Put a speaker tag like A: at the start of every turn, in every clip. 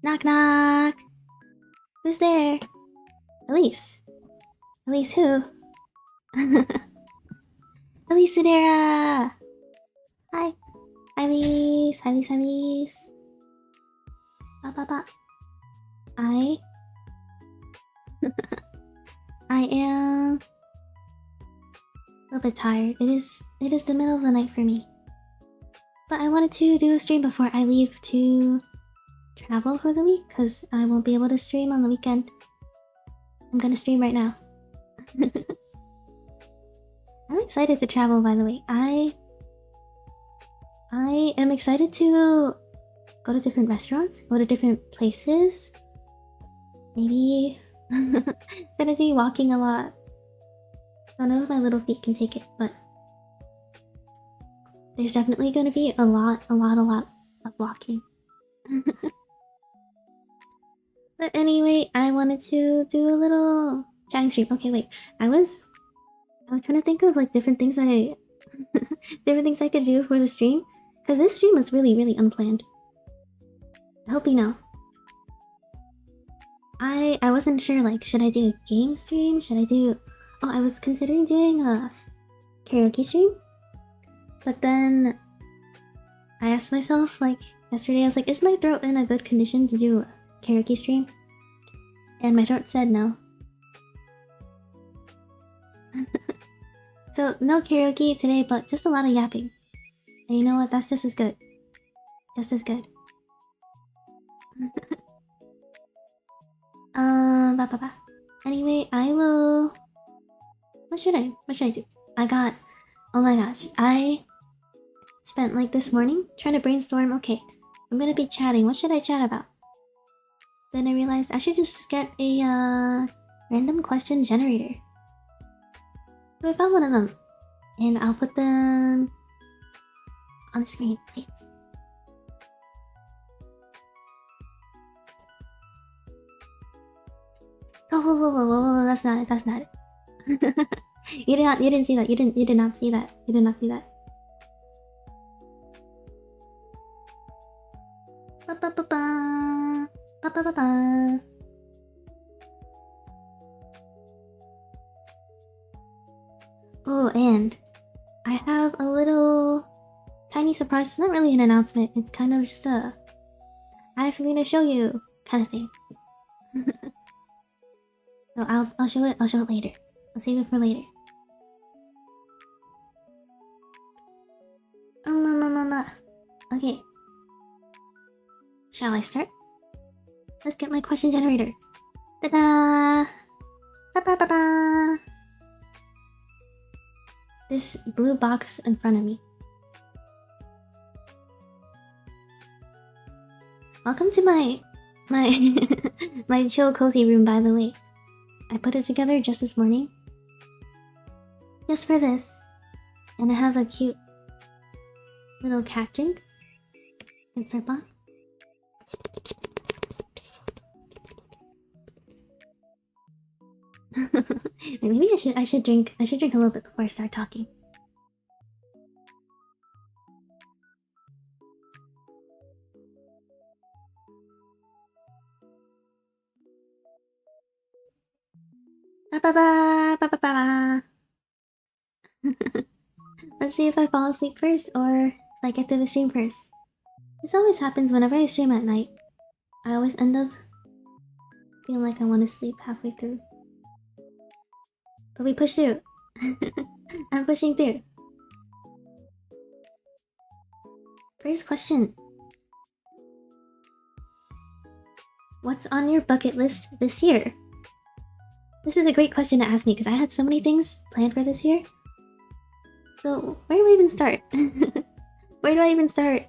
A: Knock knock. Who's there? Elise. Elise who? Elise Sudera. Hi. Hi Elise. Hi Elise. Hi Elise. Ba. I am a little bit tired. It is the middle of the night for me. But I wanted to do a stream before I leave to travel for the week, because I won't be able to stream on the weekend. I'm gonna stream right now. I'm excited to travel, by the way. I am excited to go to different restaurants, go to different places. Maybe gonna do walking a lot. Don't know if my little feet can take it, but there's definitely gonna be a lot of walking. But anyway, I wanted to do a little chatting stream. Okay, wait. I was trying to think of like different things I could do for the stream, because this stream was really unplanned. I hope you know. I wasn't sure, like, should I do a game stream? Should I do... Oh, I was considering doing a karaoke stream. But then I asked myself, like, yesterday, I was like, is my throat in a good condition to do a karaoke stream? And my throat said no. So, no karaoke today, but just a lot of yapping. And you know what? That's just as good. Just as good. Anyway, I will... What should I do? Oh my gosh, I spent like this morning trying to brainstorm. Okay, I'm gonna be chatting. What should I chat about? Then I realized I should just get a random question generator. So I found one of them, and I'll put them on the screen. Wait. Whoa, that's not it. You didn't see that. You did not see that. Oh, and I have a little tiny surprise. It's not really an announcement. It's kind of just I have something to show you kind of thing. So I'll show it later. I'll save it for later. Okay. Shall I start? Let's get my question generator. Ta-da! Ba-ba-ba-ba! This blue box in front of me. Welcome to my my chill cozy room, by the way. I put it together just this morning. Just for this. And I have a cute little cat drink. It's our box. Maybe I should drink a little bit before I start talking. Ba-ba-ba! Let's see if I fall asleep first or if I get to the stream first. This always happens whenever I stream at night. I always end up feeling like I want to sleep halfway through. But we push through. I'm pushing through. First question. What's on your bucket list this year? This is a great question to ask me because I had so many things planned for this year. So, where do I even start? Where do I even start?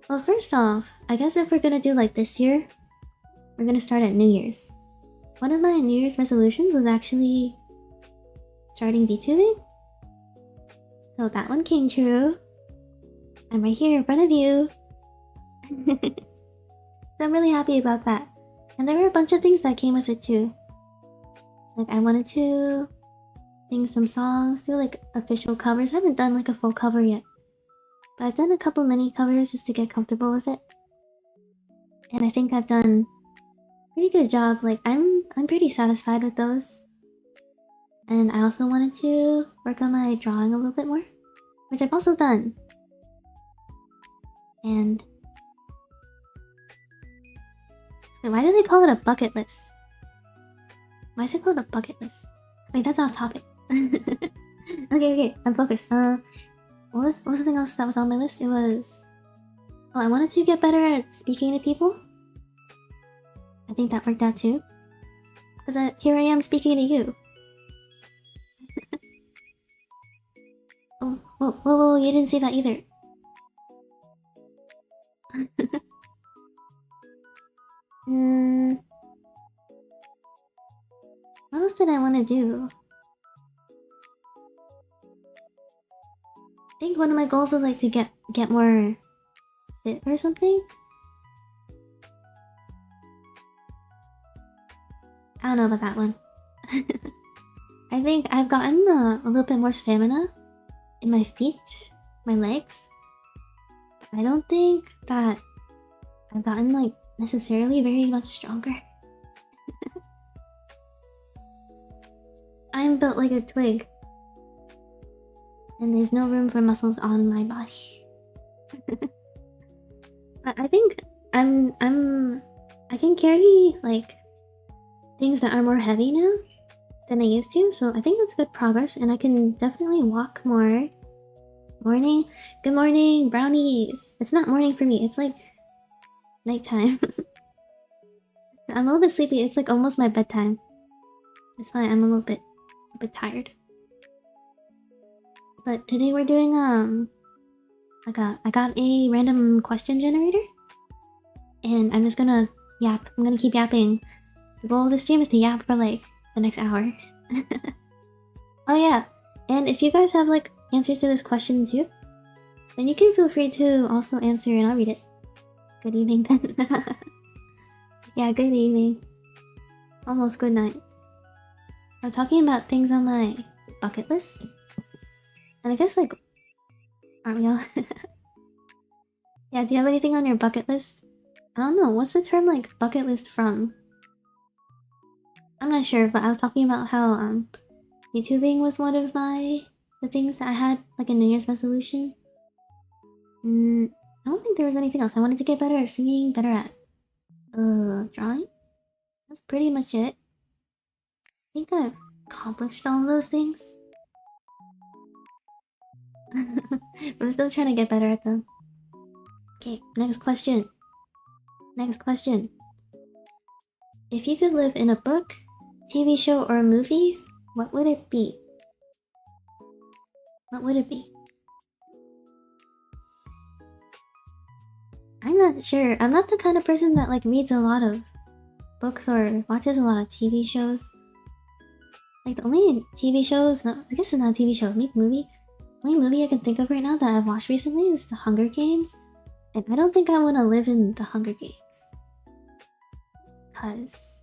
A: Well, first off, I guess if we're gonna do like this year, we're gonna start at New Year's. One of my New Year's resolutions was actually starting VTubing. So that one came true. I'm right here in front of you. So I'm really happy about that. And there were a bunch of things that came with it too. Like I wanted to sing some songs, do like official covers. I haven't done like a full cover yet. But I've done a couple mini covers just to get comfortable with it. And I think I've done a pretty good job. Like I'm pretty satisfied with those. And I also wanted to work on my drawing a little bit more, which I've also done. And why do they call it a bucket list? Why is it called a bucket list? Wait, that's off topic. Okay, I'm focused. What was something else that was on my list? It was... Oh, I wanted to get better at speaking to people. I think that worked out too. Because here I am speaking to you. Oh, whoa, you didn't see that either. What else did I want to do? I think one of my goals was like to get more fit or something. I don't know about that one. I think I've gotten a little bit more stamina in my feet, my legs. I don't think that I've gotten like necessarily very much stronger. I'm built like a twig. And there's no room for muscles on my body. But I think I can carry like things that are more heavy now than I used to, so I think that's good progress, and I can definitely walk more. Morning. Good morning, brownies. It's not morning for me, it's like nighttime. I'm a little bit sleepy. It's like almost my bedtime. That's why I'm a bit tired. But today we're doing I got a random question generator, and I'm just gonna yap. I'm gonna keep yapping. The goal of this stream is to yap for like the next hour. Oh yeah, and if you guys have like answers to this question too, then you can feel free to also answer and I'll read it. Good evening then. Yeah, good evening. Almost good night. I'm talking about things on my bucket list. And I guess like, aren't we all? Yeah, do you have anything on your bucket list? I don't know, what's the term like bucket list from? I'm not sure, but I was talking about how YouTubing was one of the things that I had like a New Year's resolution. I don't think there was anything else. I wanted to get better at singing, better at drawing. That's pretty much it. I think I've accomplished all those things. But I'm still trying to get better at them. Okay, next question. Next question. If you could live in a book, TV show, or a movie, what would it be? What would it be? I'm not sure. I'm not the kind of person that like reads a lot of books or watches a lot of TV shows. Like the only TV shows, no, I guess it's not a TV show, maybe movie. The only movie I can think of right now that I've watched recently is The Hunger Games. And I don't think I want to live in The Hunger Games. Cause...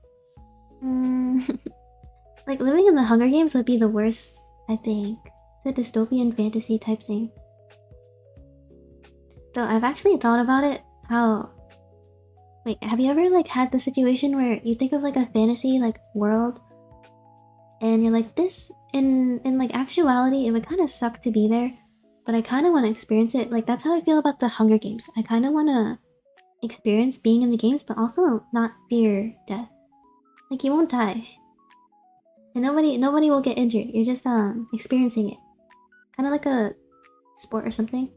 A: like living in The Hunger Games would be the worst, I think. It's a dystopian fantasy type thing. Though I've actually thought about it, how... Wait, have you ever like had the situation where you think of like a fantasy like world and you're like, this in like actuality it would kind of suck to be there, but I kind of want to experience it. Like, that's how I feel about the Hunger Games. I kind of want to experience being in the games, but also not fear death. Like, you won't die. And nobody will get injured. You're just experiencing it. Kind of like a sport or something.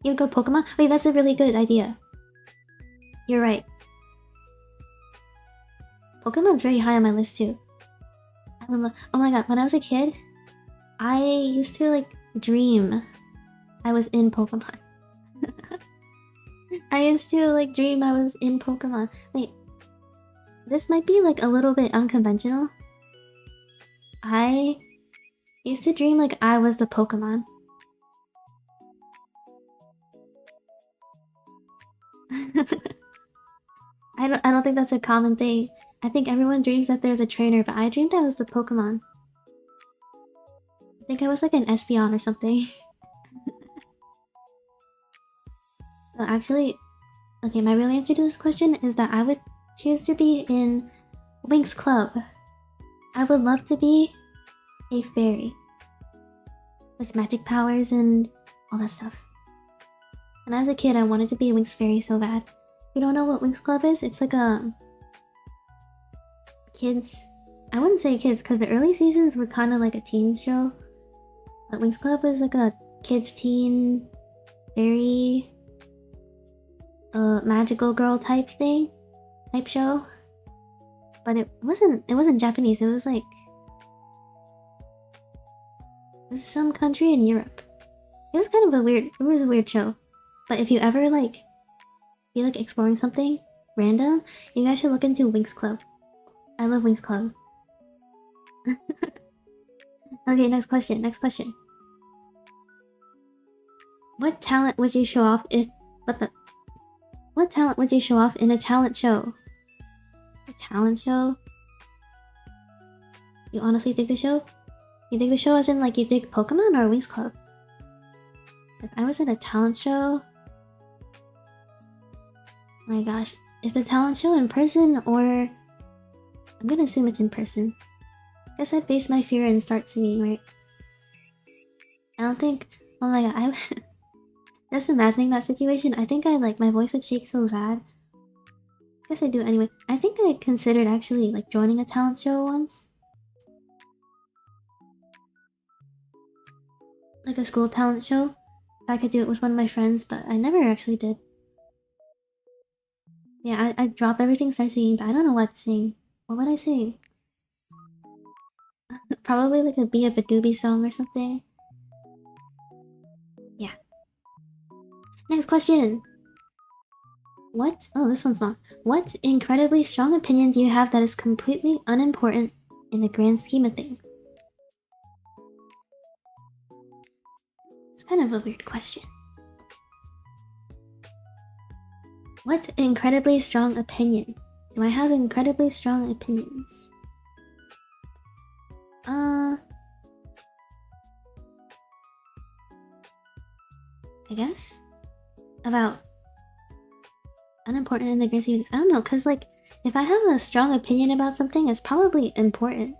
A: You go Pokemon? Wait, that's a really good idea. You're right. Pokemon's very high on my list too. Oh my god, when I was a kid, I used to like dream I was in Pokemon. I used to like dream I was in Pokemon. Wait, this might be like a little bit unconventional. I used to dream like I was the Pokemon. I don't think that's a common thing. I think everyone dreams that they're the trainer, but I dreamed I was the Pokemon. I think I was like an Espeon or something. Well, actually, okay, my real answer to this question is that I would choose to be in Winx Club. I would love to be a fairy with magic powers and all that stuff. When I was a kid, I wanted to be a Winx Fairy so bad. If you don't know what Winx Club is, it's like a kids. I wouldn't say kids because the early seasons were kind of like a teen show. But Winx Club is like a kids teen fairy magical girl type show. But it wasn't Japanese. It was like it was some country in Europe. It was kind of a weird show. But if you ever like feel like exploring something random, you guys should look into Winx Club. I love Winx Club. Okay, next question. What talent would you show off if What talent would you show off in a talent show? A talent show? You honestly dig the show? You dig the show as in like you dig Pokemon or Winx Club? If I was in a talent show... Oh my gosh. Is the talent show in person or... I'm gonna assume it's in person. Guess I'd face my fear and start singing, right? I don't think... Oh my god, I... Just imagining that situation, I think my voice would shake so bad. Guess I do anyway. I think I considered actually like joining a talent show once. Like a school talent show. If I could do it with one of my friends, but I never actually did. Yeah, I'd drop everything, start singing, but I don't know what to sing. What would I sing? Probably like a Be a Badoobie song or something. Yeah. Next question. Oh, this one's long. What incredibly strong opinion do you have that is completely unimportant in the grand scheme of things? It's kind of a weird question. What incredibly strong opinion? Do I have incredibly strong opinions? I guess? About unimportant in the grand scheme of things. I don't know, cause like, if I have a strong opinion about something, it's probably important.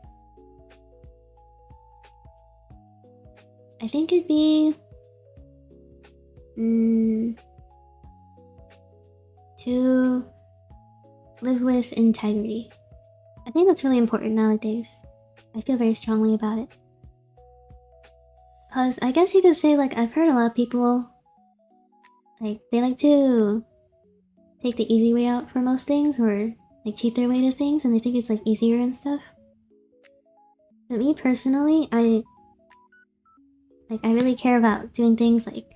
A: I think it'd be... to live with integrity. I think that's really important nowadays. I feel very strongly about it. Cause I guess you could say like I've heard a lot of people like they like to take the easy way out for most things or like cheat their way to things and they think it's like easier and stuff. But me personally, I really care about doing things like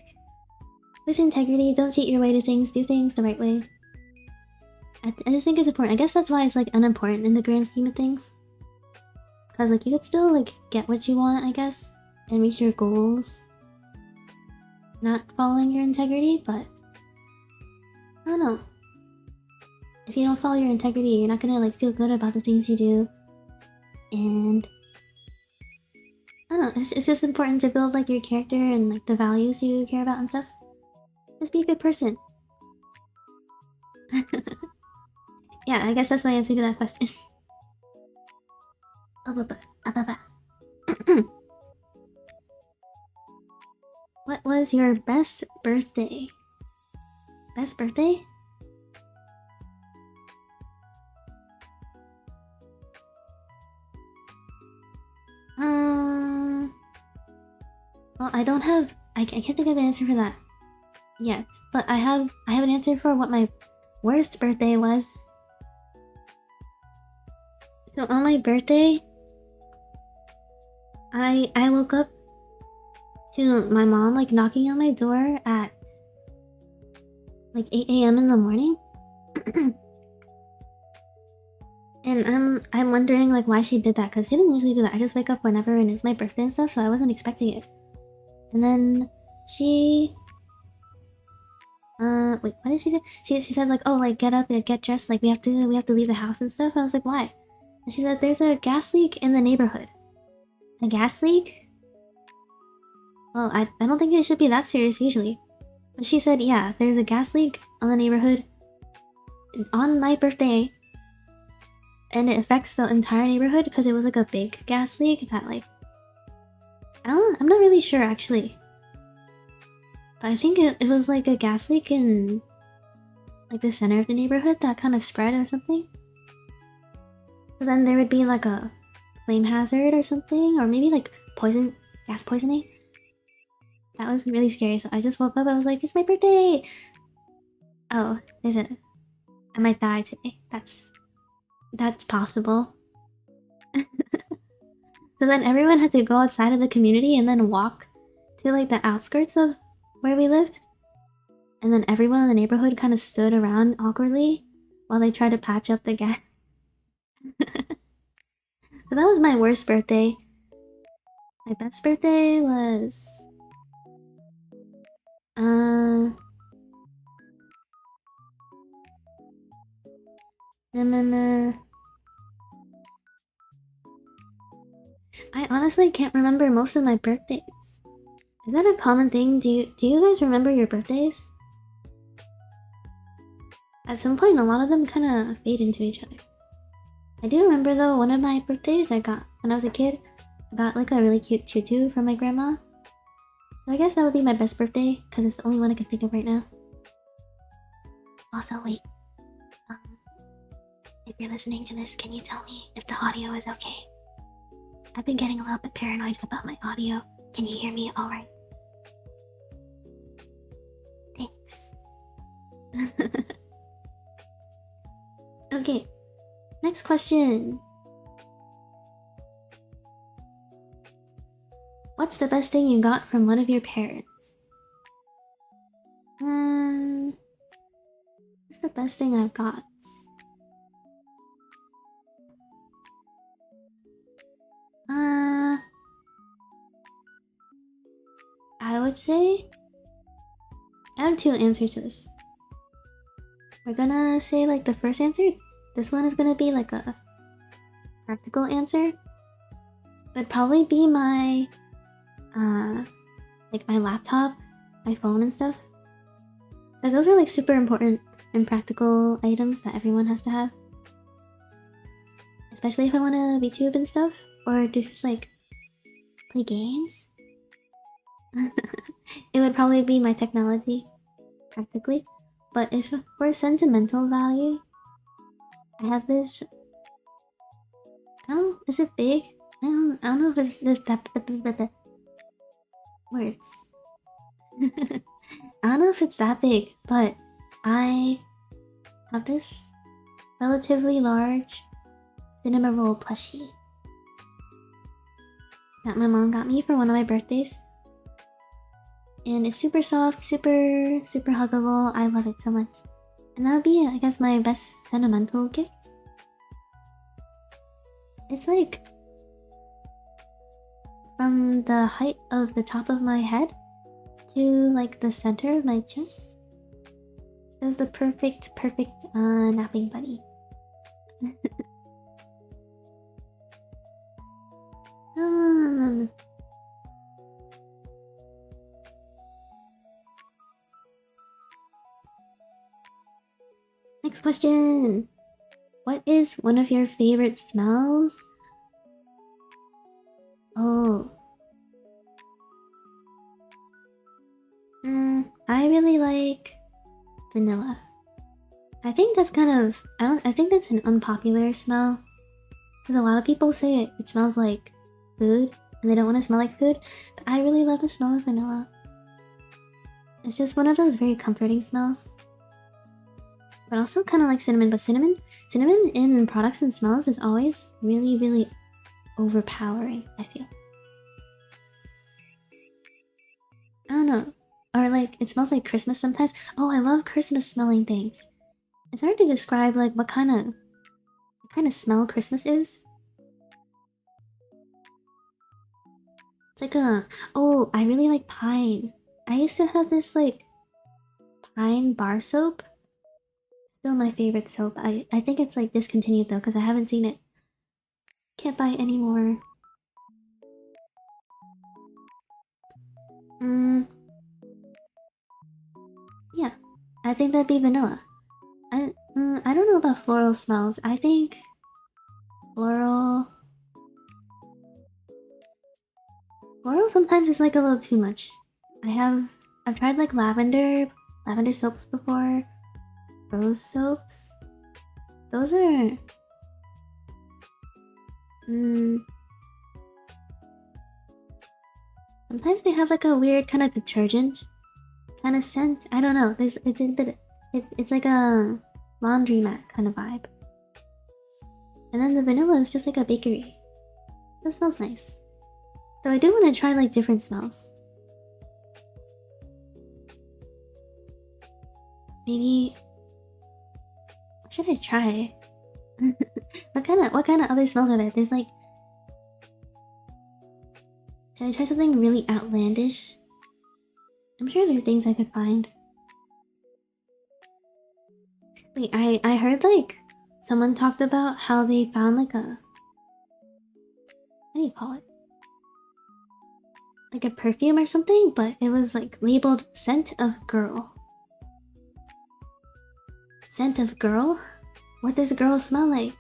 A: with integrity. Don't cheat your way to things, do things the right way. I just think it's important. I guess that's why it's like unimportant in the grand scheme of things. Cause like you could still like get what you want, I guess, and reach your goals. Not following your integrity, but I don't know. If you don't follow your integrity, you're not gonna like feel good about the things you do. And I don't know, it's just important to build like your character and like the values you care about and stuff. Just be a good person. Yeah, I guess that's my answer to that question. What was your best birthday? Best birthday? Well, I don't have. I can't think of an answer for that yet. But I have an answer for what my worst birthday was. So on my birthday, I woke up to my mom like knocking on my door at like 8 a.m. in the morning. And I'm wondering like why she did that, because she didn't usually do that. I just wake up whenever and it's my birthday and stuff, so I wasn't expecting it. And then she wait, what did she say? She said like, oh, like get up and get dressed, like we have to leave the house and stuff. I was like, why? And she said there's a gas leak in the neighborhood. A gas leak? Well, I don't think it should be that serious usually. But she said, yeah, there's a gas leak on the neighborhood on my birthday. And it affects the entire neighborhood because it was like a big gas leak that like... I'm not really sure actually. But I think it was like a gas leak in like the center of the neighborhood that kind of spread or something. So then there would be like a flame hazard or something, or maybe like gas poisoning. That was really scary, so I just woke up, I was like, it's my birthday! Oh, is it? I might die today. That's possible. So then everyone had to go outside of the community and then walk to like the outskirts of where we lived. And then everyone in the neighborhood kind of stood around awkwardly while they tried to patch up the gas. So that was my worst birthday. My best birthday was... I honestly can't remember most of my birthdays. Is that a common thing? Do you guys remember your birthdays? At some point, a lot of them kind of fade into each other. I do remember though, one of my birthdays I got when I was a kid, I got like a really cute tutu from my grandma. So I guess that would be my best birthday, because it's the only one I can think of right now. Also, wait. If you're listening to this, can you tell me if the audio is okay? I've been getting a little bit paranoid about my audio. Can you hear me alright? Thanks. Okay, next question. What's the best thing you got from one of your parents? What's the best thing I've got? I would say... I have two answers to this. We're gonna say like the first answer. This one is gonna be like a practical answer. It'd probably be my like my laptop, my phone and stuff. Because those are like super important and practical items that everyone has to have. Especially if I want to VTube and stuff, or just like play games. It would probably be my technology, practically. But if for sentimental value, I have this... Oh, is it big? I don't know if it's this... Words. I don't know if it's that big, but I have this relatively large cinema roll plushie that my mom got me for one of my birthdays. And it's super soft, super huggable. I love it so much. And that would be, I guess, my best sentimental gift. It's like from the height of the top of my head to like the center of my chest. It was the perfect napping buddy. Next question. What is one of your favorite smells? Oh. I really like vanilla. I think that's kind of I think that's an unpopular smell. Because a lot of people say it smells like food and they don't want to smell like food. But I really love the smell of vanilla. It's just one of those very comforting smells. But also kind of like cinnamon. But cinnamon in products and smells is always really, really overpowering, I feel. I don't know. Or like, it smells like Christmas sometimes. Oh, I love Christmas smelling things. It's hard to describe like what kind of smell Christmas is. It's like oh, I really like pine. I used to have this like pine bar soap. Still my favorite soap. I think it's like discontinued though because I haven't seen it. Can't buy it anymore. Yeah, I think that'd be vanilla. I don't know about floral smells. I think floral sometimes is like a little too much. I've tried like lavender soaps before, rose soaps. Those are sometimes they have like a weird kind of detergent kind of scent. I don't know. It's like a laundromat kind of vibe. And then the vanilla is just like a bakery. That smells nice. Though I do want to try like different smells. Maybe what should I try? what kind of other smells are there? There's like, should I try something really outlandish? I'm sure there are things I could find. Wait, I heard like someone talked about how they found like a, what do you call it? Like a perfume or something, but it was like labeled scent of girl. Scent of girl? What does girl smell like?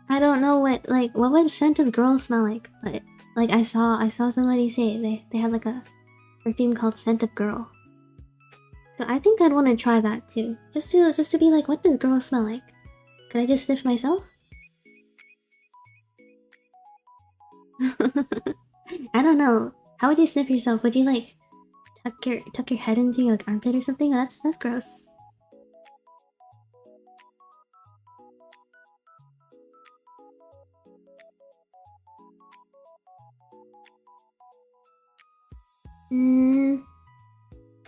A: I don't know what would scent of girl smell like, but like I saw somebody say they had like a perfume called scent of girl. So I think I'd want to try that too, just to be like, what does girl smell like? Could I just sniff myself? I don't know. How would you sniff yourself? Would you like tuck your head into your like, armpit or something? That's gross.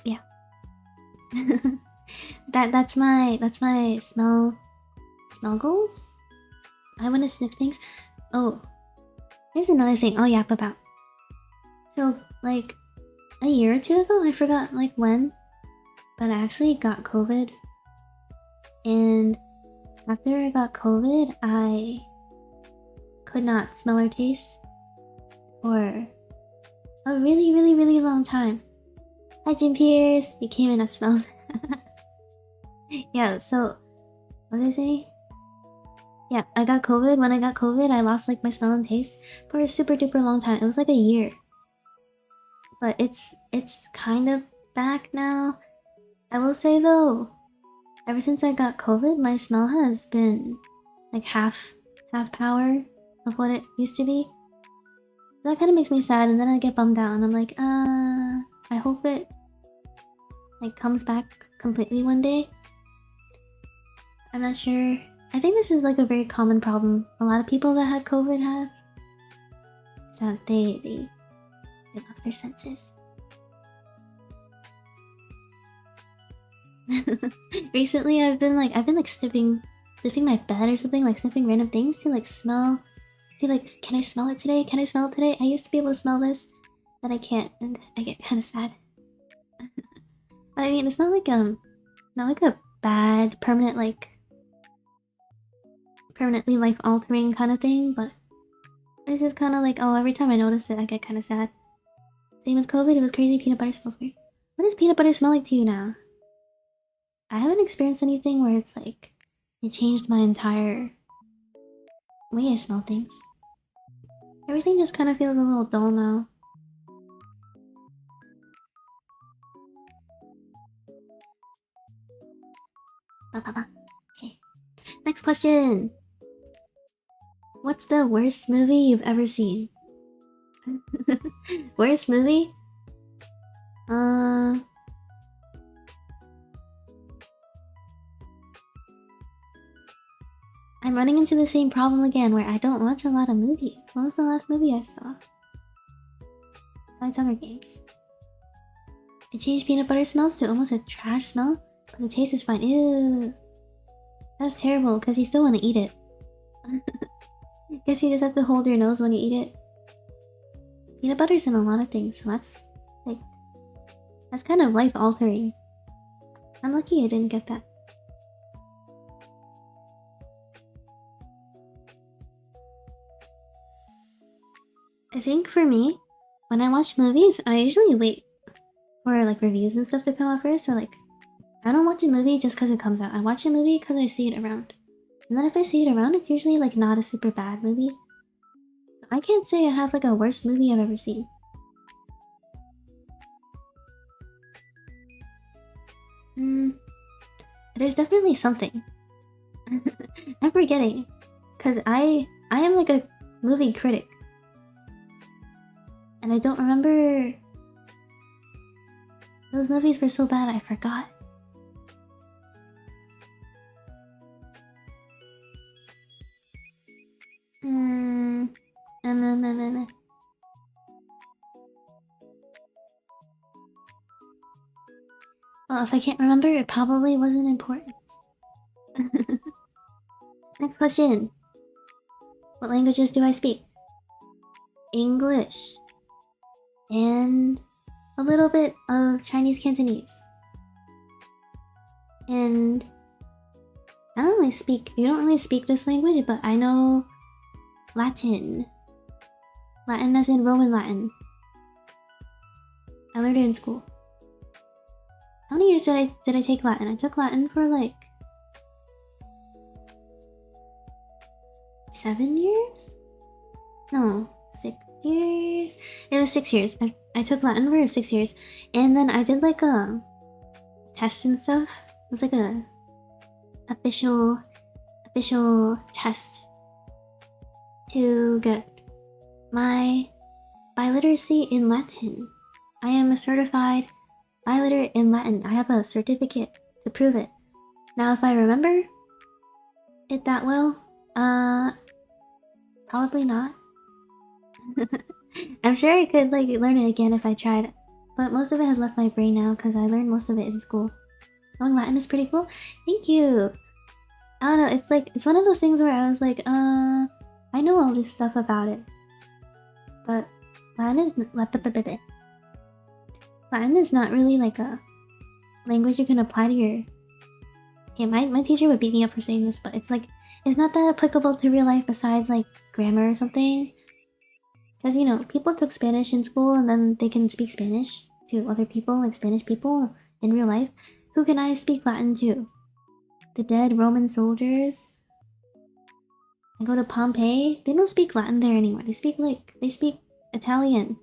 A: Yeah. that's my smell goals. I want to sniff things. Oh, here's another thing I'll yap about. So like a year or two ago, I forgot like when, but I actually got COVID. And after I got COVID, I could not smell or taste for a really, really, really long time. Hi, Jim Pierce. You came in at smells. Yeah, so what did I say? Yeah, I got COVID. When I got COVID, I lost like my smell and taste for a super duper long time. It was like a year. But it's kind of back now. I will say though, ever since I got COVID, my smell has been like half power of what it used to be. So that kind of makes me sad, and then I get bummed out, and I'm like, I hope it like comes back completely one day. I'm not sure. I think this is like a very common problem a lot of people that had COVID have. Is that they lost their senses. Recently I've been like sniffing my bed or something, like sniffing random things to like smell. See like, can I smell it today? Can I smell it today? I used to be able to smell this, but I can't, and I get kind of sad. I mean, it's not like a bad permanently life altering kind of thing, but it's just kind of like, oh, every time I notice it, I get kind of sad. Same with COVID, it was crazy. Peanut butter smells weird. What does peanut butter smell like to you now? I haven't experienced anything where it's like it changed my entire way I smell things. Everything just kind of feels a little dull now. Okay. Next question. What's the worst movie you've ever seen? Worst movie? I'm running into the same problem again where I don't watch a lot of movies. What was the last movie I saw? Besides Hunger Games. It changed peanut butter smells to almost a trash smell, but the taste is fine. Ew. That's terrible, because you still want to eat it. Guess you just have to hold your nose when you eat it. Peanut butter's in a lot of things, so that's kind of life-altering. I'm lucky I didn't get that. I think for me, when I watch movies, I usually wait for like reviews and stuff to come out first, or like I don't watch a movie just because it comes out. I watch a movie because I see it around. And then if I see it around, it's usually like not a super bad movie. So I can't say I have like a worst movie I've ever seen. There's definitely something. I'm forgetting. Because I am like a movie critic. And I don't remember... Those movies were so bad I forgot. Well, if I can't remember, it probably wasn't important. Next question. What languages do I speak? English. And a little bit of Chinese Cantonese. And I don't really speak, you don't really speak this language, but I know Latin. Latin as in Roman Latin. I learned it in school. How many years did I take Latin? I took Latin for like 7 years? No, 6 years? It was 6 years. I took Latin for 6 years. And then I did like a test and stuff. It was like a official test to get my biliteracy in Latin. I am a certified biliterate in Latin. I have a certificate to prove it. Now if I remember it that well, probably not. I'm sure I could like learn it again if I tried, but most of it has left my brain now because I learned most of it in school. Knowing Latin is pretty cool. Thank you. I don't know, it's one of those things where I was like, I know all this stuff about it, but Latin is not really like a language you can apply to your... Okay, my teacher would beat me up for saying this, but it's like, it's not that applicable to real life besides like grammar or something. Because, you know, people took Spanish in school and then they can speak Spanish to other people, like Spanish people in real life. Who can I speak Latin to? The dead Roman soldiers? I go to Pompeii. They don't speak Latin there anymore. They speak Italian.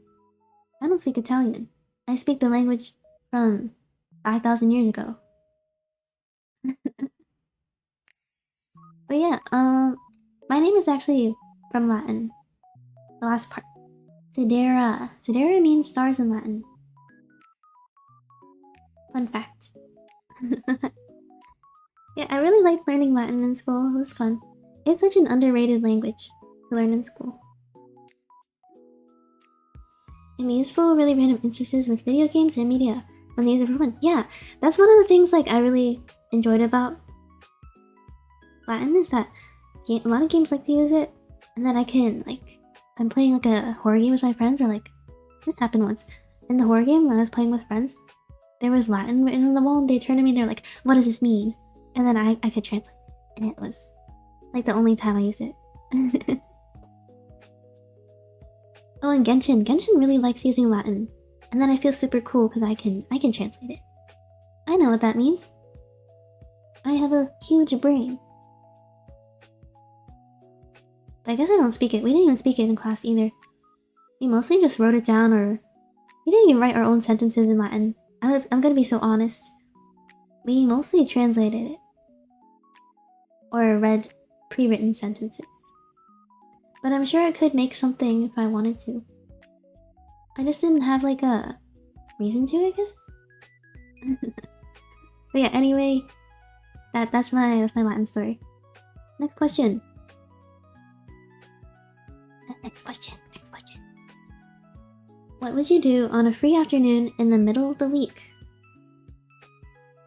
A: I don't speak Italian. I speak the language from 5,000 years ago. But yeah, my name is actually from Latin. The last part. Sidera. Sidera means stars in Latin. Fun fact. Yeah, I really liked learning Latin in school. It was fun. It's such an underrated language to learn in school. I'm useful, really random instances with video games and media when they use it for fun. Yeah, that's one of the things like I really enjoyed about Latin is that a lot of games like to use it, and then I can like, I'm playing like a horror game with my friends, or like this happened once in the horror game when I was playing with friends. There was Latin written on the wall, and they turned to me and they're like, "What does this mean?" And then I could translate, and it was like the only time I used it. Oh, and Genshin really likes using Latin, and then I feel super cool because I can translate it. I know what that means. I have a huge brain. But I guess I don't speak it. We didn't even speak it in class either. We mostly just wrote it down, or we didn't even write our own sentences in Latin. I'm gonna be so honest. We mostly translated it. or read pre-written sentences. But I'm sure I could make something if I wanted to. I just didn't have like a reason to, I guess. But yeah, anyway, that's my Latin story. Next question. Next question. What would you do on a free afternoon in the middle of the week?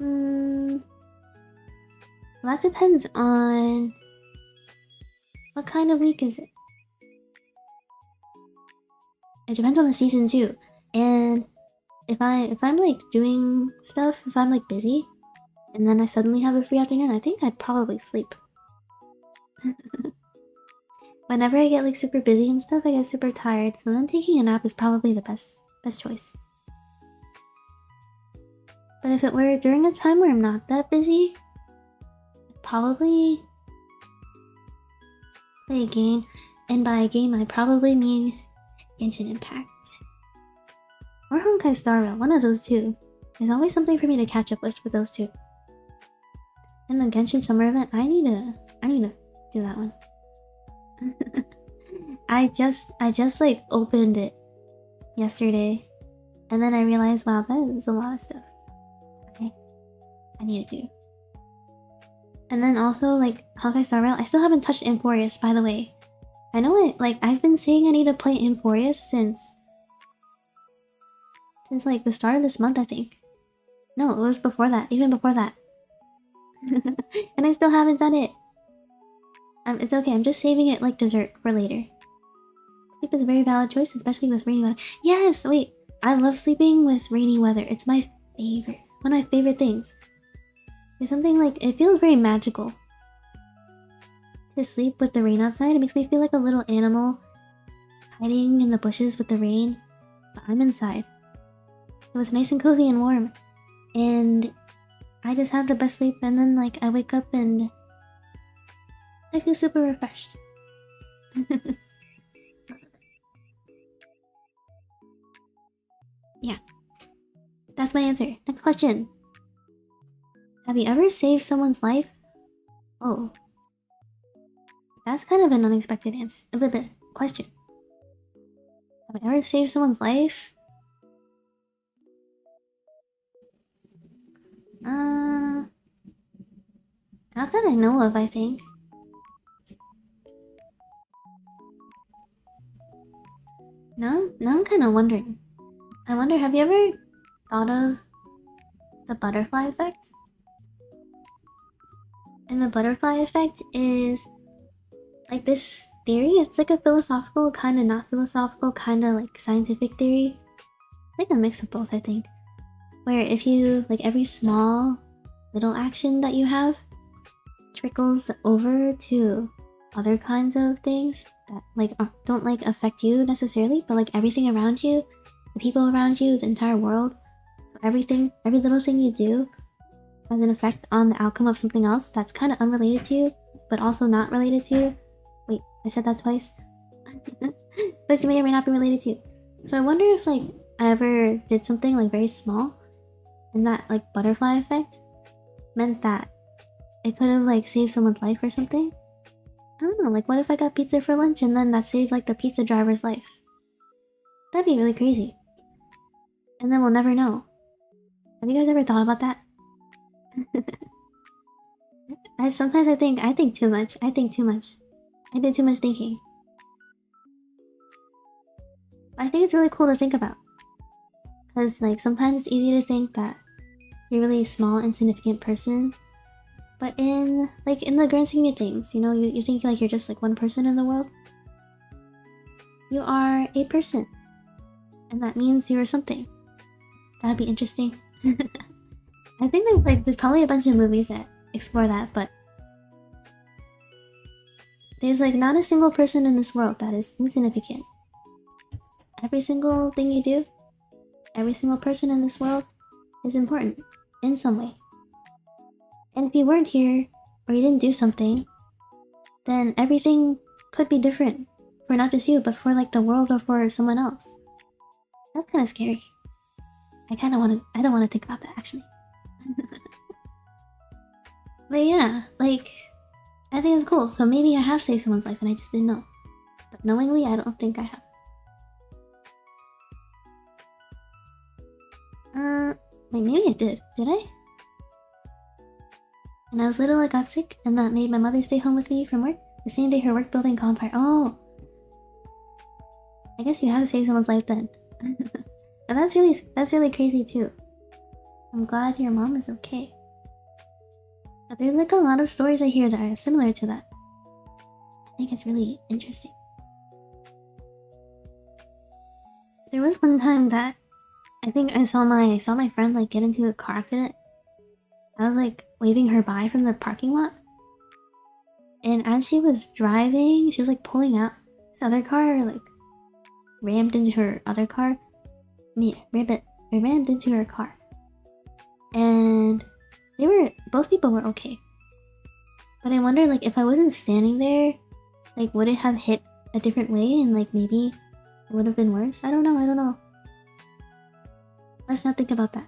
A: Well, that depends on what kind of week is it. It depends on the season too. And if I'm like doing stuff, if I'm like busy, and then I suddenly have a free afternoon, I think I'd probably sleep. Whenever I get like super busy and stuff, I get super tired, so then taking a nap is probably the best choice. But if it were during a time where I'm not that busy, I'd probably play a game. And by a game, I probably mean Genshin Impact. Or Honkai Star Rail, one of those two. There's always something for me to catch up with those two. And the Genshin Summer event, I need to do that one. I just like opened it yesterday, and then I realized, wow, that is a lot of stuff. Okay, I need to do. And then also like Honkai Star Rail, I still haven't touched Inforius, by the way. I know I've been saying I need to play Inforius since like the start of this month, I think. No, it was before that, even before that. And I still haven't done it. It's okay, I'm just saving it like dessert for later. Sleep is a very valid choice, especially with rainy weather. Yes, wait, I love sleeping with rainy weather. It's my favorite, one of my favorite things. There's something like, it feels very magical to sleep with the rain outside. It makes me feel like a little animal hiding in the bushes with the rain, but I'm inside. It was nice and cozy and warm, and I just had the best sleep, and then like I wake up and I feel super refreshed. Yeah, that's my answer. Next question. Have you ever saved someone's life? Oh, that's kind of an unexpected answer. Question. Have I ever saved someone's life? Not that I know of, I think. Now I'm kind of wondering. I wonder, have you ever thought of the butterfly effect? And the butterfly effect is like this theory. It's like a philosophical, kind of not philosophical, kind of like scientific theory. It's like a mix of both, I think. Where if you, like every small little action that you have trickles over to other kinds of things that like don't like affect you necessarily, but like everything around you, the people around you, the entire world. So every little thing you do has an effect on the outcome of something else that's kind of unrelated to you, but also not related to you. Wait, I said that twice. But it may or may not be related to you. So I wonder if like I ever did something like very small, and that like butterfly effect meant that it could have like saved someone's life or something. I don't know, like what if I got pizza for lunch and then that saved like the pizza driver's life? That'd be really crazy. And then we'll never know. Have you guys ever thought about that? Sometimes I think too much. I think too much. I did too much thinking. I think it's really cool to think about. Because like sometimes it's easy to think that you're a really small, insignificant person. But in the grand scheme of things, you know, you think like you're just like one person in the world. You are a person. And that means you're something. That'd be interesting. I think there's probably a bunch of movies that explore that, but there's like not a single person in this world that is insignificant. Every single thing you do, every single person in this world is important in some way. And if you weren't here, or you didn't do something, then everything could be different for not just you, but for like the world or for someone else. That's kind of scary. I don't want to think about that actually. But yeah, like I think it's cool. So maybe I have saved someone's life and I just didn't know. But knowingly, I don't think I have. Wait, maybe I did. Did I? When I was little, I got sick, and that made my mother stay home with me from work. The same day her work building caught on fire. Oh! I guess you have to save someone's life then. And that's really crazy too. I'm glad your mom is okay. But there's like a lot of stories I hear that are similar to that. I think it's really interesting. There was one time that I think I saw my friend like get into a car accident. I was like waving her by from the parking lot. And as she was driving, she was like pulling out. This other car like rammed into her other car. Rammed into her car. And both people were okay. But I wonder like if I wasn't standing there, like would it have hit a different way and like maybe it would have been worse? I don't know. Let's not think about that.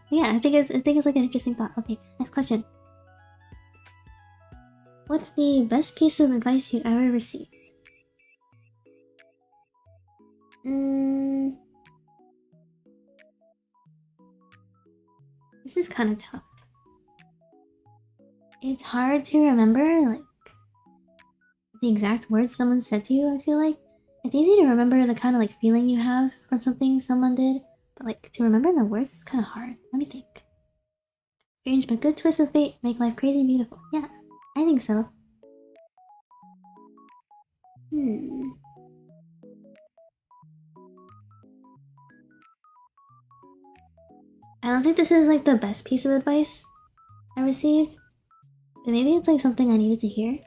A: Yeah, I think it's like an interesting thought. Okay, next question. What's the best piece of advice you ever received? This is kind of tough. It's hard to remember like the exact words someone said to you. I feel like it's easy to remember the kind of like feeling you have from something someone did, but like to remember the words is kind of hard. Let me think. Strange but good twist of fate make life crazy and beautiful. Yeah, I think so. I don't think this is like the best piece of advice I received, but maybe it's like something I needed to hear. It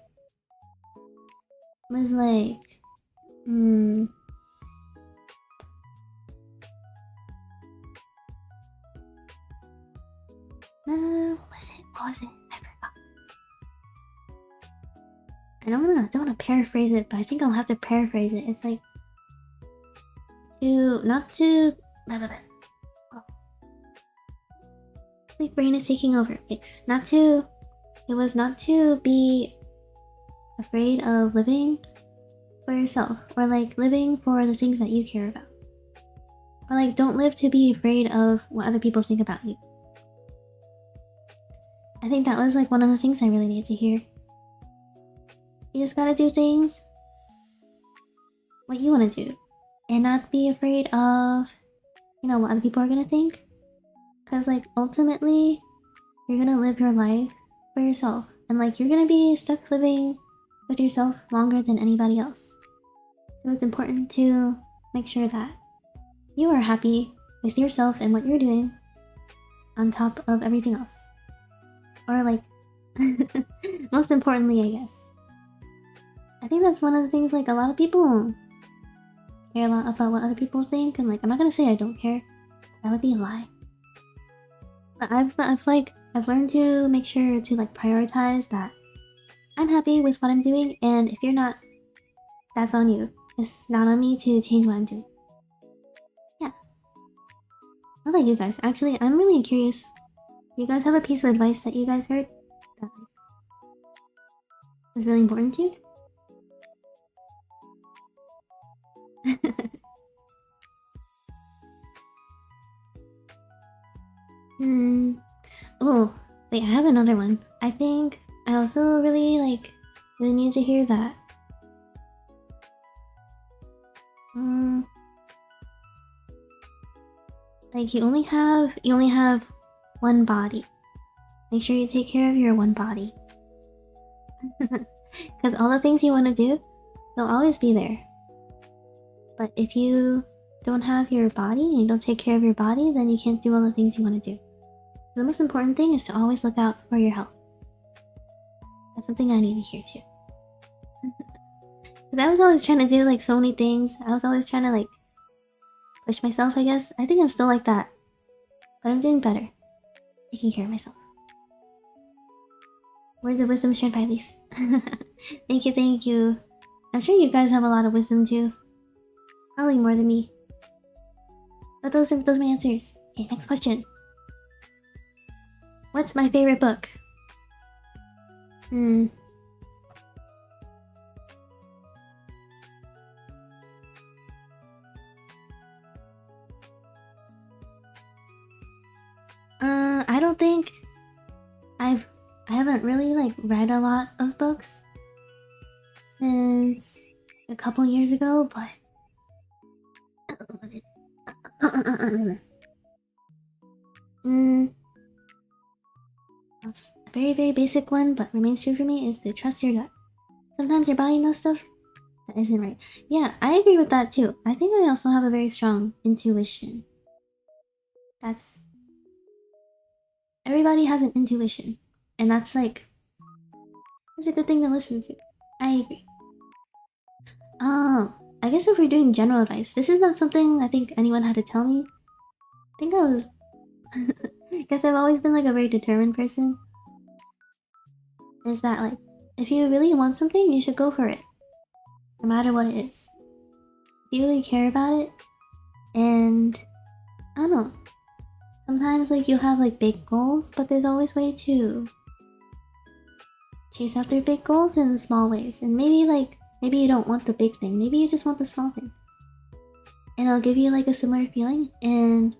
A: was like, no, what was it? I forgot. I don't wanna paraphrase it, but I think I'll have to paraphrase it. It's like not to like brain is taking over. Okay, it was not to be afraid of living for yourself, or like living for the things that you care about, or like don't live to be afraid of what other people think about you. I think that was like one of the things I really needed to hear. You just gotta do things what you want to do and not be afraid of, what other people are gonna think. Because like ultimately you're gonna live your life for yourself, and like you're gonna be stuck living with yourself longer than anybody else. So it's important to make sure that you are happy with yourself and what you're doing on top of everything else. Or like most importantly, I guess. I think that's one of the things like a lot of people care a lot about what other people think, and like I'm not gonna say I don't care. That would be a lie. But I've learned to make sure to like prioritize that I'm happy with what I'm doing, and if you're not, that's on you. It's not on me to change what I'm doing. Yeah. What about you guys? Actually, I'm really curious. Do you guys have a piece of advice that you guys heard that was really important to you? Oh, wait, I have another one. I think I also really need to hear that. Like you only have one body. Make sure you take care of your one body. Because all the things you want to do, they'll always be there. But if you don't have your body and you don't take care of your body, then you can't do all the things you want to do. So the most important thing is to always look out for your health. That's something I need to hear too. Because I was always trying to do like so many things. I was always trying to like push myself, I guess. I think I'm still like that. But I'm doing better. Taking care of myself. Words of wisdom shared by Elise. Thank you. I'm sure you guys have a lot of wisdom too. Probably more than me. But those are my answers. Okay, next question. What's my favorite book? Hmm. I don't think I haven't really like read a lot of books since a couple years ago, but mm, a very, very basic one, but remains true for me, is to trust your gut. Sometimes your body knows stuff that isn't right. Yeah, I agree with that too. I think I also have a very strong intuition. That's Everybody has an intuition, and that's a good thing to listen to. I agree. Oh, I guess if we're doing general advice, this is not something I think anyone had to tell me. I think I was. I guess I've always been like a very determined person. Is that like, if you really want something, you should go for it, no matter what it is. If you really care about it, and I don't know. Sometimes like you have like big goals, but there's always way to chase after big goals in small ways. And maybe you don't want the big thing. Maybe you just want the small thing. And it'll give you like a similar feeling. And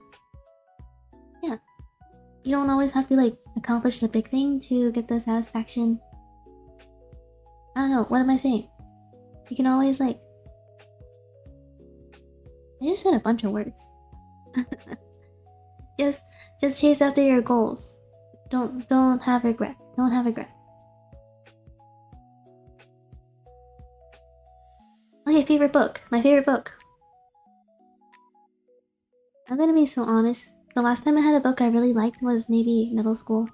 A: yeah, you don't always have to like accomplish the big thing to get the satisfaction. I don't know, what am I saying? You can always like, I just said a bunch of words. Just chase after your goals. Don't have regrets. Don't have regrets. Okay, favorite book. My favorite book. I'm gonna be so honest. The last time I had a book I really liked was maybe middle school.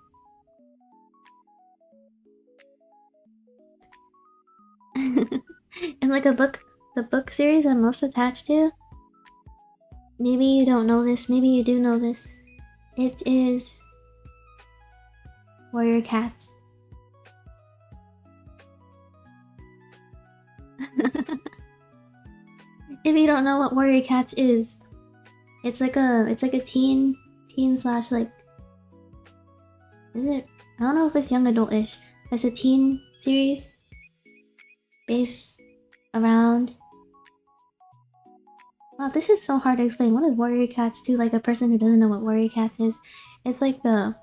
A: And like the book series I'm most attached to, maybe you don't know this, maybe you do know this. It is Warrior Cats. If you don't know what Warrior Cats is, it's like a teen slash like, is it? I don't know if it's young adult-ish. It's a teen series based around. Wow, this is so hard to explain. What is Warrior Cats to like a person who doesn't know what Warrior Cats is? It's like the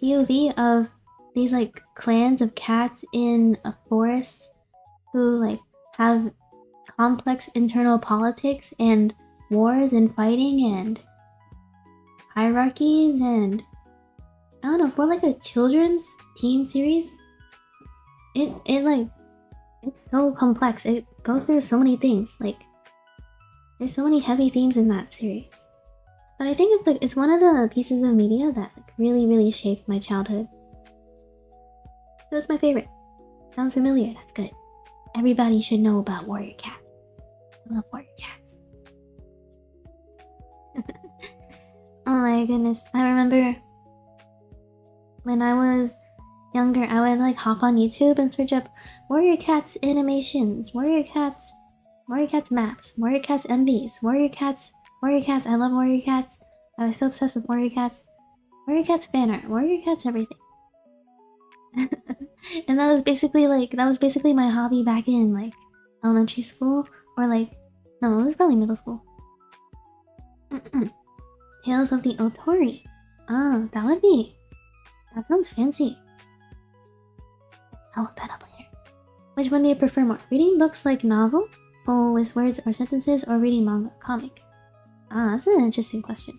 A: POV of these like clans of cats in a forest who like have complex internal politics and wars and fighting and hierarchies, and I don't know, for like a children's teen series, it's so complex. It goes through so many things. Like, there's so many heavy themes in that series. But I think it's one of the pieces of media that like really, really shaped my childhood. So it's my favorite. Sounds familiar, that's good. Everybody should know about Warrior Cats. I love Warrior Cats. Oh my goodness. I remember when I was younger, I would like hop on YouTube and search up Warrior Cats animations, Warrior Cats maps, Warrior Cats MVs, Warrior Cats. I love Warrior Cats. I was so obsessed with Warrior Cats. Warrior Cats fan art, Warrior Cats everything. And that was basically my hobby back in like elementary school, or like, no, it was probably middle school. Tales of the Otori. Oh, that sounds fancy. I'll look that up later. Which one do you prefer more? Reading books like novel, full with words or sentences, or reading manga, comic? Ah, that's an interesting question.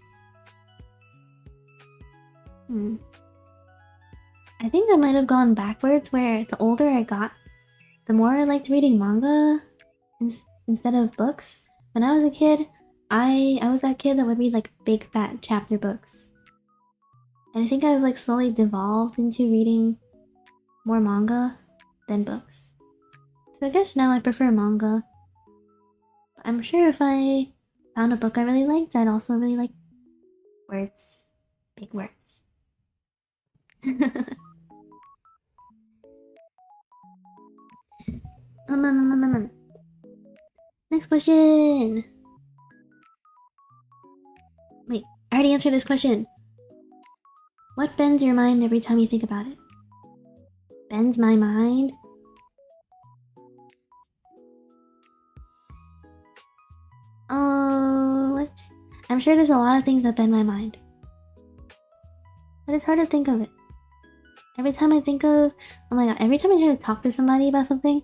A: I think I might have gone backwards, where the older I got, the more I liked reading manga instead of books. When I was a kid, I was that kid that would read like big fat chapter books. And I think I've like slowly devolved into reading more manga than books. So I guess now I prefer manga. But I'm sure if I found a book I really liked, I'd also really like words. Big words. Next question. Wait, I already answered this question. What bends your mind every time you think about it? bends my mind. Oh, what? I'm sure there's a lot of things that bend my mind. But it's hard to think of it. Every time I think of... Oh my god, every time I try to talk to somebody about something,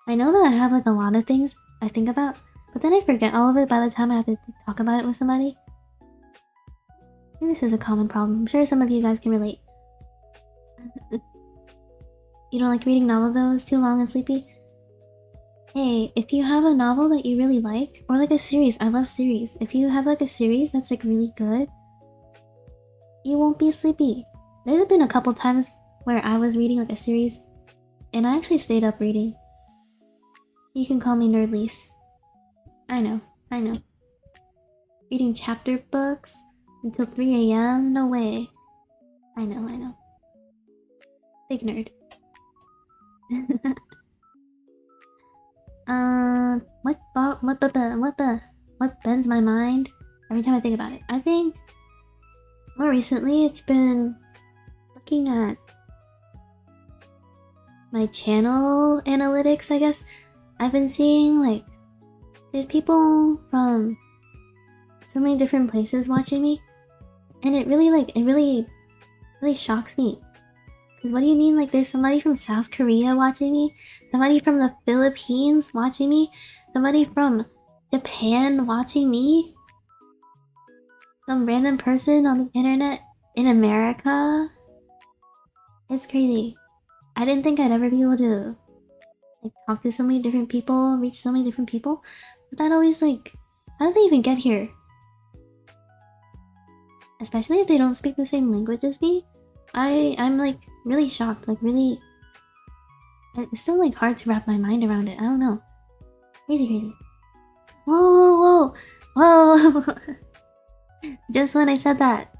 A: I know that I have like a lot of things I think about, but then I forget all of it by the time I have to talk about it with somebody. I think this is a common problem. I'm sure some of you guys can relate. You don't like reading novels though? It's too long and sleepy? Hey, if you have a novel that you really like, or like a series, I love series. If you have like a series that's like really good, you won't be sleepy. There have been a couple times where I was reading like a series, and I actually stayed up reading. You can call me Nerdlease. I know. Reading chapter books until 3 a.m? No way. I know. Big nerd. What bends my mind every time I think about it? I think more recently it's been looking at my channel analytics, I guess. I've been seeing like there's people from so many different places watching me, and it really shocks me. Because what do you mean, like there's somebody from South Korea watching me, somebody from the Philippines watching me, somebody from Japan watching me, some random person on the internet in America? It's crazy. I didn't think I'd ever be able to like talk to so many different people, reach so many different people. But that always like, how did they even get here? Especially if they don't speak the same language as me. I'm like really shocked, like really... It's still like hard to wrap my mind around it, I don't know. Crazy. Whoa. Just when I said that.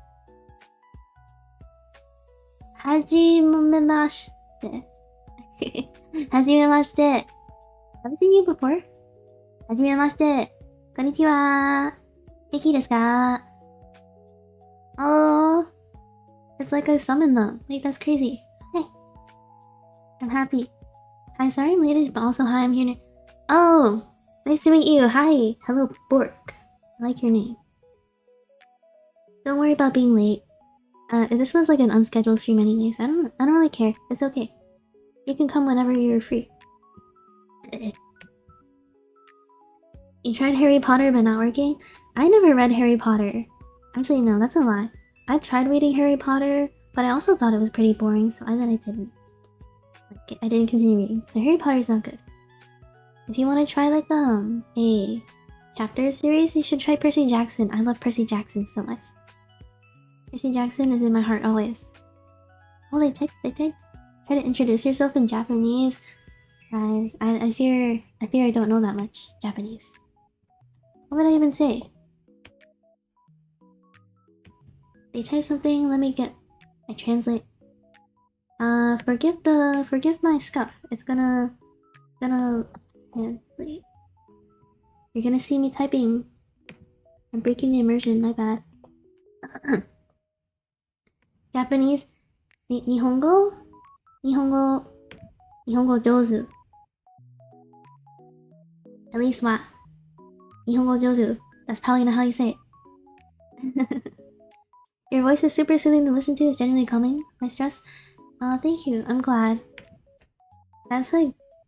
A: Hajimemashite. Hajimemashite. Have I seen you before? Hajimemashite. Konnichiwa. Genki desu ka? Oh, it's like I summoned them. Wait, that's crazy. Hey, I'm happy. Hi, sorry I'm late, but also hi, I'm here. Oh, nice to meet you. Hi, hello, Bork. I like your name. Don't worry about being late. This was like an unscheduled stream anyways. I don't really care. It's okay. You can come whenever you're free. You tried Harry Potter but not working? I never read Harry Potter. Actually, no, that's a lie. I tried reading Harry Potter, but I also thought it was pretty boring, so I didn't. Like, I didn't continue reading. So Harry Potter's not good. If you want to try like a chapter series, you should try Percy Jackson. I love Percy Jackson so much. Percy Jackson is in my heart always. Oh, they typed. Try to introduce yourself in Japanese. Guys, I fear I don't know that much Japanese. What would I even say? They type something, let me get... I translate. Forgive my scuff. It's gonna translate. You're gonna see me typing. I'm breaking the immersion, my bad. Japanese. Nihongo jozu. At least what? Nihongo jozu. That's probably not how you say it. Your voice is super soothing to listen to. It's genuinely calming my stress. Thank you. I'm glad. That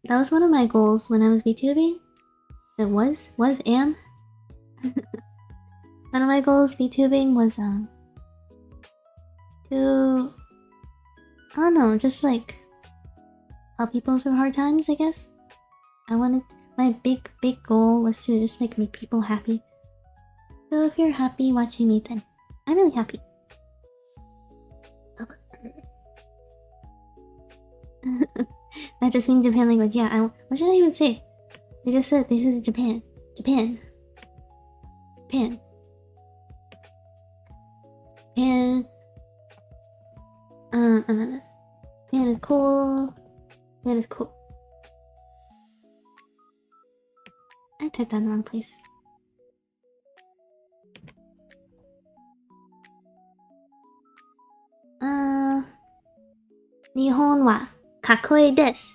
A: was one of my goals when I was VTubing. It was am. One of my goals VTubing was to... I don't know, just like help people through hard times, I guess. My big goal was to just like make people happy. So if you're happy watching me, then I'm really happy. That just means Japan language. Yeah, what should I even say? They just said this is Japan. Japan. Japan is cool. Japan is cool. I typed that in the wrong place. Nihon wa かっこいいです。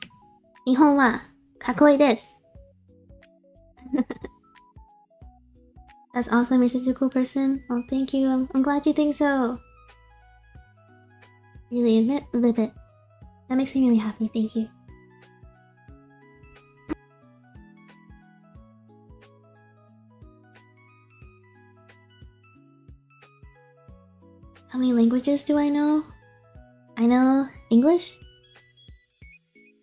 A: 日本はかっこいいです。That's awesome. You're such a cool person. Oh, thank you. I'm glad you think so. Really admit it. That makes me really happy. Thank you. How many languages do I know? I know English,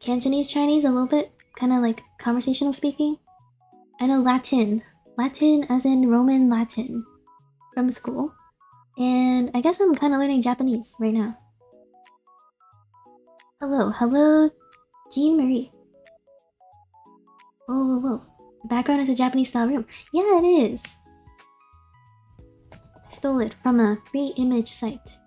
A: Cantonese, Chinese a little bit, kind of like conversational speaking. I know Latin. Latin as in Roman Latin from school. And I guess I'm kind of learning Japanese right now. Hello, Jean Marie. Whoa. The background is a Japanese style room. Yeah, it is. I stole it from a free image site.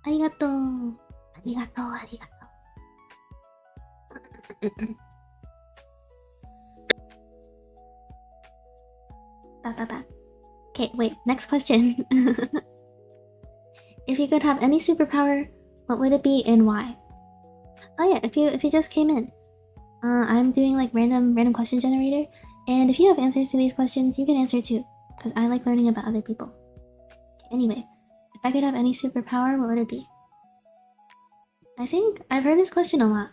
A: Arigato. Okay, wait, next question. If you could have any superpower, what would it be and why? Oh yeah, if you just came in, I'm doing like random question generator, and if you have answers to these questions, you can answer too, because I like learning about other people. Okay, anyway, if I could have any superpower, what would it be? I think I've heard this question a lot.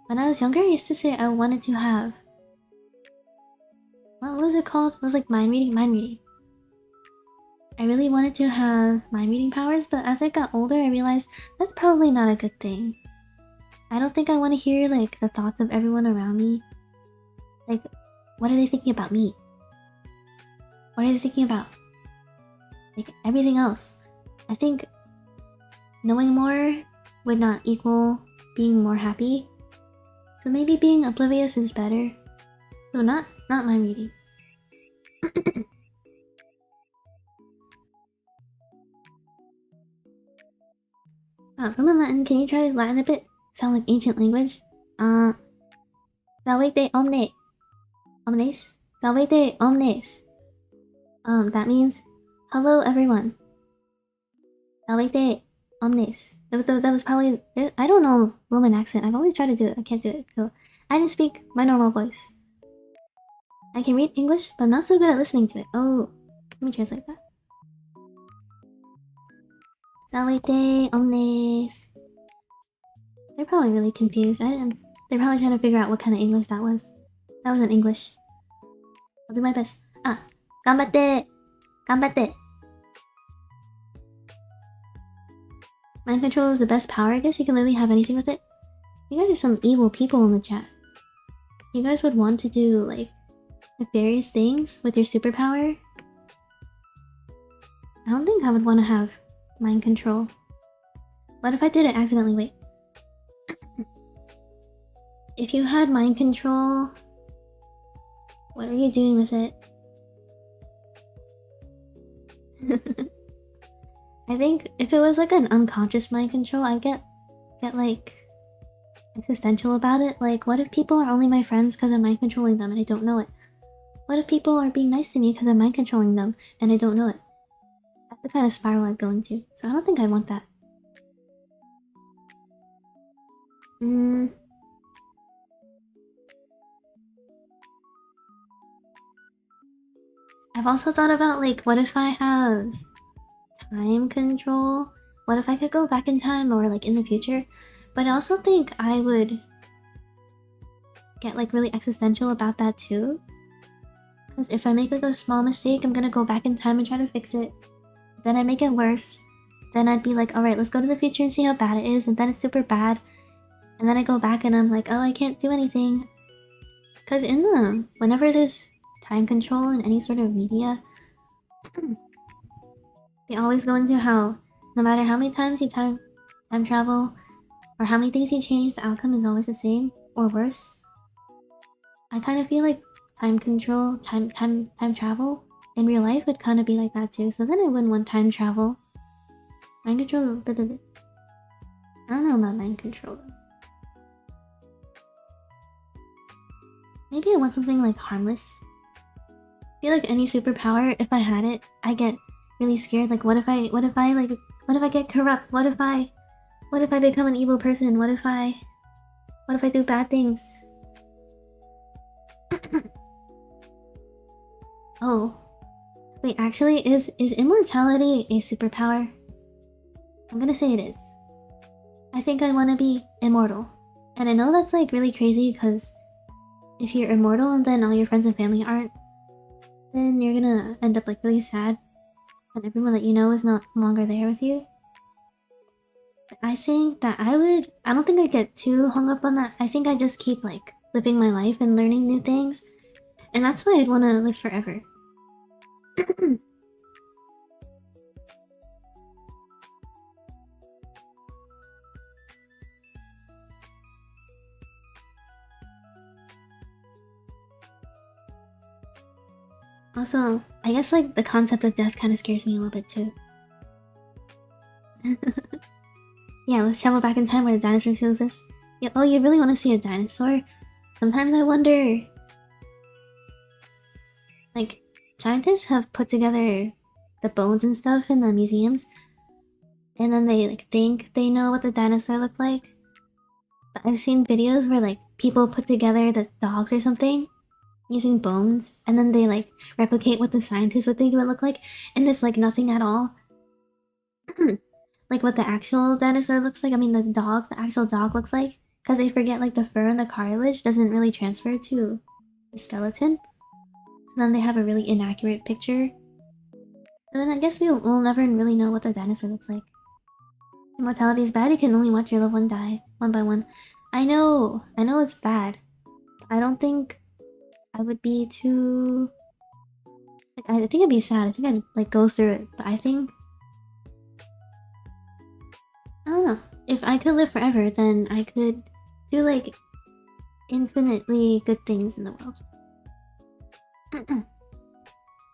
A: When I was younger, I used to say I wanted to have... What was it called? It was like mind reading. I really wanted to have mind reading powers, but as I got older, I realized that's probably not a good thing. I don't think I want to hear like the thoughts of everyone around me. Like, what are they thinking about me? What are they thinking about? Like, everything else. I think knowing more would not equal being more happy. So maybe being oblivious is better. So not mind reading. Roman Latin, can you try Latin a bit? Sound like ancient language. Salvete omnes. Salvete omnes. That means hello everyone. Salvete omnes. That was probably... I don't know Roman accent. I've always tried to do it. I can't do it. So I didn't speak my normal voice. I can read English, but I'm not so good at listening to it. Oh, let me translate that. Salvete omnes. They're probably really confused. They're probably trying to figure out what kind of English that was. That wasn't English. I'll do my best. Ganbatte! Mind control is the best power. I guess you can literally have anything with it. You guys are some evil people in the chat. You guys would want to do, like, nefarious things with your superpower? I don't think I would want to have mind control. What if I did it accidentally? Wait. If you had mind control, what are you doing with it? I think if it was like an unconscious mind control, I'd get like existential about it. Like, what if people are only my friends because I'm mind controlling them and I don't know it? What if people are being nice to me because I'm mind controlling them and I don't know it? That's the kind of spiral I'd go into. So I don't think I'd want that. I've also thought about, like, what if I have time control? What if I could go back in time or, like, in the future? But I also think I would get, like, really existential about that too. Because if I make, like, a small mistake, I'm gonna go back in time and try to fix it. Then I'd make it worse. Then I'd be like, alright, let's go to the future and see how bad it is. And then it's super bad. And then I go back and I'm like, oh, I can't do anything. Because whenever there's time control in any sort of media, they always go into how no matter how many times you time travel or how many things you change, the outcome is always the same or worse. I kind of feel like time control, time travel in real life would kind of be like that too. So then I wouldn't want time travel. Mind control, I don't know about mind control. Maybe I want something like harmless. I feel like any superpower, if I had it, I get really scared. Like, what if I get corrupt? What if I become an evil person? What if I do bad things? Oh, wait, actually, is immortality a superpower? I'm gonna say it is. I think I want to be immortal. And I know that's like really crazy because if you're immortal and then all your friends and family aren't, then you're gonna end up like really sad and everyone that you know is not longer there with you. But I think that I don't think I'd get too hung up on that. I think I just keep like living my life and learning new things. And that's why I'd want to live forever. Also, I guess like the concept of death kind of scares me a little bit too. Yeah, let's travel back in time where the dinosaurs still exist. Yeah, oh, you really want to see a dinosaur? Sometimes I wonder... Like, scientists have put together the bones and stuff in the museums. And then they like think they know what the dinosaur looked like. But I've seen videos where like people put together the dogs or something using bones. And then they like replicate what the scientists would think it would look like. And it's like nothing at all. Like what the actual dinosaur looks like. I mean the actual dog looks like. Because they forget like the fur and the cartilage doesn't really transfer to the skeleton. So then they have a really inaccurate picture. So then I guess we'll never really know what the dinosaur looks like. Immortality is bad, you can only watch your loved one die, one by one. I know it's bad. I don't think I would be too... Like, I think I'd be sad, I think I'd like go through it, but I think... I don't know. If I could live forever, then I could do like infinitely good things in the world.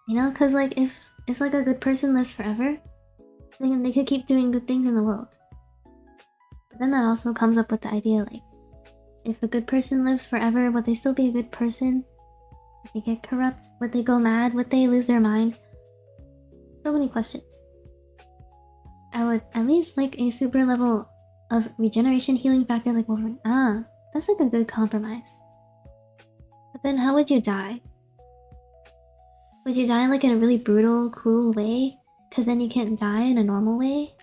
A: You know, cause like if like a good person lives forever, then they could keep doing good things in the world. But then that also comes up with the idea like, if a good person lives forever, would they still be a good person? Would they get corrupt? Would they go mad? Would they lose their mind? So many questions. I would at least like a super level of regeneration healing factor like Wolverine. Ah, that's like a good compromise. But then how would you die? Would you die like in a really brutal, cruel way? Cause then you can't die in a normal way?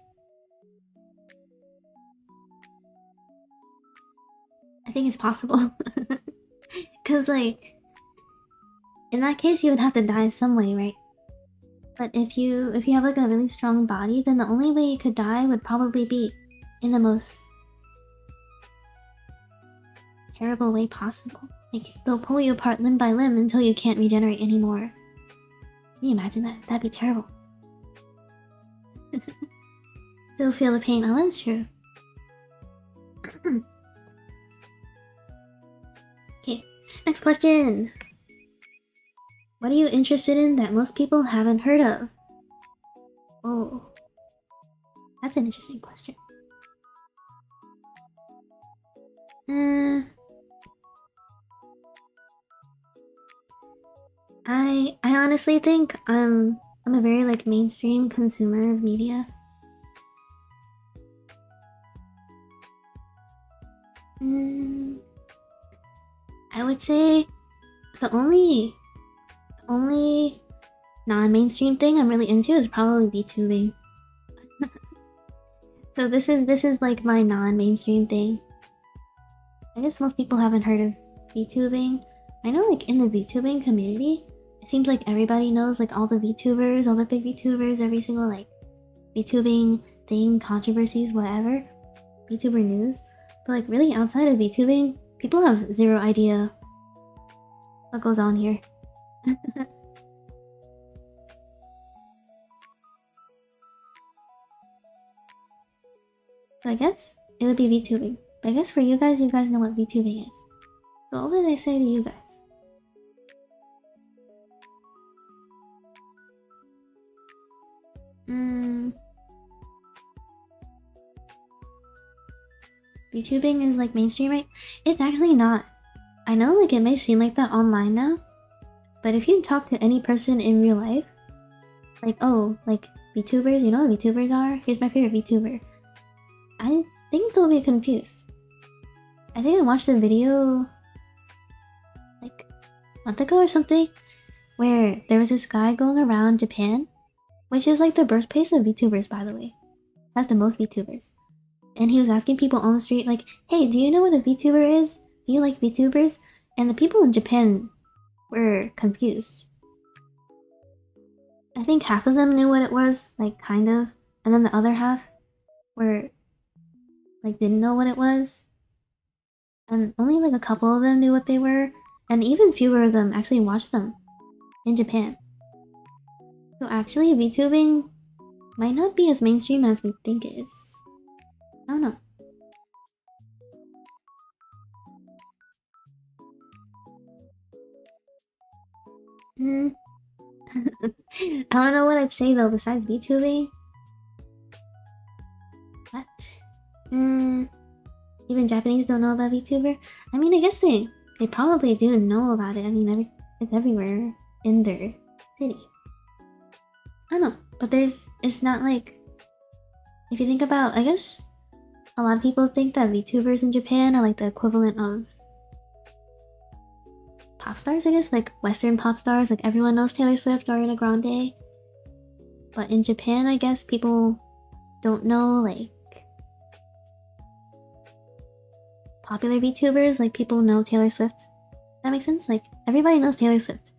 A: I think it's possible. Cause like... in that case you would have to die some way, right? But if you have like a really strong body, then the only way you could die would probably be in the most terrible way possible. Like, they'll pull you apart limb by limb until you can't regenerate anymore. Can you imagine that? That'd be terrible. Still feel the pain. Oh, that's true. Okay, next question. What are you interested in that most people haven't heard of? Oh, that's an interesting question. I honestly think I'm a very like mainstream consumer of media. I would say the only non-mainstream thing I'm really into is probably VTubing. So this is like my non-mainstream thing. I guess most people haven't heard of VTubing. I know like in the VTubing community, it seems like everybody knows like all the VTubers, all the big VTubers, every single like VTubing thing, controversies, whatever. VTuber news. But like really outside of VTubing, people have zero idea what goes on here. So I guess it would be VTubing. But I guess for you guys know what VTubing is. So what would I say to you guys? VTubing is like mainstream, right? It's actually not. I know like it may seem like that online now, but if you talk to any person in real life, like, oh, like VTubers, you know what VTubers are? Here's my favorite VTuber. I think they'll be confused. I think I watched a video like a month ago or something where there was this guy going around Japan, which is like the birthplace of VTubers, by the way. Has the most VTubers. And he was asking people on the street, like, hey, do you know what a VTuber is? Do you like VTubers? And the people in Japan were confused. I think half of them knew what it was, like, kind of. And then the other half were, like, didn't know what it was. And only, like, a couple of them knew what they were. And even fewer of them actually watched them in Japan. So actually, VTubing might not be as mainstream as we think it is. I don't know. I don't know what I'd say though besides VTubing. What? Even Japanese don't know about VTuber? I mean, I guess they probably do know about it. I mean, it's everywhere in their city. I don't know, but it's not like, if you think about, I guess a lot of people think that VTubers in Japan are like the equivalent of pop stars, I guess, like Western pop stars, like everyone knows Taylor Swift or Ariana Grande. But in Japan, I guess people don't know like popular VTubers, like people know Taylor Swift. That makes sense? Like everybody knows Taylor Swift,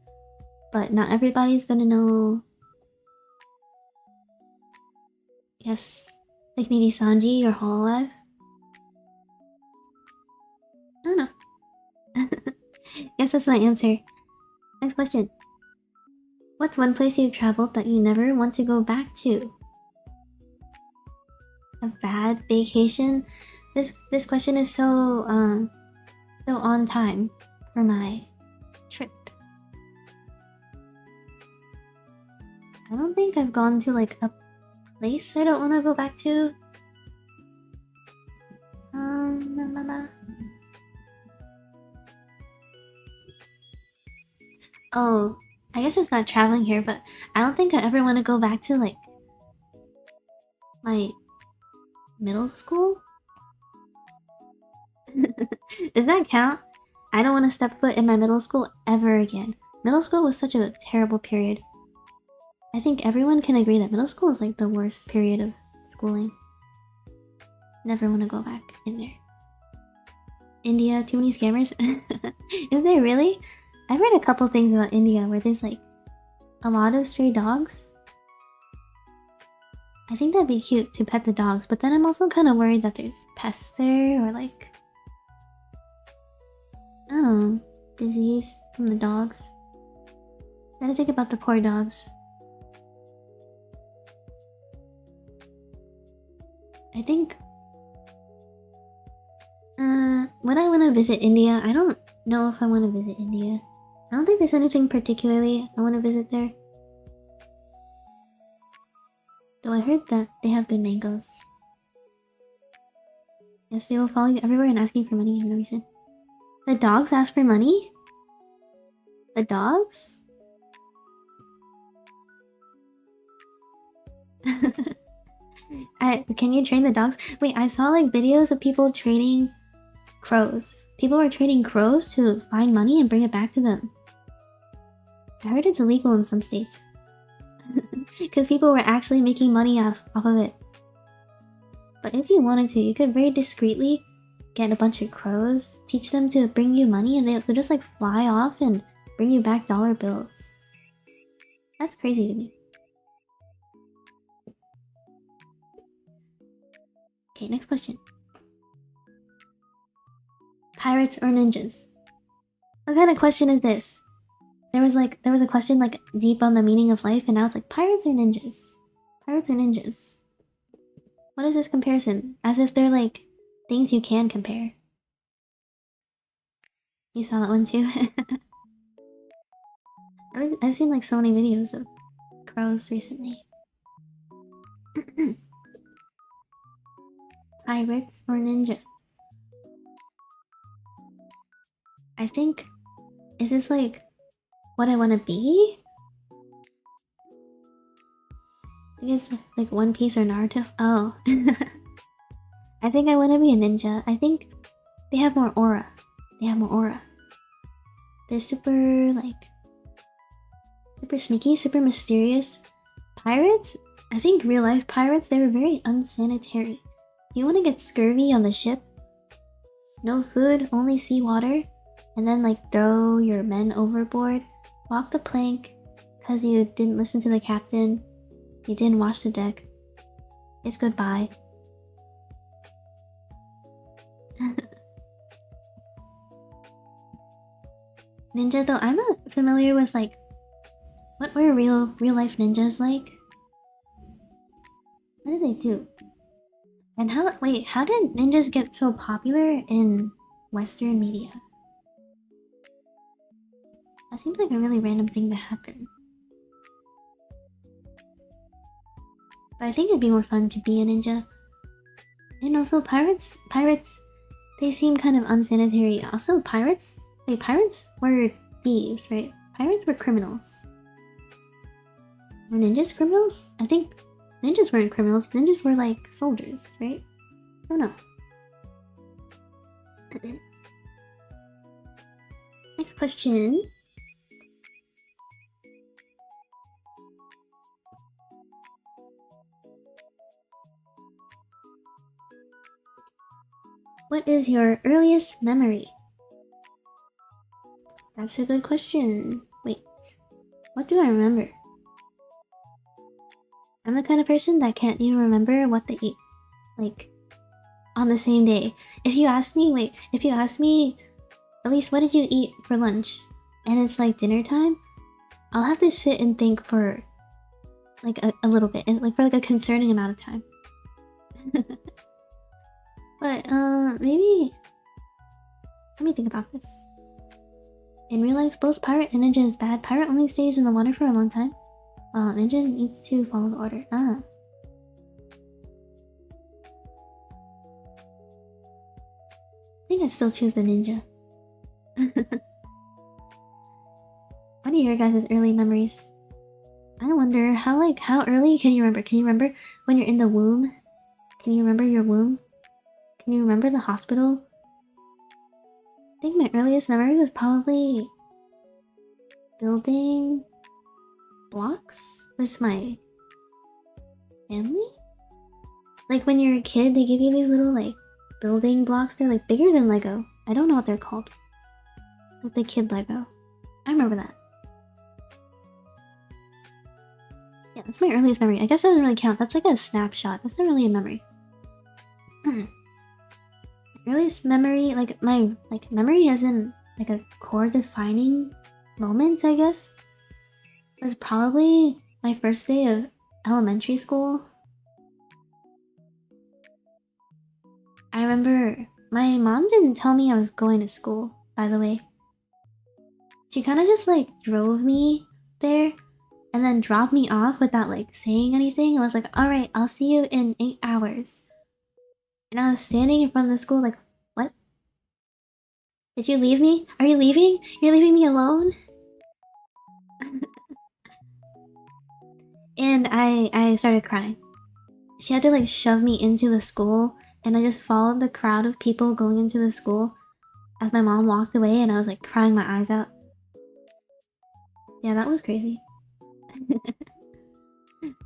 A: but not everybody's gonna know, yes, like maybe Sanji or Hololive. I don't know. Guess that's my answer. Next question. What's one place you've traveled that you never want to go back to? A bad vacation? This question is so on time for my trip. I don't think I've gone to like a place I don't want to go back to. Oh, I guess it's not traveling here, but I don't think I ever want to go back to like my middle school. Does that count? I don't want to step foot in my middle school ever again. Middle school was such a terrible period. I think everyone can agree that middle school is like the worst period of schooling. Never want to go back in there. India, too many scammers? Is there really? I've read a couple things about India where there's like a lot of stray dogs. I think that'd be cute to pet the dogs, but then I'm also kind of worried that there's pests there or like, I don't know, disease from the dogs. Gotta think about the poor dogs. I think would I want to visit India? I don't know if I want to visit India. I don't think there's anything particularly I want to visit there. Though I heard that they have good mangoes. Yes, they will follow you everywhere and ask you for money for no reason. The dogs ask for money? The dogs? Can you train the dogs? Wait, I saw like videos of people training crows. People were trading crows to find money and bring it back to them. I heard it's illegal in some states. Because people were actually making money off of it. But if you wanted to, you could very discreetly get a bunch of crows, teach them to bring you money, and they'll just like fly off and bring you back dollar bills. That's crazy to me. Okay, next question. Pirates or ninjas? What kind of question is this? There was a question like deep on the meaning of life, and now it's like pirates or ninjas? Pirates or ninjas? What is this comparison? As if they're like things you can compare. You saw that one too? I've seen like so many videos of crows recently. Pirates or ninjas? I think, is this like what I want to be? I guess like One Piece or Naruto. Oh. I think I want to be a ninja. I think they have more aura. They have more aura. They're super sneaky, super mysterious. Pirates? I think real life pirates, they were very unsanitary. Do you want to get scurvy on the ship? No food, only seawater? And then like throw your men overboard? Walk the plank because you didn't listen to the captain. You didn't wash the deck. It's goodbye. Ninja though, I'm not familiar with like what were real life ninjas like? What did they do? And how did ninjas get so popular in Western media? That seems like a really random thing to happen. But I think it'd be more fun to be a ninja. And also pirates, they seem kind of unsanitary. Also pirates were thieves, right? Pirates were criminals. Were ninjas criminals? I think ninjas weren't criminals, ninjas were like soldiers, right? I don't know. Next question. What is your earliest memory? That's a good question. Wait, what do I remember? I'm the kind of person that can't even remember what they eat, like, on the same day. If you ask me, at least what did you eat for lunch? And it's like dinner time, I'll have to sit and think for like a little bit, and like for like a concerning amount of time. But maybe let me think about this. In real life, both pirate and ninja is bad. Pirate only stays in the water for a long time, while ninja needs to follow the order. I think I'd still choose the ninja. What are your guys' early memories? I wonder how early can you remember? Can you remember when you're in the womb? Can you remember your womb? Can you remember the hospital? I think my earliest memory was probably building blocks with my family. Like when you're a kid, they give you these little like building blocks. They're like bigger than Lego. I don't know what they're called. Like the kid Lego. I remember that. Yeah, that's my earliest memory. I guess that doesn't really count. That's like a snapshot. That's not really a memory. Earliest memory, like my memory as in like a core defining moment, I guess, was probably my first day of elementary school. I remember my mom didn't tell me I was going to school, by the way. She kind of just like drove me there and then dropped me off without like saying anything. I was like, alright, I'll see you in 8 hours. And I was standing in front of the school like, what? Did you leave me? Are you leaving? You're leaving me alone? And I started crying. She had to like shove me into the school, and I just followed the crowd of people going into the school as my mom walked away, and I was like crying my eyes out. Yeah, that was crazy.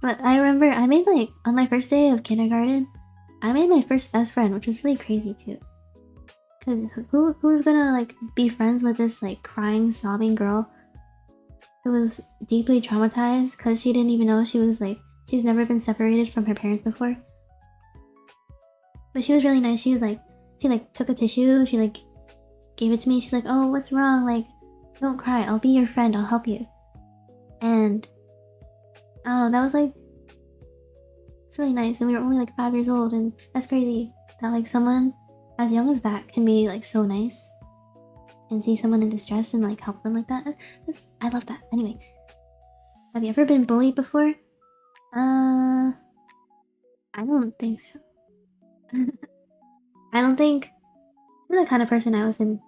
A: But I remember I made like, on my first day of kindergarten, I made my first best friend, which was really crazy too. Cause who's gonna like be friends with this like crying, sobbing girl who was deeply traumatized because she didn't even know she's never been separated from her parents before. But she was really nice. She took a tissue, she like gave it to me. She's like, oh, what's wrong? Like, don't cry. I'll be your friend. I'll help you. And oh, that was like, it's really nice. And we were only like 5 years old, and that's crazy that like someone as young as that can be like so nice and see someone in distress and like help them like that. I love that. Anyway, have you ever been bullied before? I don't think so. I don't think I'm the kind of person I was in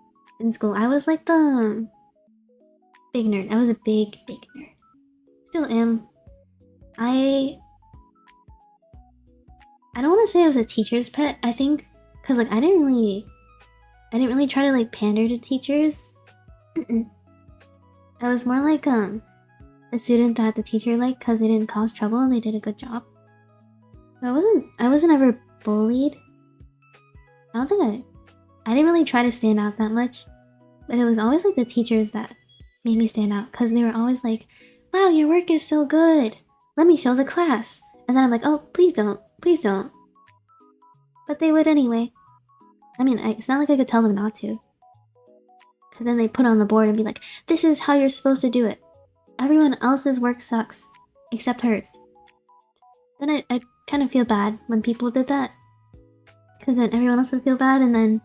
A: in school. I was like the big nerd. I was a big nerd. Still am. I don't want to say I was a teacher's pet. I think because like I didn't really try to like pander to teachers. I was more like a student that the teacher liked because they didn't cause trouble and they did a good job. So I wasn't ever bullied. I didn't really try to stand out that much, but it was always like the teachers that made me stand out because they were always like, "Wow, your work is so good. Let me show the class." And then I'm like, "Oh, please don't, please don't." But they would anyway. I mean, it's not like I could tell them not to. Because then they put on the board and be like, "This is how you're supposed to do it. Everyone else's work sucks, except hers." Then I kind of feel bad when people did that. Because then everyone else would feel bad and then,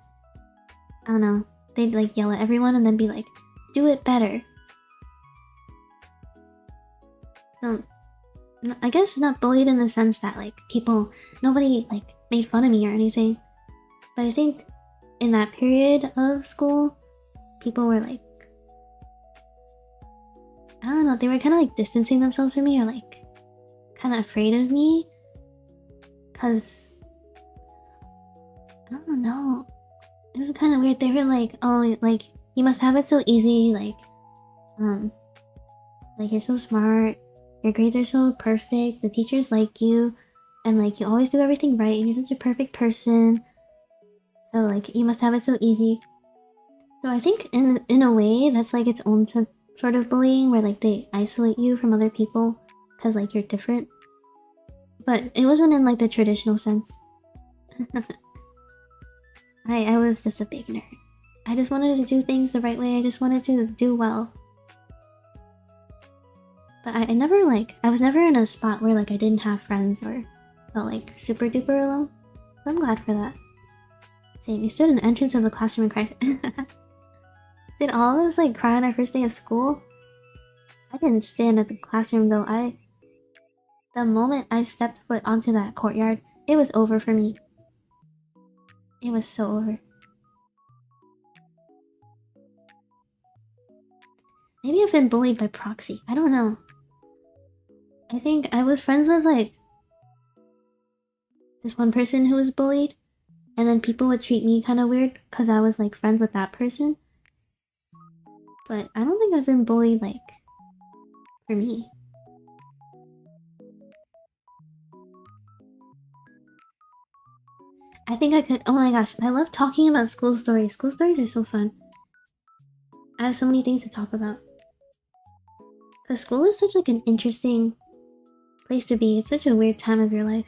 A: I don't know, they'd like yell at everyone and then be like, "Do it better." So, I guess not bullied in the sense that like nobody like made fun of me or anything. But I think in that period of school, people were like, I don't know, they were kind of like distancing themselves from me or like kind of afraid of me. Cause, I don't know, it was kind of weird. They were like, "Oh, like, you must have it so easy, like you're so smart, your grades are so perfect, the teachers like you, and like you always do everything right, and you're such a perfect person. So like you must have it so easy." So I think in a way that's like its own sort of bullying where like they isolate you from other people because like you're different. But it wasn't in like the traditional sense. I was just a big nerd. I just wanted to do things the right way. I just wanted to do well. But I never like, I was never in a spot where like I didn't have friends or felt like super duper alone. So I'm glad for that. Same, you stood in the entrance of the classroom and cried. Did all of us like cry on our first day of school? I didn't stand at the classroom though. The moment I stepped foot onto that courtyard, it was over for me. It was so over. Maybe I've been bullied by proxy. I don't know. I think I was friends with like this one person who was bullied, and then people would treat me kind of weird because I was like friends with that person. But I don't think I've been bullied like for me. I think I could. Oh my gosh, I love talking about school stories. School stories are so fun. I have so many things to talk about. Because school is such like an interesting place to be. It's such a weird time of your life.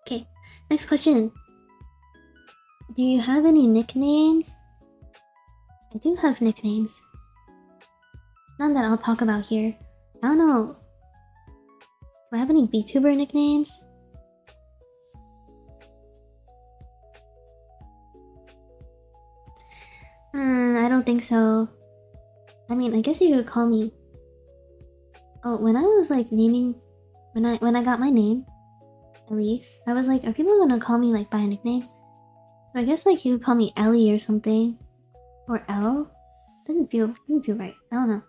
A: Okay, next question. Do you have any nicknames? I do have nicknames. None that I'll talk about here. I don't know. Do I have any VTuber nicknames? I don't think so. I mean, I guess you could call me... Oh, when I was like naming... When I got my name, at least, I was like, are people gonna call me like by a nickname? So I guess like you could call me Ellie or something. Or L? Doesn't feel right. I don't know.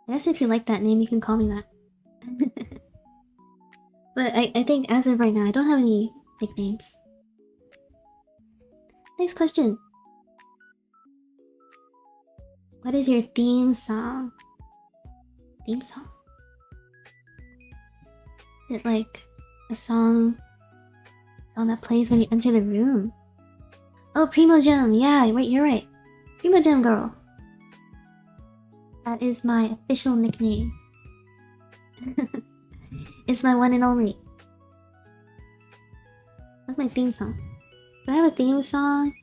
A: I guess if you like that name, you can call me that. But I think as of right now, I don't have any nicknames. Next question. What is your theme song? Theme song? Is it like a song that plays when you enter the room? Oh, Primo Gem. Yeah, wait, you're right. Primo Gem Girl. That is my official nickname. It's my one and only. That's my theme song. Do I have a theme song?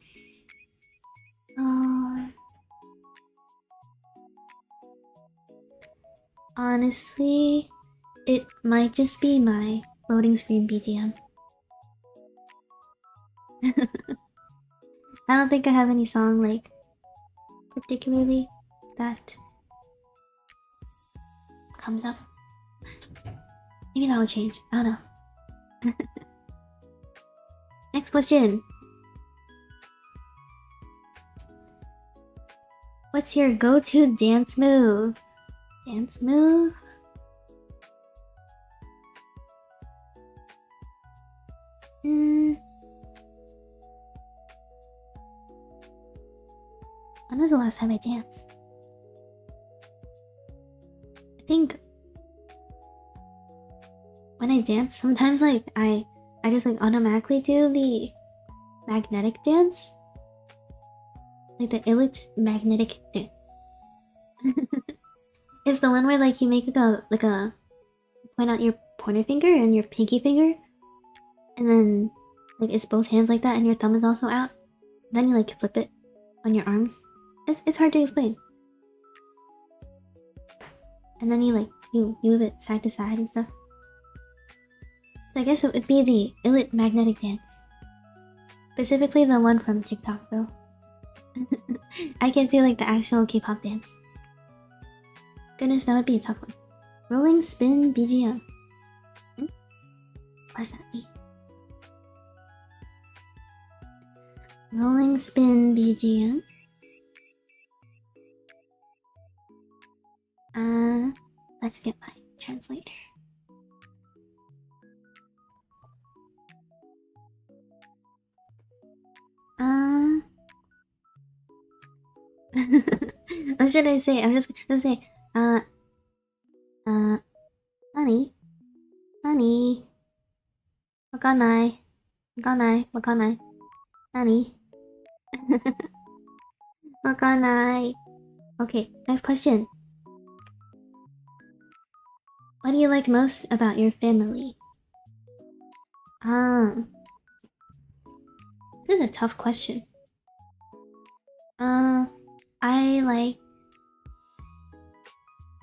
A: Honestly, it might just be my loading screen BGM. I don't think I have any song like particularly that comes up. Maybe that will change. I don't know. Next question. What's your go-to dance move? Dance move? When was the last time I danced? I think when I dance, sometimes like I just like automatically do the magnetic dance. Like the magnetic dance. It's the one where like you make like a point out your pointer finger and your pinky finger, and then like it's both hands like that, and your thumb is also out. Then you like flip it on your arms. It's hard to explain. And then you like you move it side to side and stuff. So I guess it would be the magnetic dance. Specifically the one from TikTok though. I can't do like the actual K-pop dance. Goodness, that would be a tough one. Rolling spin BGM. What does that mean? Rolling spin BGM. Let's get my translator. What should I say? I'm just gonna say, honey, wakanai, honey, wakanai. Okay, next question. What do you like most about your family? This is a tough question. I like...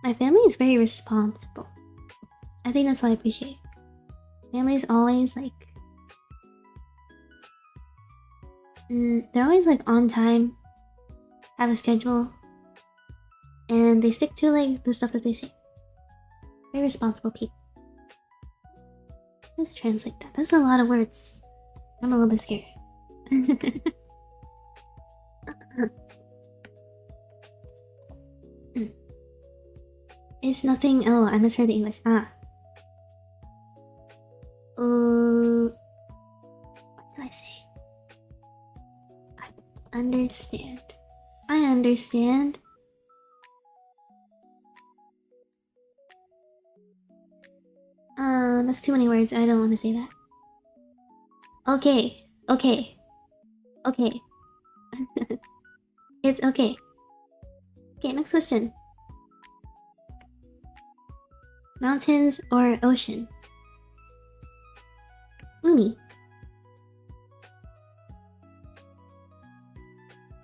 A: My family is very responsible. I think that's what I appreciate. Family's always like... they're always like on time, have a schedule, and they stick to like the stuff that they say. Very responsible people. Let's translate that. That's a lot of words. I'm a little bit scared. It's nothing. Oh, I misheard the English. What do I say? I understand. I understand. That's too many words. I don't want to say that. Okay. It's okay. Okay, next question. Mountains or ocean? Umi.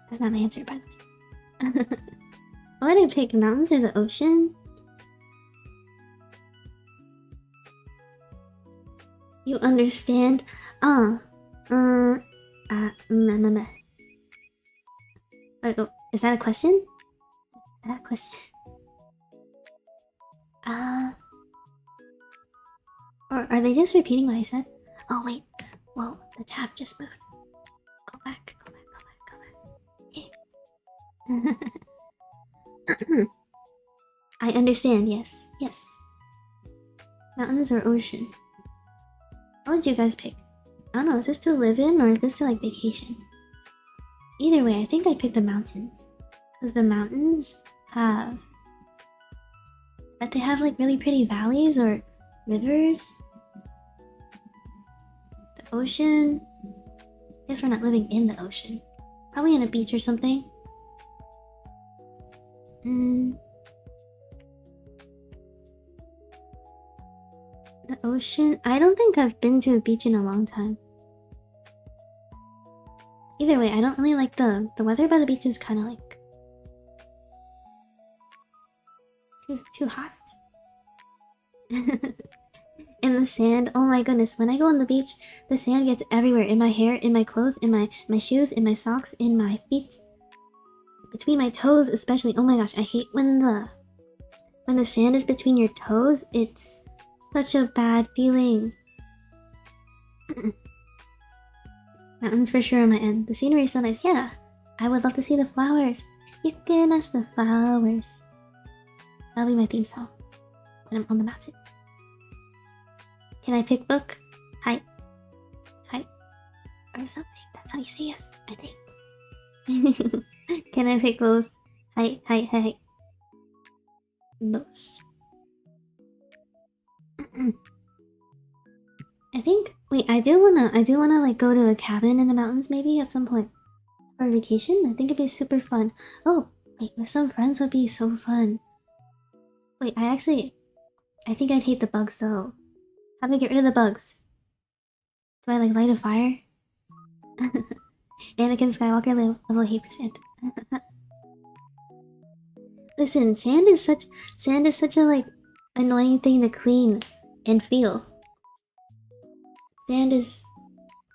A: That's not my answer, by the way. What did I pick? Mountains or the ocean? You understand? Is that a question? Is that a question? Or are they just repeating what I said? Oh wait, whoa, the tab just moved. Go back. Okay. I understand, yes. Mountains or ocean? What would you guys pick? I don't know, is this to live in or is this to like vacation? Either way, I think I'd pick the mountains. Because the mountains have... But they have like really pretty valleys or rivers. The ocean... I guess we're not living in the ocean. Probably on a beach or something. The ocean? I don't think I've been to a beach in a long time. Either way, I don't really like the weather by the beach is kind of like... Too hot. In the sand, oh my goodness, when I go on the beach, the sand gets everywhere. In my hair, in my clothes, in my shoes, in my socks, in my feet. Between my toes especially. Oh my gosh, I hate when the sand is between your toes. It's such a bad feeling. Mountains for sure on my end. The scenery is so nice. Yeah, I would love to see the flowers. You can ask the flowers. That'll be my theme song when I'm on the mountain. Can I pick book? Hi. Hi. Or something. That's how you say yes, I think. Can I pick both? Hi. Both. I think. Wait, I do wanna like go to a cabin in the mountains maybe at some point for a vacation. I think it'd be super fun. Oh, wait, with some friends would be so fun. Wait, I think I'd hate the bugs though. How do I get rid of the bugs? Do I like light a fire? Anakin Skywalker level hate percent. Listen, sand is such a like annoying thing to clean and feel. Sand is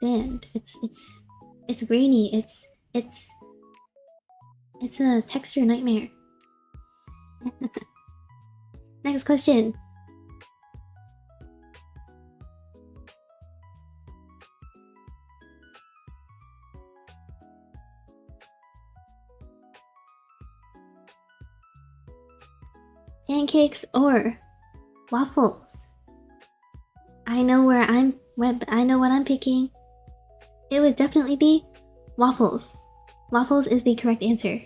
A: sand. It's grainy. It's a texture nightmare. Next question. Pancakes or waffles? I know what I'm picking. It would definitely be waffles. Waffles is the correct answer.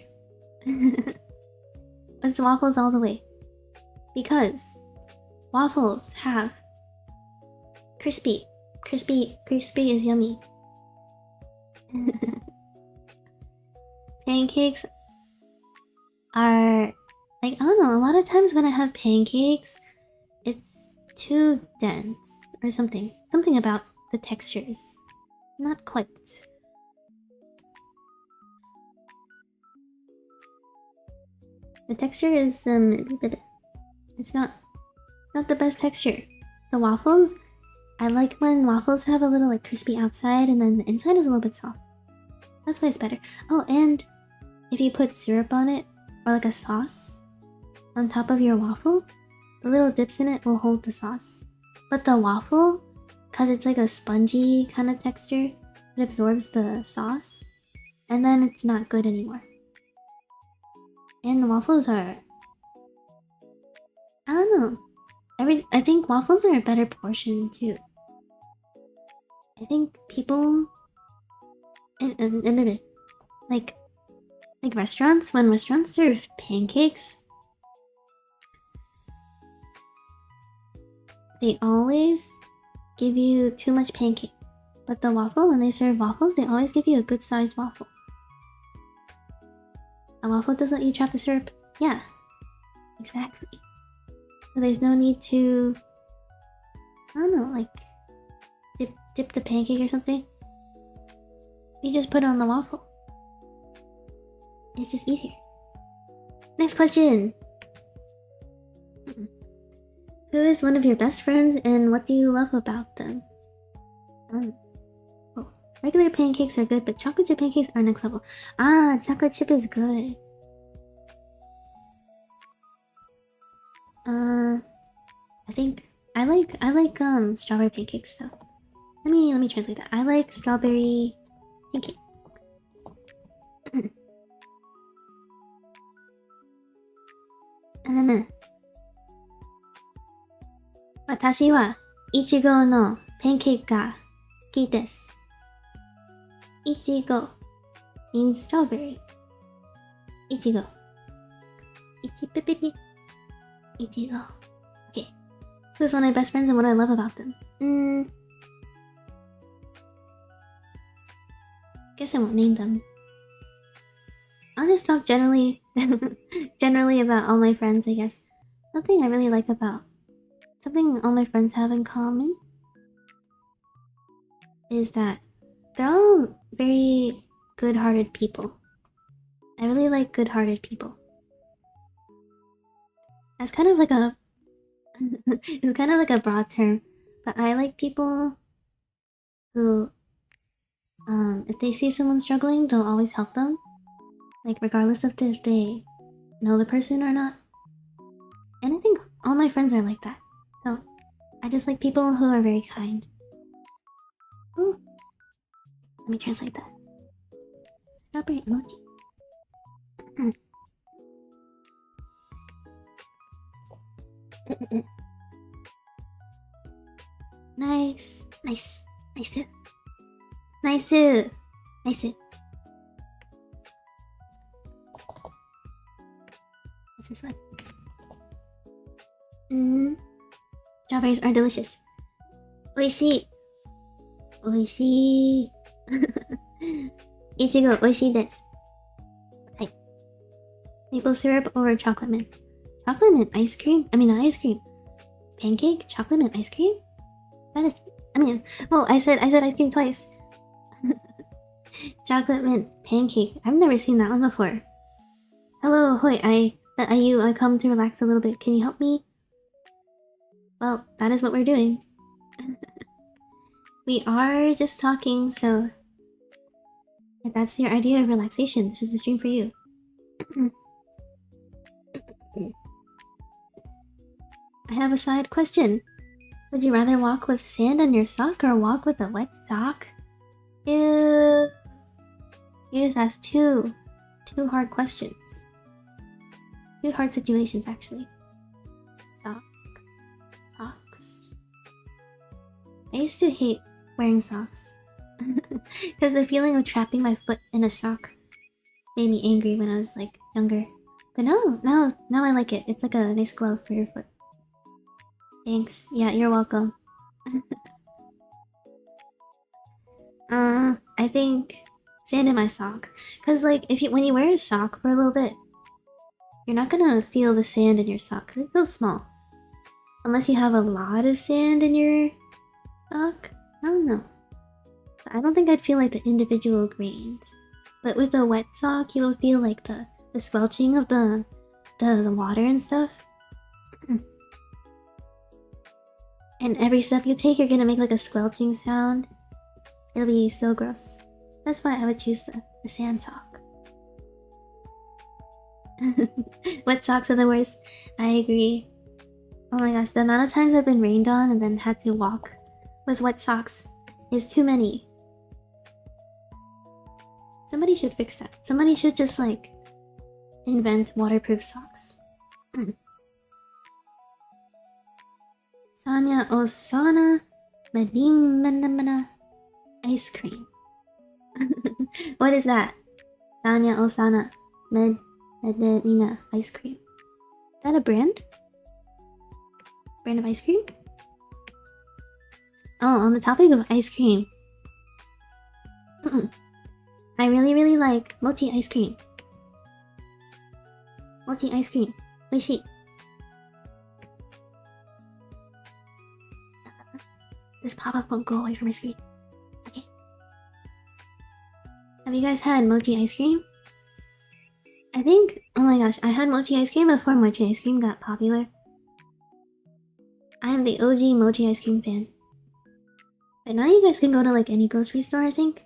A: It's waffles all the way. Because waffles have crispy is yummy. Pancakes are like, I don't know, a lot of times when I have pancakes, it's too dense or something. Something about the textures. Not quite. The texture is it's not the best texture. The waffles, I like when waffles have a little like crispy outside and then the inside is a little bit soft. That's why it's better. Oh, and if you put syrup on it or like a sauce on top of your waffle, the little dips in it will hold the sauce. But the waffle, cause it's like a spongy kind of texture, it absorbs the sauce and then it's not good anymore. And the waffles are, I don't know. I think waffles are a better portion too. I think people like restaurants, when restaurants serve pancakes, they always give you too much pancake. But the waffle, when they serve waffles, they always give you a good sized waffle. A waffle doesn't let you trap the syrup. Yeah, exactly. So there's no need to, I don't know, like dip the pancake or something. You just put it on the waffle. It's just easier. Next question. Who is one of your best friends and what do you love about them? Oh, regular pancakes are good, but chocolate chip pancakes are next level. Ah, chocolate chip is good. I think I like strawberry pancakes though. Let me translate that. I like strawberry pancake. 私はいちごのパンケーキが好きです。いちご means strawberry. いちご。いちぴぴぴ。いちご。Okay. Who's one of my best friends and what I love about them? Guess I won't name them. I'll just talk generally about all my friends, I guess. Something I really like about something all my friends have in common is that they're all very good-hearted people. I really like good-hearted people. That's kind of like a it's kind of like a broad term, but I like people who if they see someone struggling, they'll always help them. Like regardless of if they know the person or not. And I think all my friends are like that. So I just like people who are very kind. Ooh. me translate that. Strawberry emoji. Nice. Nice. Nice. Nice. Nice. What's this one? Strawberries are delicious. Oishii. Oishii. Ichigo, oishii desu. Hi. Maple syrup over chocolate mint. Chocolate mint ice cream? I mean, ice cream. Pancake? Chocolate mint ice cream? That is... I mean, well, I said ice cream twice. Chocolate mint pancake. I've never seen that one before. Hello, hoi, I come to relax a little bit. Can you help me? Well, that is what we're doing. We are just talking, so... if that's your idea of relaxation, this is the stream for you. I have a side question. Would you rather walk with sand on your sock or walk with a wet sock? Ew. You just asked two hard questions. Two hard situations, actually. Socks. I used to hate wearing socks. Because the feeling of trapping my foot in a sock made me angry when I was, like, younger. But now I like it. It's like a nice glove for your foot. Thanks. Yeah, you're welcome. I think sand in my sock. Cause like when you wear a sock for a little bit, you're not gonna feel the sand in your sock because it's so small. Unless you have a lot of sand in your sock. I don't know. I don't think I'd feel like the individual grains. But with a wet sock, you will feel like the squelching of the water and stuff. And every step you take, you're gonna make like a squelching sound. It'll be so gross. That's why I would choose the sand sock. Wet socks are the worst. I agree. Oh my gosh, the amount of times I've been rained on and then had to walk with wet socks is too many. Somebody should fix that. Somebody should just like invent waterproof socks. Sanya Osana Medimana ice cream. What is that? Sanya Osana Medimana ice cream. Is that a brand? Brand of ice cream? Oh, on the topic of ice cream. I really like mochi ice cream. Mochi ice cream. Oishii. This pop-up won't go away from my screen. Okay. Have you guys had mochi ice cream? I think... oh my gosh, I had mochi ice cream before mochi ice cream got popular. I am the OG mochi ice cream fan. But now you guys can go to like any grocery store, I think,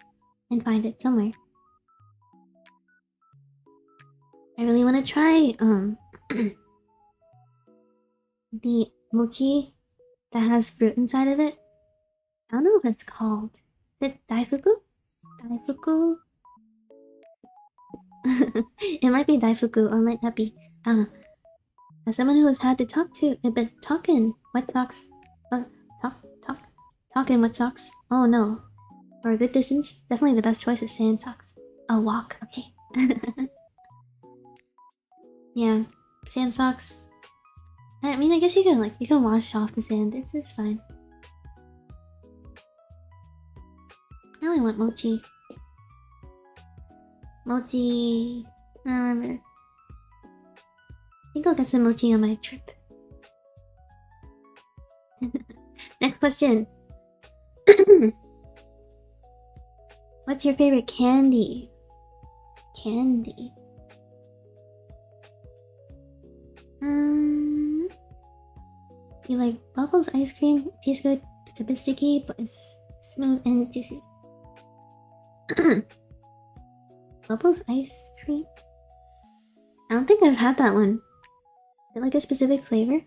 A: and find it somewhere. I really want to try the mochi that has fruit inside of it. I don't know what it's called. Is it daifuku? Daifuku? It might be daifuku or it might not be. I don't know. As someone who has had to talk in wet socks. Talk in wet socks. Oh no. For a good distance, definitely the best choice is sand socks. A walk, okay. Yeah, sand socks. I mean, I guess you can wash off the sand. It's fine. Now I want mochi. Mochi. I think I'll get some mochi on my trip. Next question. What's your favorite candy? Candy. You like Bubbles ice cream? It tastes good. It's a bit sticky, but it's smooth and juicy. Bubbles ice cream? I don't think I've had that one. Is it like a specific flavor?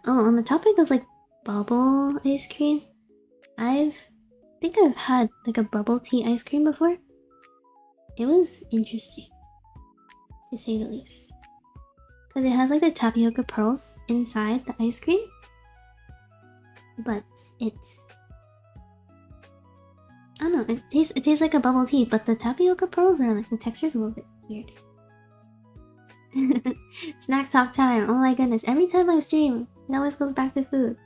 A: Oh, on the topic of like bubble ice cream, I think I've had like a bubble tea ice cream before. It was interesting, to say the least. Because it has like the tapioca pearls inside the ice cream. But it's... I don't know, it tastes like a bubble tea, but the tapioca pearls are like, the texture's a little bit weird. Snack talk time, oh my goodness. Every time I stream, it always goes back to food.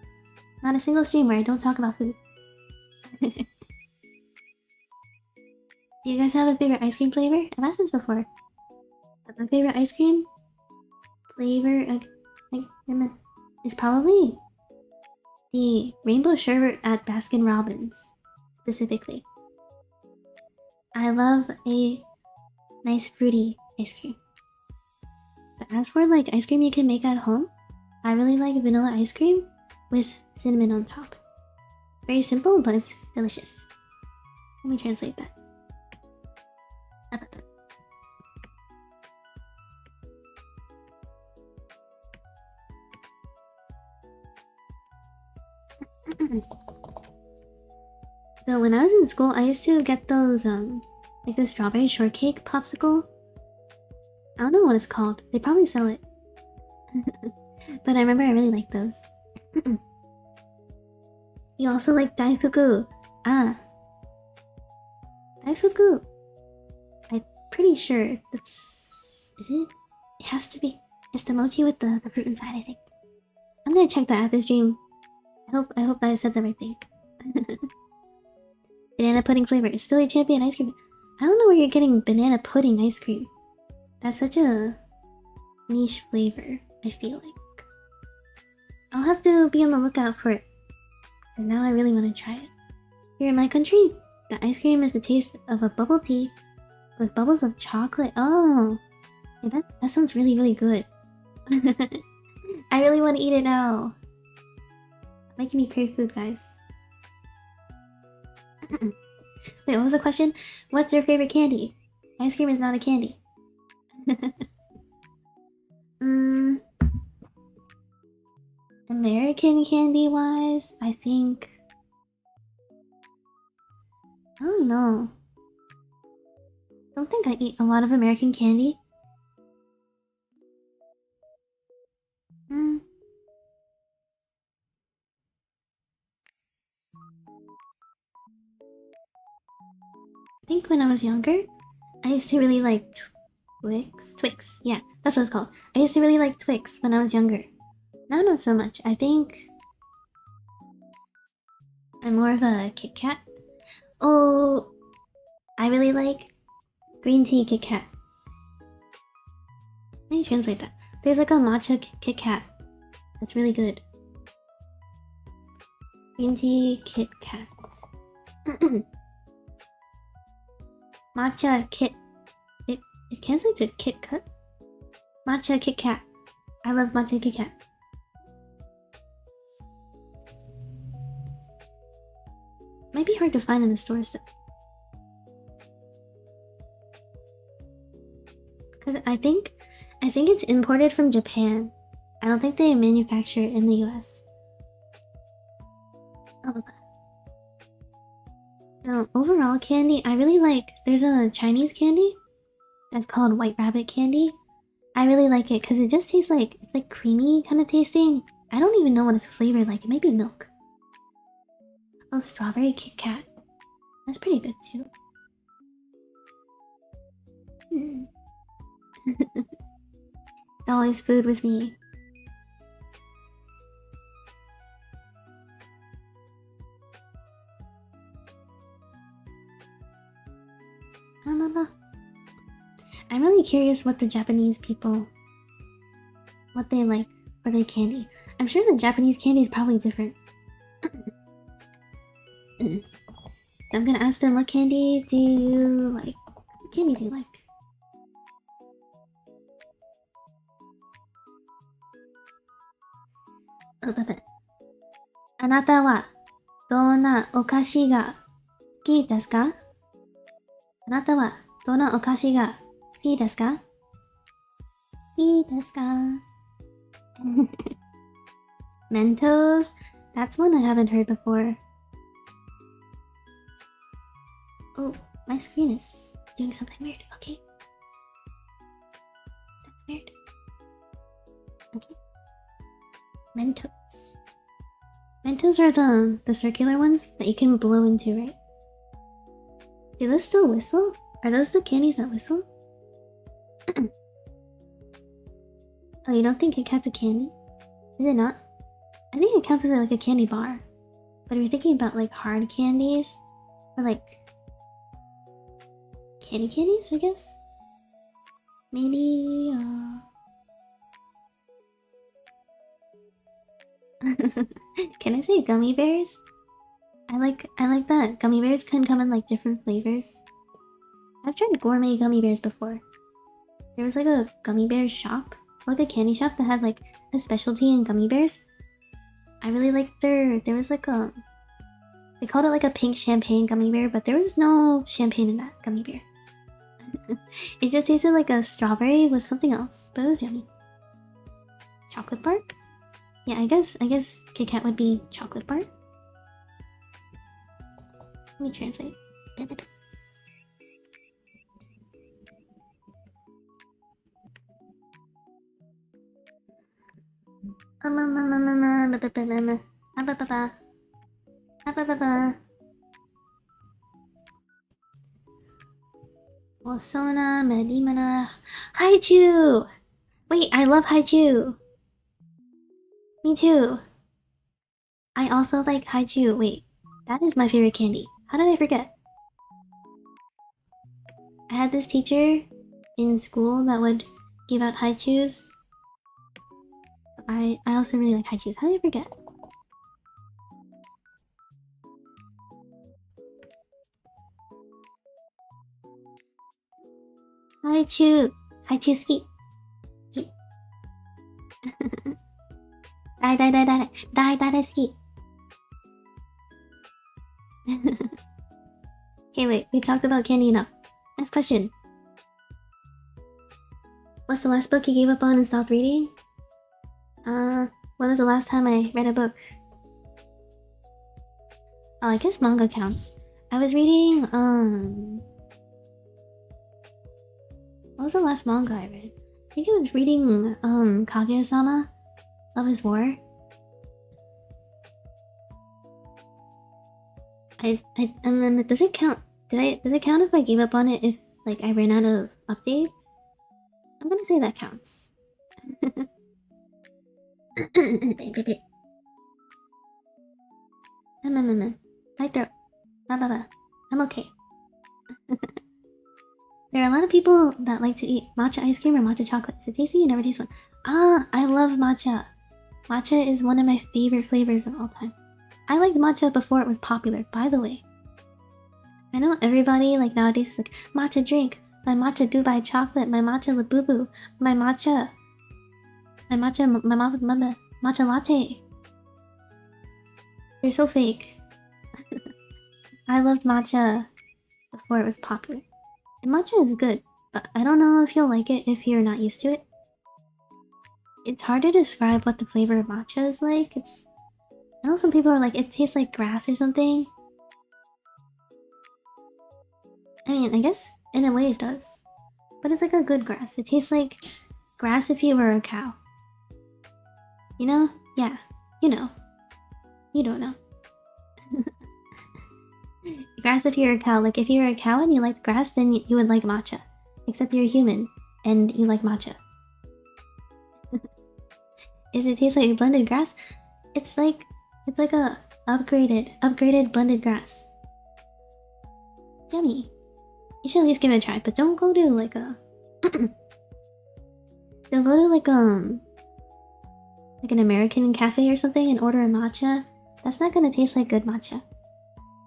A: Not a single stream where I don't talk about food. Do you guys have a favorite ice cream flavor? I've asked this before. But my favorite ice cream flavor is probably the rainbow sherbet at Baskin Robbins, specifically. I love a nice fruity ice cream. But as for like ice cream you can make at home, I really like vanilla ice cream with cinnamon on top. Very simple, but it's delicious. Let me translate that. So when I was in school, I used to get those like the strawberry shortcake popsicle. I don't know what it's called. They probably sell it. But I remember I really liked those. You also like daifuku. Ah. Daifuku. I'm pretty sure that's... Is it? It has to be. It's the mochi with the fruit inside, I think. I'm gonna check that after stream. I hope that I said the right thing. Banana pudding flavor. It's still a champion ice cream. I don't know where you're getting banana pudding ice cream. That's such a niche flavor, I feel like. I'll have to be on the lookout for it. Because now I really want to try it. Here in my country, the ice cream is the taste of a bubble tea with bubbles of chocolate. Oh, yeah, that sounds really, really good. I really want to eat it now. Making me crave food, guys. Wait, what was the question? What's your favorite candy? Ice cream is not a candy. American candy wise, I think... I don't know. I don't think I eat a lot of American candy. I think when I was younger, I used to really like Twix. Yeah, that's what it's called. I used to really like Twix when I was younger. Now not so much. I think I'm more of a Kit Kat. Oh, I really like green tea Kit Kat. Let me translate that. There's like a matcha Kit Kat that's really good. Green tea Kit Kat. Matcha Kit. It translates to Kit Kat. Matcha Kit Kat. I love matcha Kit Kat. Might be hard to find in the stores though. Cause I think it's imported from Japan. I don't think they manufacture it in the US. Oh. So overall candy, I really like... There's a Chinese candy that's called White Rabbit candy. I really like it because it just tastes like... It's like creamy kind of tasting. I don't even know what it's flavored like. It might be milk. Oh, strawberry Kit Kat. That's pretty good too. It's always food with me. I don't know. I'm really curious what the Japanese people... what they like for their candy. I'm sure the Japanese candy is probably different. I'm gonna ask them, what candy do you like? What candy do you like? Oh, あなたはどんなお菓子が好きですか？あなたはどんなお菓子が好きですか？いいですか？ Mentos? That's one I haven't heard before. Oh, my screen is doing something weird. Okay. That's weird. Okay. Mentos. Mentos are the circular ones that you can blow into, right? Do those still whistle? Are those the candies that whistle? Oh, you don't think it counts a candy? Is it not? I think it counts as like a candy bar. But if you're thinking about like hard candies, or like candies, I guess? Maybe, Can I say gummy bears? I like that gummy bears can come in like different flavors. I've tried gourmet gummy bears before. There was like a gummy bear shop, like a candy shop that had like a specialty in gummy bears. I really liked there was like they called it like a pink champagne gummy bear, but there was no champagne in that gummy bear. It just tasted like a strawberry with something else, but it was yummy. Chocolate bar? Yeah, I guess Kit Kat would be chocolate bar. Let me translate. Osona Medimana Haichu! Wait, I love Haichu! Me too! I also like Haichu. Wait, that is my favorite candy. How did I forget? I had this teacher in school that would give out Haichus. I also really like Haichus. How did I forget? Haichu! Haichu ski! Ski! Die ski! Okay, wait, we talked about candy enough. Next question. What's the last book you gave up on and stopped reading? When was the last time I read a book? Oh, I guess manga counts. I was reading, what was the last manga I read? I think I was reading, Kaguya-sama, Love is War. Does it count? Does it count if I gave up on it if, like, I ran out of updates? I'm gonna say that counts. My throat. I'm okay. There are a lot of people that like to eat matcha ice cream or matcha chocolate. Is it tasty? You never taste one. Ah, I love matcha. Matcha is one of my favorite flavors of all time. I liked matcha before it was popular, by the way. I know everybody like nowadays is like, matcha drink, my matcha Dubai chocolate, my matcha labubu, my matcha latte. They're so fake. I loved matcha before it was popular. And matcha is good, but I don't know if you'll like it if you're not used to it. It's hard to describe what the flavor of matcha is like. I know some people are like, it tastes like grass or something. I mean, I guess in a way it does. But it's like a good grass. It tastes like grass if you were a cow. You know? Yeah. You know. You don't know. Grass if you're a cow. Like, if you're a cow and you like grass, then you would like matcha. Except you're a human, and you like matcha. Does it taste like blended grass? It's like a upgraded blended grass. It's yummy. You should at least give it a try, but don't go to like a... Don't go to like an American cafe or something and order a matcha. That's not gonna taste like good matcha.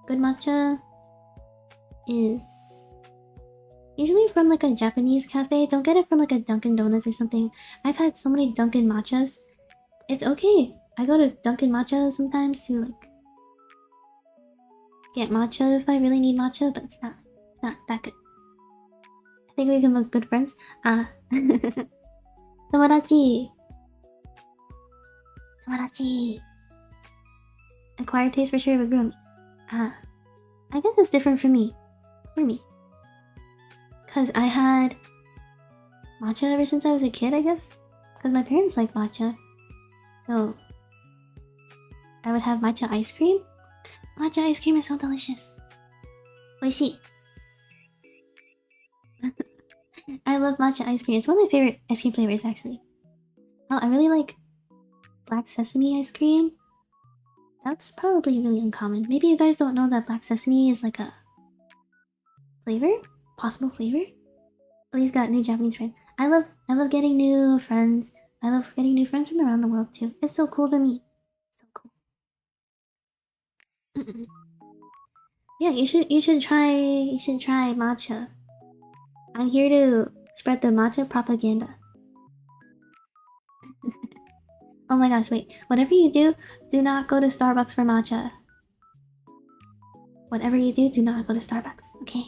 A: Good matcha is usually from like a Japanese cafe. Don't get it from like a Dunkin' Donuts or something. I've had so many Dunkin' matchas. It's okay. I go to Dunkin' matcha sometimes to like get matcha if I really need matcha, but it's not that good. I think we can be good friends. Tomodachi. Acquired taste for sure, but grew on me. I guess it's different for me. for me. Because I had matcha ever since I was a kid, I guess. Because my parents like matcha. So I would have matcha ice cream. Matcha ice cream is so delicious. Oishii. I love matcha ice cream. It's one of my favorite ice cream flavors, actually. Oh, I really like black sesame ice cream. That's probably really uncommon. Maybe you guys don't know that black sesame is like a flavor? Possible flavor? At least got new Japanese friends. I love getting new friends. I love getting new friends from around the world too. It's so cool to me. So cool. Yeah, you should try matcha. I'm here to spread the matcha propaganda. Oh my gosh, wait. Whatever you do, do not go to Starbucks for matcha. Whatever you do, do not go to Starbucks, okay?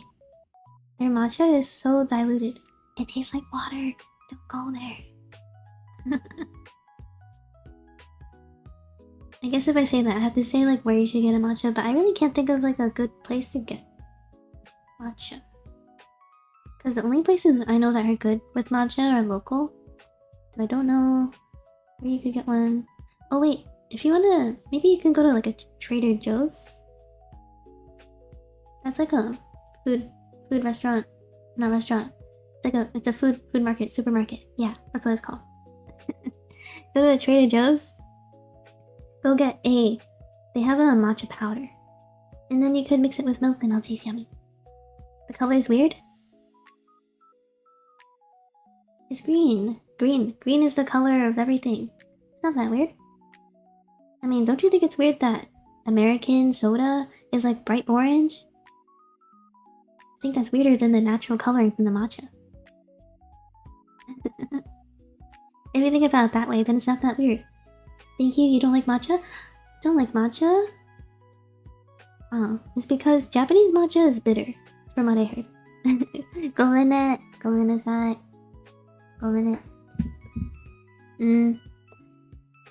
A: Their matcha is so diluted. It tastes like water. Don't go there. I guess if I say that, I have to say like where you should get a matcha, but I really can't think of like a good place to get matcha. Because the only places I know that are good with matcha are local. So I don't know where you could get one. Oh wait, if you wanna, maybe you can go to like a Trader Joe's. That's like a food restaurant, not restaurant. It's a food market, supermarket. Yeah, that's what it's called. Go to a Trader Joe's. Go get they have a matcha powder. And then you could mix it with milk and it'll taste yummy. The color is weird. It's green. Green is the color of everything. It's not that weird. I mean, don't you think it's weird that American soda is like bright orange? I think that's weirder than the natural coloring from the matcha. If you think about it that way, then it's not that weird. Thank you, you don't like matcha? Don't like matcha? Oh, it's because Japanese matcha is bitter. From what I heard. Gomenasai.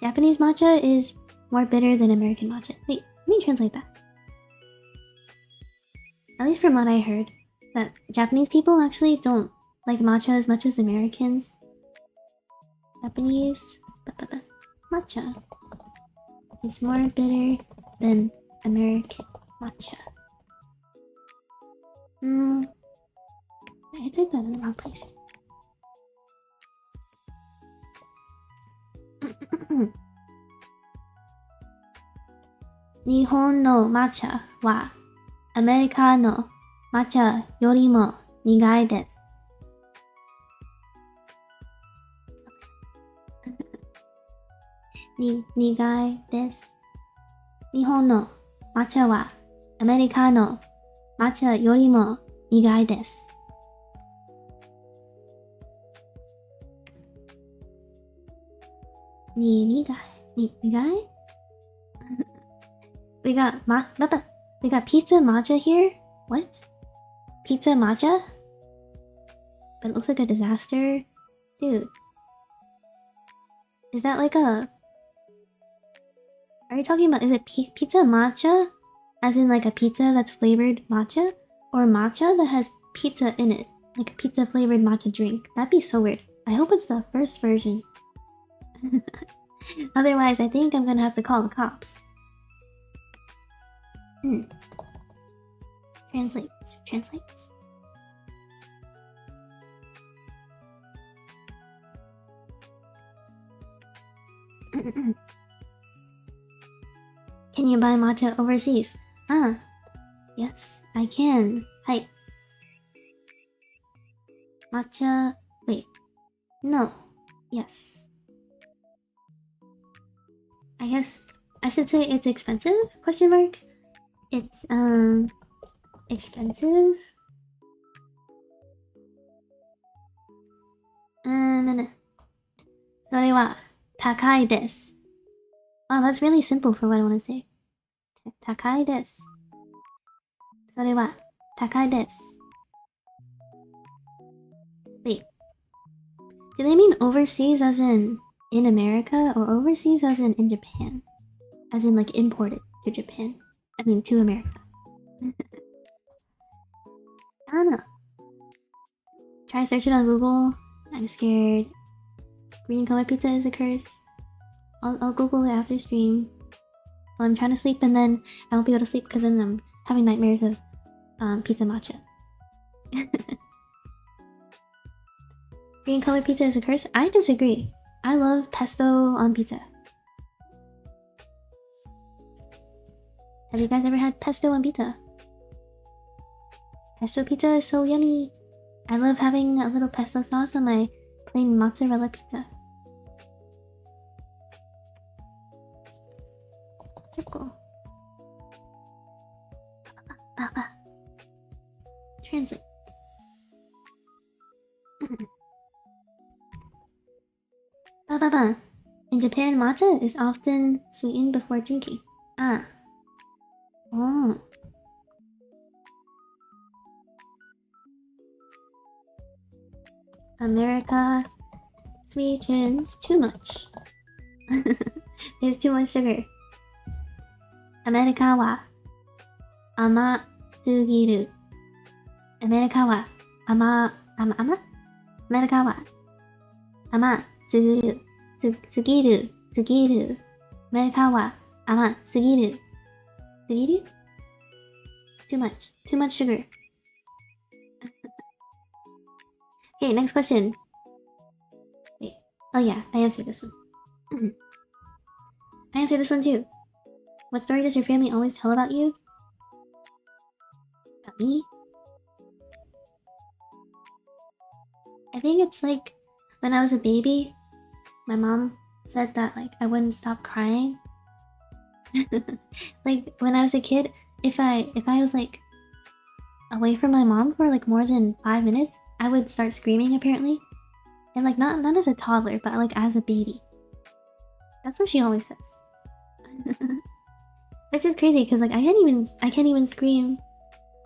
A: Japanese matcha is more bitter than American matcha. Wait, let me translate that. At least from what I heard, that Japanese people actually don't like matcha as much as Americans. Japanese matcha is more bitter than American matcha. I typed that in the wrong place. 日本の抹茶はアメリカの抹茶よりも苦いです。苦いです。日本の抹茶はアメリカの抹茶よりも苦いです。苦い? We got pizza matcha here? What? Pizza matcha? But it looks like a disaster. Dude. Is that like a... Are you talking about... Is it pizza matcha? As in like a pizza that's flavored matcha? Or matcha that has pizza in it? Like a pizza flavored matcha drink? That'd be so weird. I hope it's the first version. Otherwise, I think I'm gonna have to call the cops. Translate. Can you buy matcha overseas? Yes, I can. Hi. Matcha... Wait. No. Yes. I guess I should say it's expensive? Question mark? It's, expensive? So れは高いです. Wow, that's really simple for what I want to say. 高いです. それは高いです. Wait. Do they mean overseas as in America or overseas as in Japan? As in like imported to Japan? I mean to America. I don't know. Try searching on Google. I'm scared. Green color pizza is a curse. I'll Google it after stream. While I'm trying to sleep, and then I won't be able to sleep because then I'm having nightmares of pizza matcha. Green color pizza is a curse? I disagree. I love pesto on pizza. Have you guys ever had pesto on pizza? Pesto pizza is so yummy. I love having a little pesto sauce on my plain mozzarella pizza. Circle. Translate. In Japan, matcha is often sweetened before drinking. Ah. Oh. America sweetens too much. There's too much sugar. America wa amasugiru. America wa America wa amasugiru. Sugiru. America wa amasugiru. Sugiru? Too much sugar. Okay, next question. Wait. Oh yeah, I answered this one. I answered this one too. What story does your family always tell about you? About me? I think it's like when I was a baby, my mom said that like I wouldn't stop crying. Like when I was a kid, if I was like away from my mom for like more than 5 minutes, I would start screaming apparently. And like not as a toddler, but like as a baby. That's what she always says. Which is crazy because like I can't even scream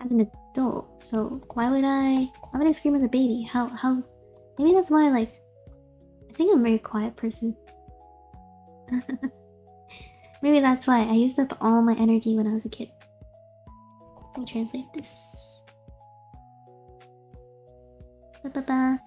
A: as an adult. So why would I scream as a baby? How maybe that's why like I think I'm a very quiet person. Maybe that's why I used up all my energy when I was a kid. Let me translate this. Ba-ba-ba.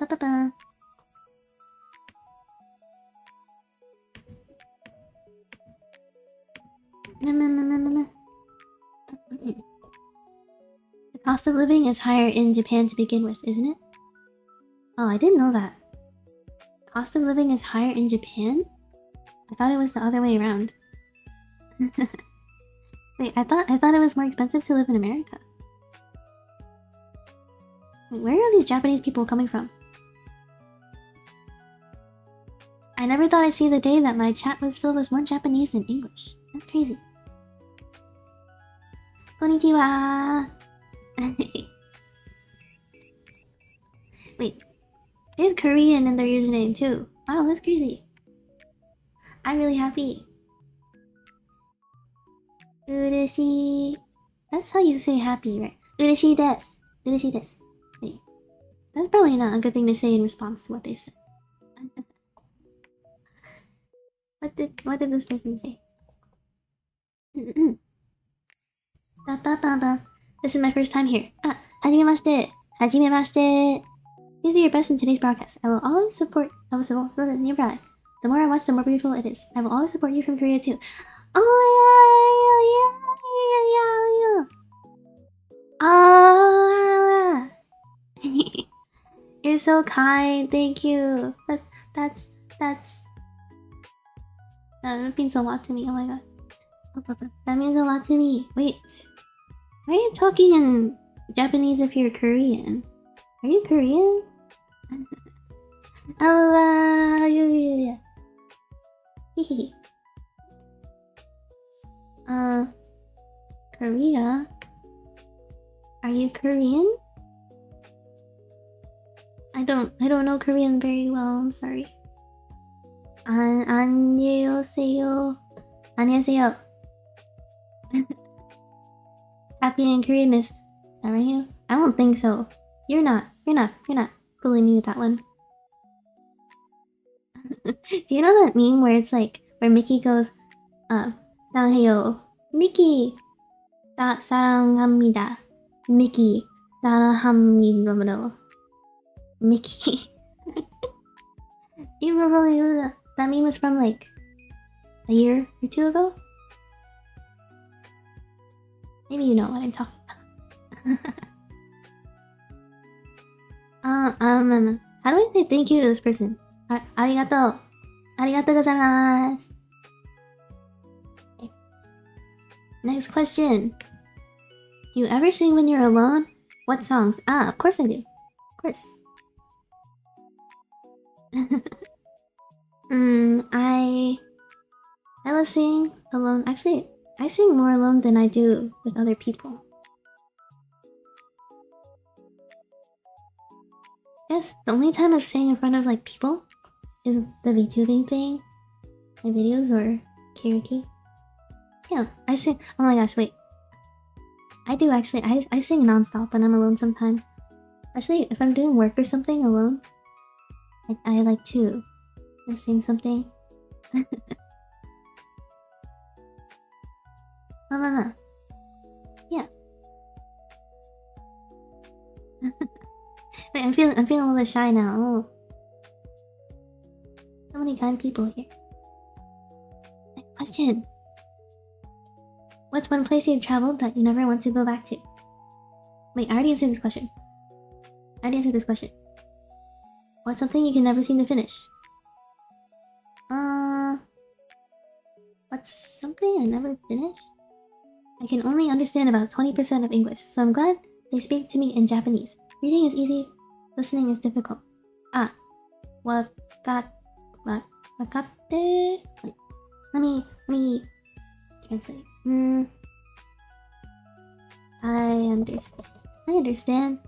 A: The cost of living is higher in Japan to begin with, isn't it? Oh, I didn't know that. Cost of living is higher in Japan? I thought it was the other way around. Wait, I thought it was more expensive to live in America. Wait, where are these Japanese people coming from? I never thought I'd see the day that my chat was filled with more Japanese than English. That's crazy. Konnichiwa! Wait, there's Korean in their username too. Wow, that's crazy. I'm really happy. Ureshi. That's how you say happy, right? Ureshi desu. Ureshi desu. Wait, that's probably not a good thing to say in response to what they said. What did this person say? This is my first time here. Ah, hajimemashite. Hajimemashite. These are your best in today's broadcast. I will support nearby. The more I watch, the more beautiful it is. I will always support you from Korea too. Oh yeah. You're so kind. Thank you. That means a lot to me. Oh my god. That means a lot to me. Wait. Why are you talking in Japanese if you're Korean? Are you Korean? Oh, yeah. Hehe. Korea? Are you Korean? I don't know Korean very well, I'm sorry. 안녕하세요. 안녕하세요. Happy in Korean is 사랑해요? I don't think so. You're not fooling me with that one. Do you know that meme where it's like where Mickey goes, 사랑해요. Mickey, 사랑합니다. Mickey, Sarahamiro. Mickey. You remember that meme was from like a year or two ago? Maybe you know what I'm talking about. How do I say thank you to this person? Arigato. Arigato gozaimasu. Okay. Next question. Do you ever sing when you're alone? What songs? Of course I do. Of course. I love singing alone. Actually, I sing more alone than I do with other people. Yes, the only time I've sang in front of like people is the VTubing thing, my videos or karaoke. Yeah, I sing. Oh my gosh, wait. I do actually. I sing nonstop when I'm alone sometimes. Especially if I'm doing work or something alone. I like to sing something. No. Yeah. Wait, I'm feeling a little bit shy now. Oh. So many kind people here. Question. What's one place you've traveled that you never want to go back to? Wait, I already answered this question. What's something you can never seem to finish? What's something I never finished? I can only understand about 20% of English, so I'm glad they speak to me in Japanese. Reading is easy, listening is difficult. Wakatte. Wait, let me translate. I understand.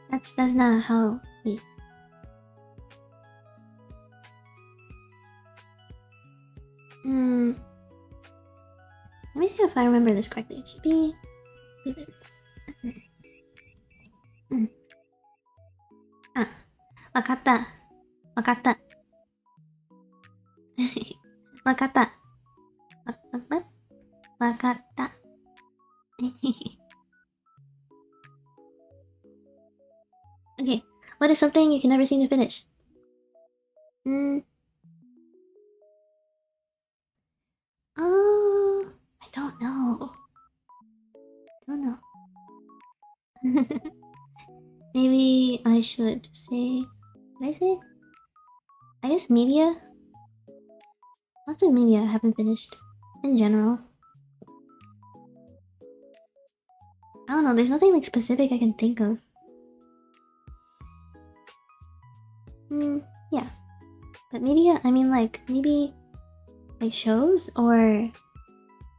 A: That's not how. Wait. Let me see if I remember this correctly. It should be this. Wakatta. Wakatta. Wakatta. Okay, what is something you can never seem to finish? I don't know. Maybe I should say. Did I say? I guess media. Lots of media I haven't finished. In general. I don't know, there's nothing like specific I can think of. Yeah. But media, I mean like maybe like shows or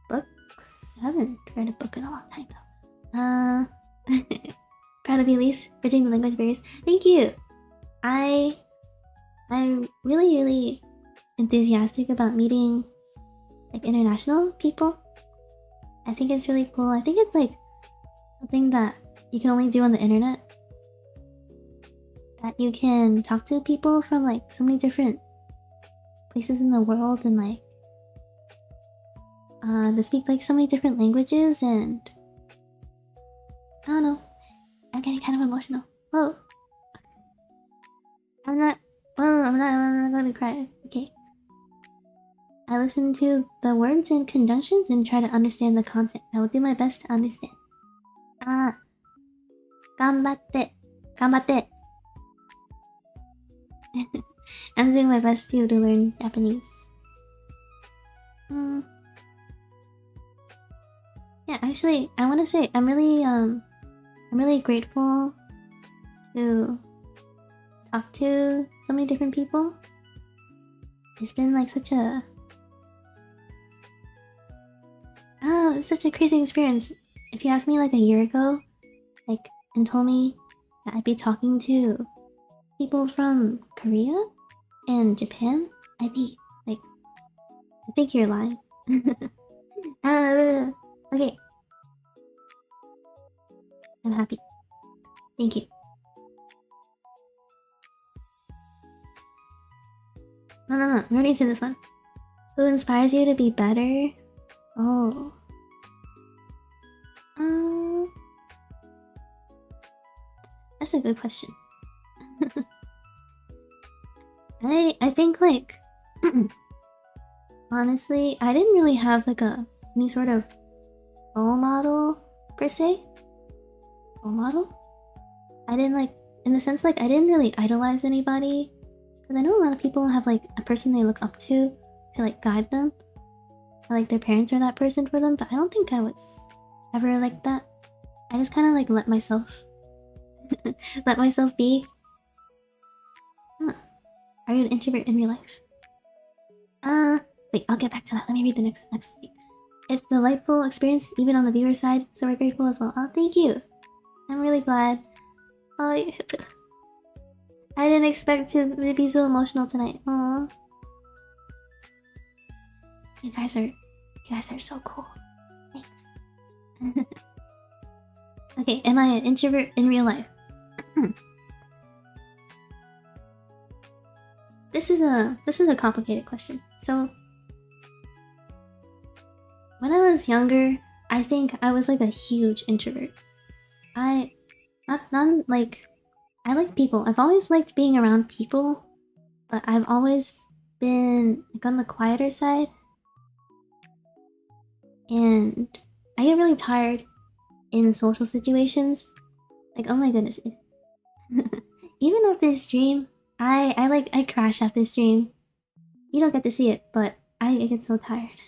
A: books. I haven't read a book in a long time though. Proud of you, Elise, bridging the language barriers. Thank you. I'm really enthusiastic about meeting like international people. I think it's really cool. I think it's like something that you can only do on the internet. That you can talk to people from like so many different places in the world and like they speak like so many different languages, and I don't know. I'm getting kind of emotional. Whoa. I'm not gonna cry. Okay. I listen to the words and conjunctions and try to understand the content. I will do my best to understand. Ganbatte. I'm doing my best to learn Japanese. Yeah, actually, I want to say I'm really grateful to talk to so many different people. It's been like such a crazy experience. If you asked me like a year ago, like, and told me that I'd be talking to people from Korea and Japan, I'd be like, I think you're lying. Okay. I'm happy. Thank you. No. We already answered this one. Who inspires you to be better? Oh. That's a good question. I think like honestly, I didn't really have like any sort of role model per se. Role model? I didn't like in the sense like I didn't really idolize anybody. Because I know a lot of people have like a person they look up to like guide them. Or like their parents are that person for them, but I don't think I was ever like that. I just kind of like let myself be. Huh. Are you an introvert in real life? Wait, I'll get back to that. Let me read the next thing. It's a delightful experience even on the viewer side, so we're grateful as well. Oh, thank you. I'm really glad. Oh, I didn't expect to be so emotional tonight. Aww. You guys are so cool. Thanks. Okay, am I an introvert in real life? This is a complicated question. So when I was younger, I think I was like a huge introvert. I like people. I've always liked being around people, but I've always been like on the quieter side. And I get really tired in social situations. Like, oh my goodness. Even after stream, I crash after stream. You don't get to see it, but I get so tired.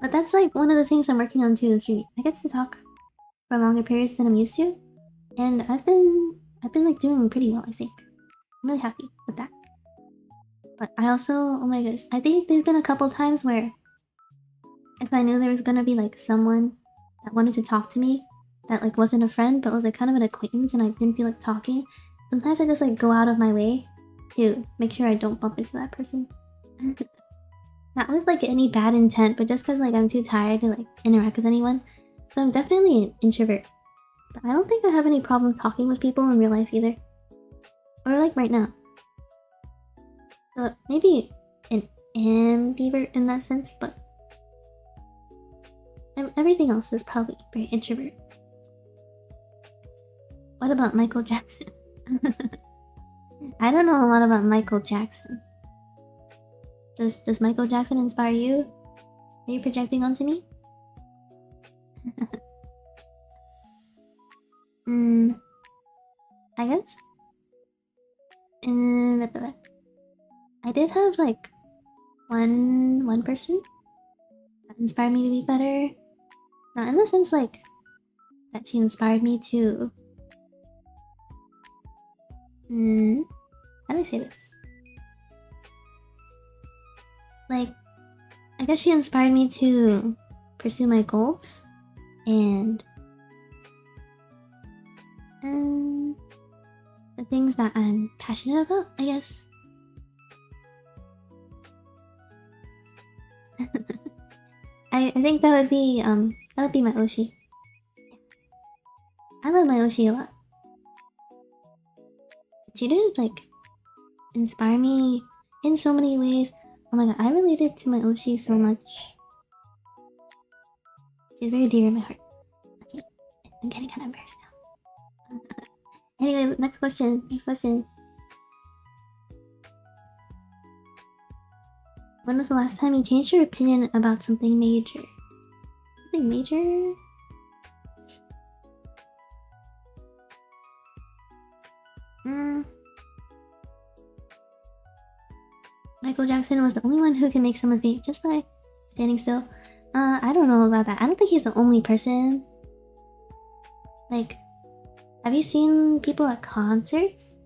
A: But that's like one of the things I'm working on too in streaming. I get to talk for longer periods than I'm used to. And I've been like doing pretty well, I think. I'm really happy with that. But I also, oh my goodness, I think there's been a couple times where if I knew there was gonna be like someone that wanted to talk to me that like wasn't a friend but was like kind of an acquaintance and I didn't feel like talking, sometimes I just like go out of my way to make sure I don't bump into that person. Not with like any bad intent, but just because like I'm too tired to like interact with anyone. So I'm definitely an introvert. But I don't think I have any problem talking with people in real life either. Or like right now. So maybe an ambivert in that sense, but everything else is probably very introvert. What about Michael Jackson? I don't know a lot about Michael Jackson. Does Michael Jackson inspire you? Are you projecting onto me? I guess. I did have like one person that inspired me to be better. Not in the sense like that she inspired me to. How do I say this? Like, I guess she inspired me to pursue my goals and the things that I'm passionate about, I guess. I think that would be my Oshi. I love my Oshi a lot. She did like inspire me in so many ways. Oh my god, I related to my Oshi so much. She's very dear in my heart. Okay, I'm getting kind of embarrassed now. Anyway, next question. When was the last time you changed your opinion about something major? Something major? Michael Jackson was the only one who can make someone faint just by standing still. I don't know about that. I don't think he's the only person. Like, have you seen people at concerts?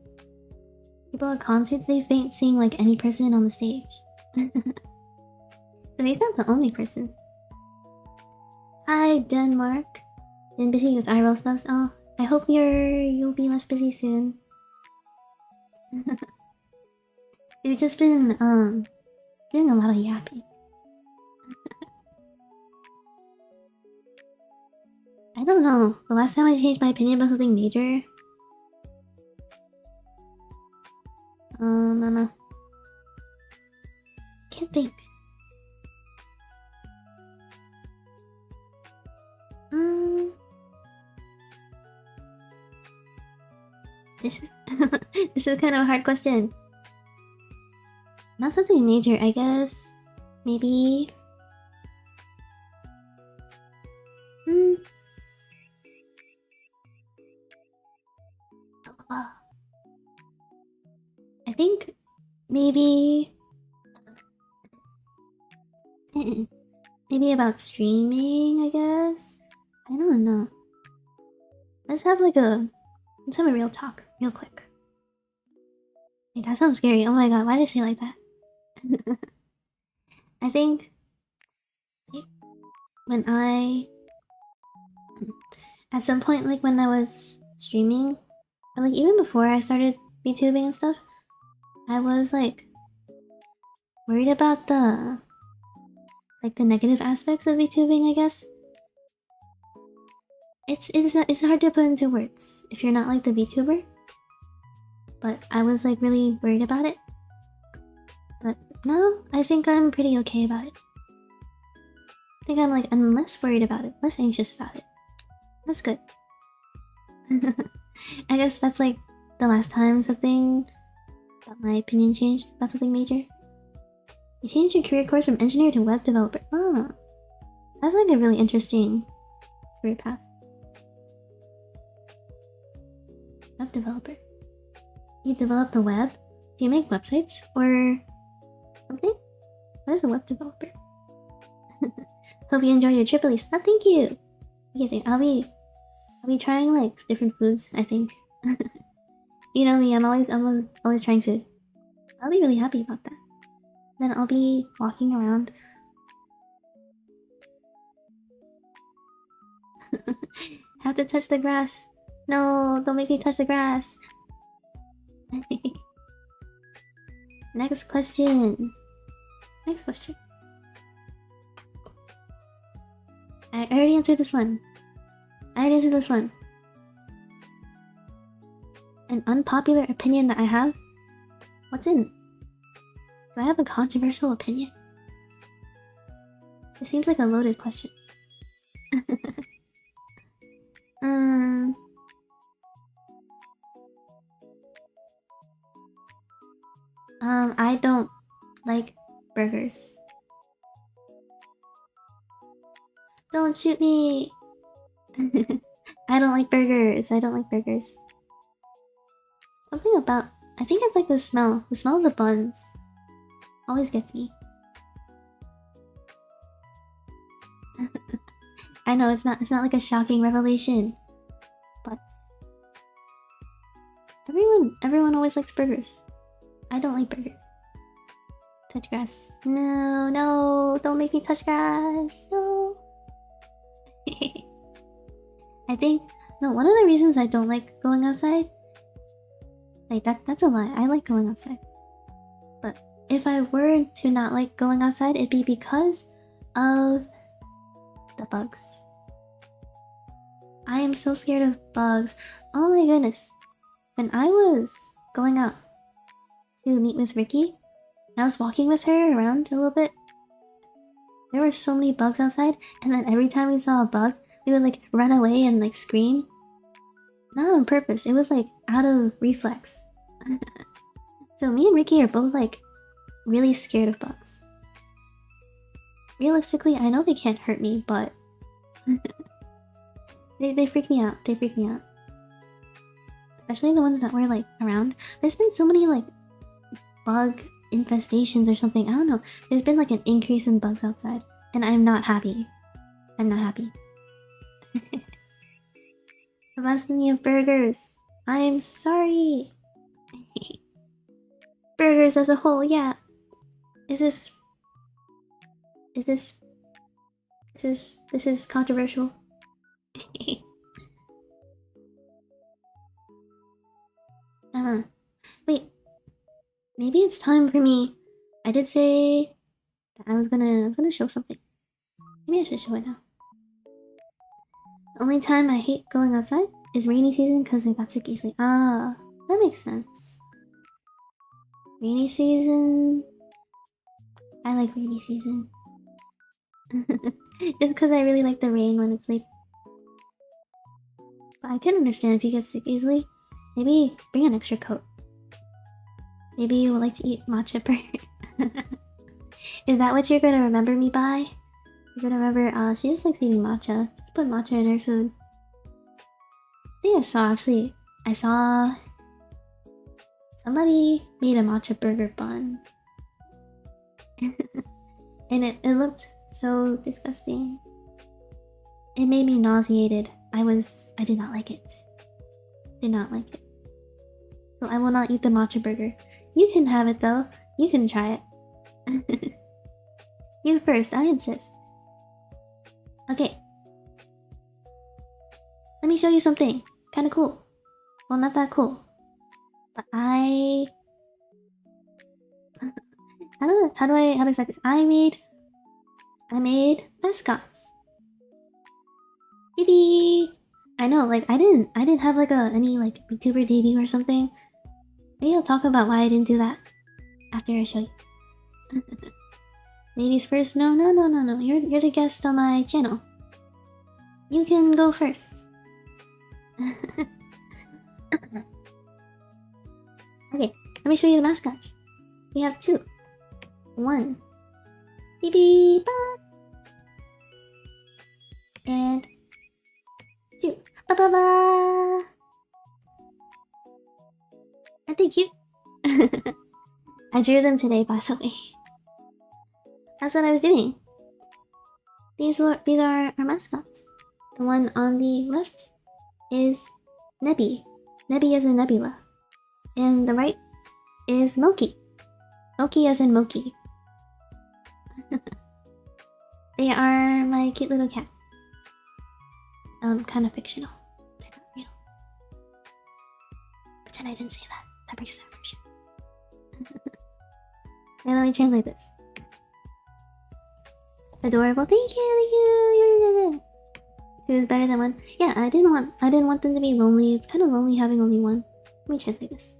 A: People at concerts, they faint seeing like any person on the stage. So he's not the only person. Hi, Denmark. Been busy with IRL stuff. Oh, I hope you'll be less busy soon. You've just been doing a lot of yapping. I don't know. The last time I changed my opinion about something major. Mama. Can't think. This is this is kind of a hard question. Not something major, I guess. Maybe. I think maybe maybe about streaming, I guess. I don't know. Let's have a real talk, real quick. Wait, that sounds scary. Oh my god, why did I say it like that? I think when at some point, like when I was streaming, or like even before I started VTubing and stuff, I was like worried about the negative aspects of VTubing, I guess. It's hard to put into words if you're not like the VTuber. But I was like really worried about it. But no, I think I'm pretty okay about it. I think I'm less worried about it, less anxious about it. That's good. I guess that's like the last time that my opinion changed about something major. You changed your career course from engineer to web developer. Oh, that's like a really interesting career path. Web developer. You develop the web? Do you make websites or something? What is a web developer? Hope you enjoy your trip at least. Oh, thank you. Okay, I'll be trying like different foods, I think. You know me, I'm always trying food. I'll be really happy about that. Then I'll be walking around. Have to touch the grass. No, don't make me touch the grass. Next question. I already answered this one. An unpopular opinion that I have? What's in? Do I have a controversial opinion? It seems like a loaded question. I don't like burgers. Don't shoot me! I don't like burgers. Something about... I think it's like the smell. The smell of the buns always gets me. I know it's not like a shocking revelation, but everyone always likes burgers. I don't like burgers. Touch grass. No, don't make me touch grass. No. I think one of the reasons I don't like going outside, like that's a lie. I like going outside. But if I were to not like going outside, it'd be because of the bugs. I am so scared of bugs. Oh my goodness. When I was going out to meet with Ricky, and I was walking with her around a little bit, there were so many bugs outside, and then every time we saw a bug, we would like run away and like scream. Not on purpose, it was like out of reflex. So me and Ricky are both like really scared of bugs. Realistically, I know they can't hurt me, but they freak me out. Especially the ones that were like around. There's been so many like bug infestations or something. I don't know. There's been like an increase in bugs outside, and I'm not happy. Blasphemy of burgers. I'm sorry. Burgers as a whole, yeah. This is controversial. Wait. Maybe it's time for me. I did say that I was gonna show something. Maybe I should show it now. The only time I hate going outside is rainy season because I got sick easily. Ah, that makes sense. Rainy season. I like rainy season. Just because I really like the rain when it's like... But I can understand if you get sick easily. Maybe bring an extra coat. Maybe you would like to eat matcha burger. Is that what you're gonna remember me by? You're gonna remember, she just likes eating matcha. Just put matcha in her food. I think I saw somebody made a matcha burger bun. And it looked so disgusting. It made me nauseated. I did not like it. Did not like it. So I will not eat the matcha burger. You can have it though. You can try it. You first, I insist. Okay. Let me show you something. Kinda cool. Well, not that cool. But how do I start this? I made mascots. Maybe I know, like I didn't have like any like VTuber debut or something. Maybe I'll talk about why I didn't do that after I show you. Ladies first. No. You're the guest on my channel. You can go first. Okay, let me show you the mascots. We have 2. 1. Beep beep ba. And 2. Ba ba ba. Aren't they cute? I drew them today, by the way. That's what I was doing. These are our mascots. The one on the left is Nebby. Nebby as in Nebula. And the right is Moki. Moki as in Moki. They are my cute little cats. Kind of fictional. They're not real. Pretend I didn't say that. That breaks the immersion. Now let me translate this. Adorable. Thank you. 2 is better than 1. Yeah, I didn't want them to be lonely. It's kind of lonely having only 1. Let me translate this.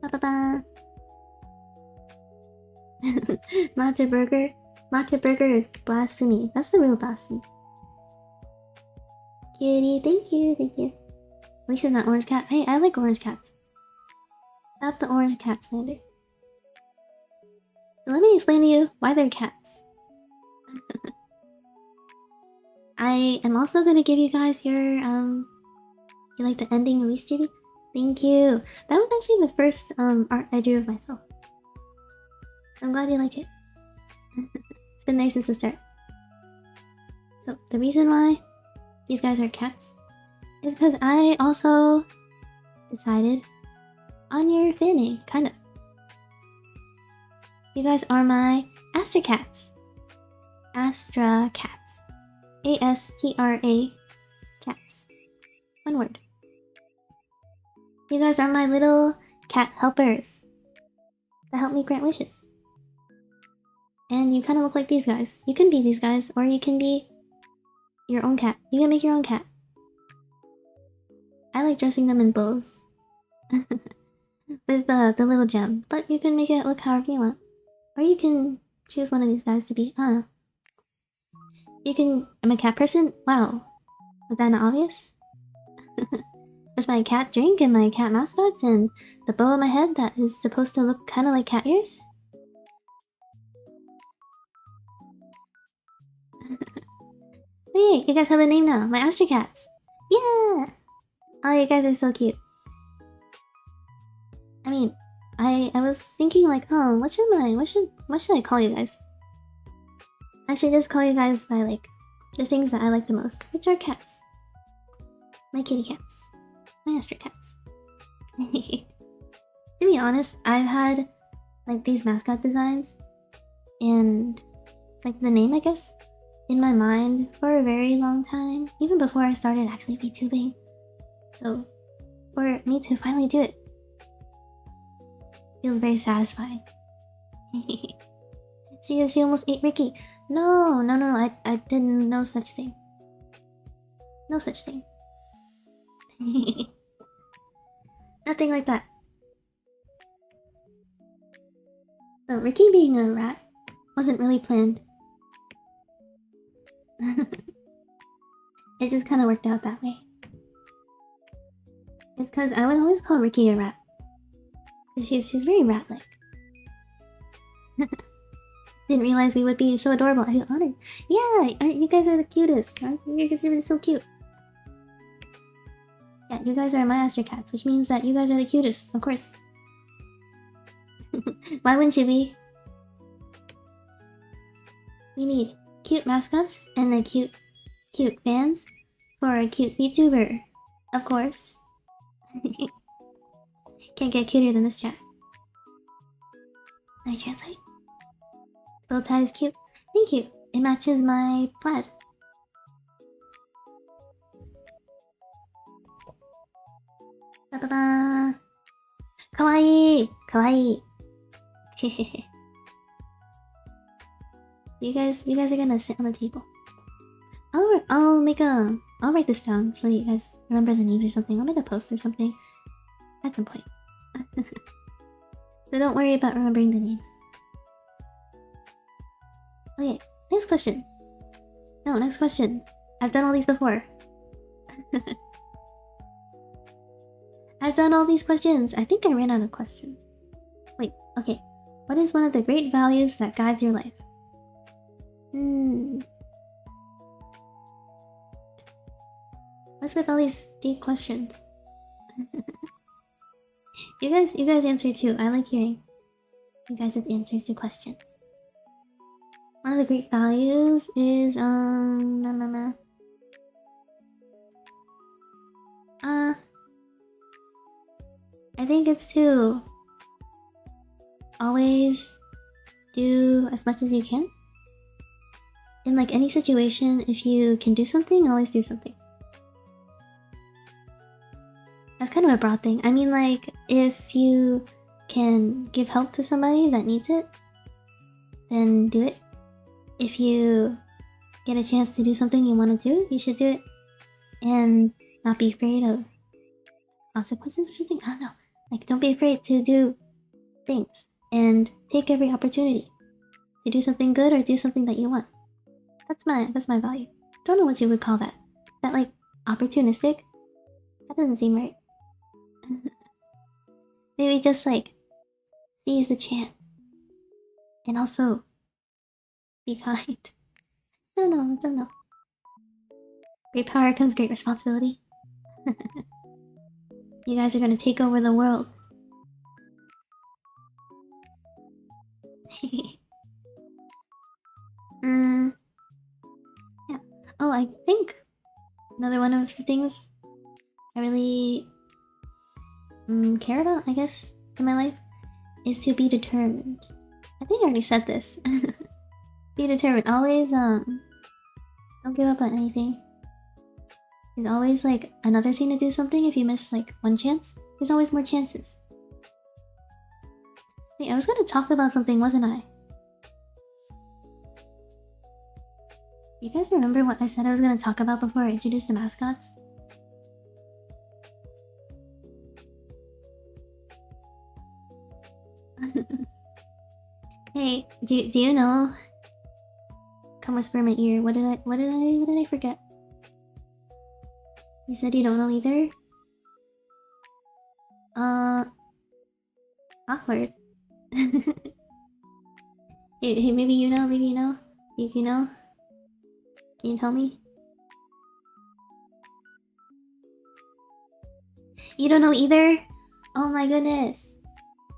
A: Ba ba ba. Matcha burger. Matcha burger is blasphemy. That's the real blasphemy. Kitty, thank you. At least it's not orange cat. Hey, I like orange cats. Stop the orange cat slander. So let me explain to you why they're cats. I am also gonna give you guys your you like the ending release, Jibby? Thank you. That was actually the first art I drew of myself. I'm glad you like it. It's been nice since the start. So the reason why these guys are cats is because I also decided on your fanning, kind of. You guys are my Astra cats. Astra cats. A-S-T-R-A cats. One word. You guys are my little cat helpers that help me grant wishes. And you kind of look like these guys. You can be these guys, or you can be your own cat. You can make your own cat. I like dressing them in bows. With the little gem. But you can make it look however you want. Or you can choose one of these guys to be, I don't know. You can... I'm a cat person? Wow. Was that not obvious? With my cat drink and my cat mascots and the bow on my head that is supposed to look kind of like cat ears? Hey, you guys have a name now. My Astro Cats. Yeah! Oh, you guys are so cute. I mean, I was thinking like, oh, what should I call you guys? I should just call you guys by like the things that I like the most, which are cats. My kitty cats. My Astro Cats. To be honest, I've had like these mascot designs and like the name, I guess, in my mind for a very long time, even before I started actually VTubing. So for me to finally do it feels very satisfying. She almost ate Ricky. No, I didn't know such thing. No such thing. Nothing like that. So Ricky being a rat wasn't really planned. It just kind of worked out that way. It's because I would always call Ricky a rat. She's very rat-like. Didn't realize we would be so adorable. I feel honored. Yeah, you guys are the cutest. You guys are so cute. Yeah, you guys are my Astro Cats, which means that you guys are the cutest, of course. Why wouldn't you be? We need cute mascots and the cute fans for a cute VTuber, of course. Can't get cuter than this chat. Let me translate. Bow tie is cute. Thank you. It matches my plaid. Ba-ba-ba. Kawaii! Kawaii! You guys are gonna sit on the table. I'll write this down so you guys remember the names or something. I'll make a post or something at some point. So don't worry about remembering the names. Okay, next question. No, next question. I've done all these before. I've done all these questions. I think I ran out of questions. Wait, okay. What is one of the great values that guides your life? What's with all these deep questions? You guys answer too. I like hearing you guys' answers to questions. One of the great values is I think it's to always do as much as you can. In like any situation, if you can do something, always do something. That's kind of a broad thing. I mean, like, if you can give help to somebody that needs it, then do it. If you get a chance to do something you want to do, you should do it. And not be afraid of consequences or something. I don't know. Like, don't be afraid to do things. And take every opportunity to do something good or do something that you want. That's my value. Don't know what you would call that. Is that like opportunistic? That doesn't seem right. Maybe just like seize the chance. And also be kind. Don't know. Great power comes great responsibility. You guys are gonna take over the world. Yeah. Oh, I think another one of the things I really care about, I guess, in my life is to be determined. I think I already said this. Be determined. Always don't give up on anything. There's always like another thing to do something. If you miss like one chance, there's always more chances. Wait, I was gonna talk about something, wasn't I? You guys remember what I said I was gonna talk about before I introduced the mascots? Hey, do you know? Come whisper in my ear. What did I forget? You said you don't know either? Awkward. Hey, maybe you know, maybe you know? Do you know? Can you tell me? You don't know either? Oh my goodness.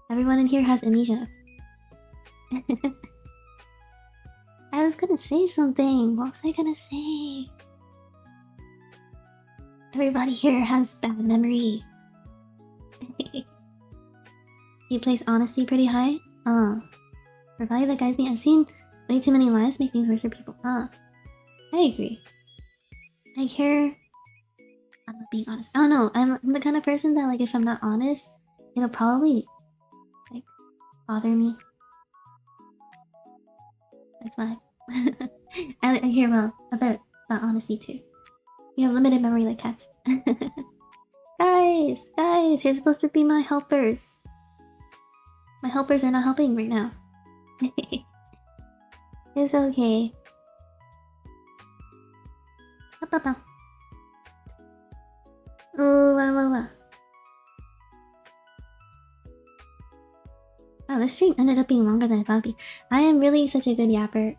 A: Everyone in here has amnesia. I was gonna say something. What was I gonna say? Everybody here has bad memory. You place honesty pretty high? For value that guides me, I've seen way too many lies make things worse for people. I agree. I care. I'm not being honest. Oh no, I'm the kind of person that like if I'm not honest, it'll probably like bother me. That's why. I hear about honesty too. You have limited memory like cats. Guys, you're supposed to be my helpers. My helpers are not helping right now. It's okay. Ooh, wow. Wow, this stream ended up being longer than I thought it'd be. I am really such a good yapper.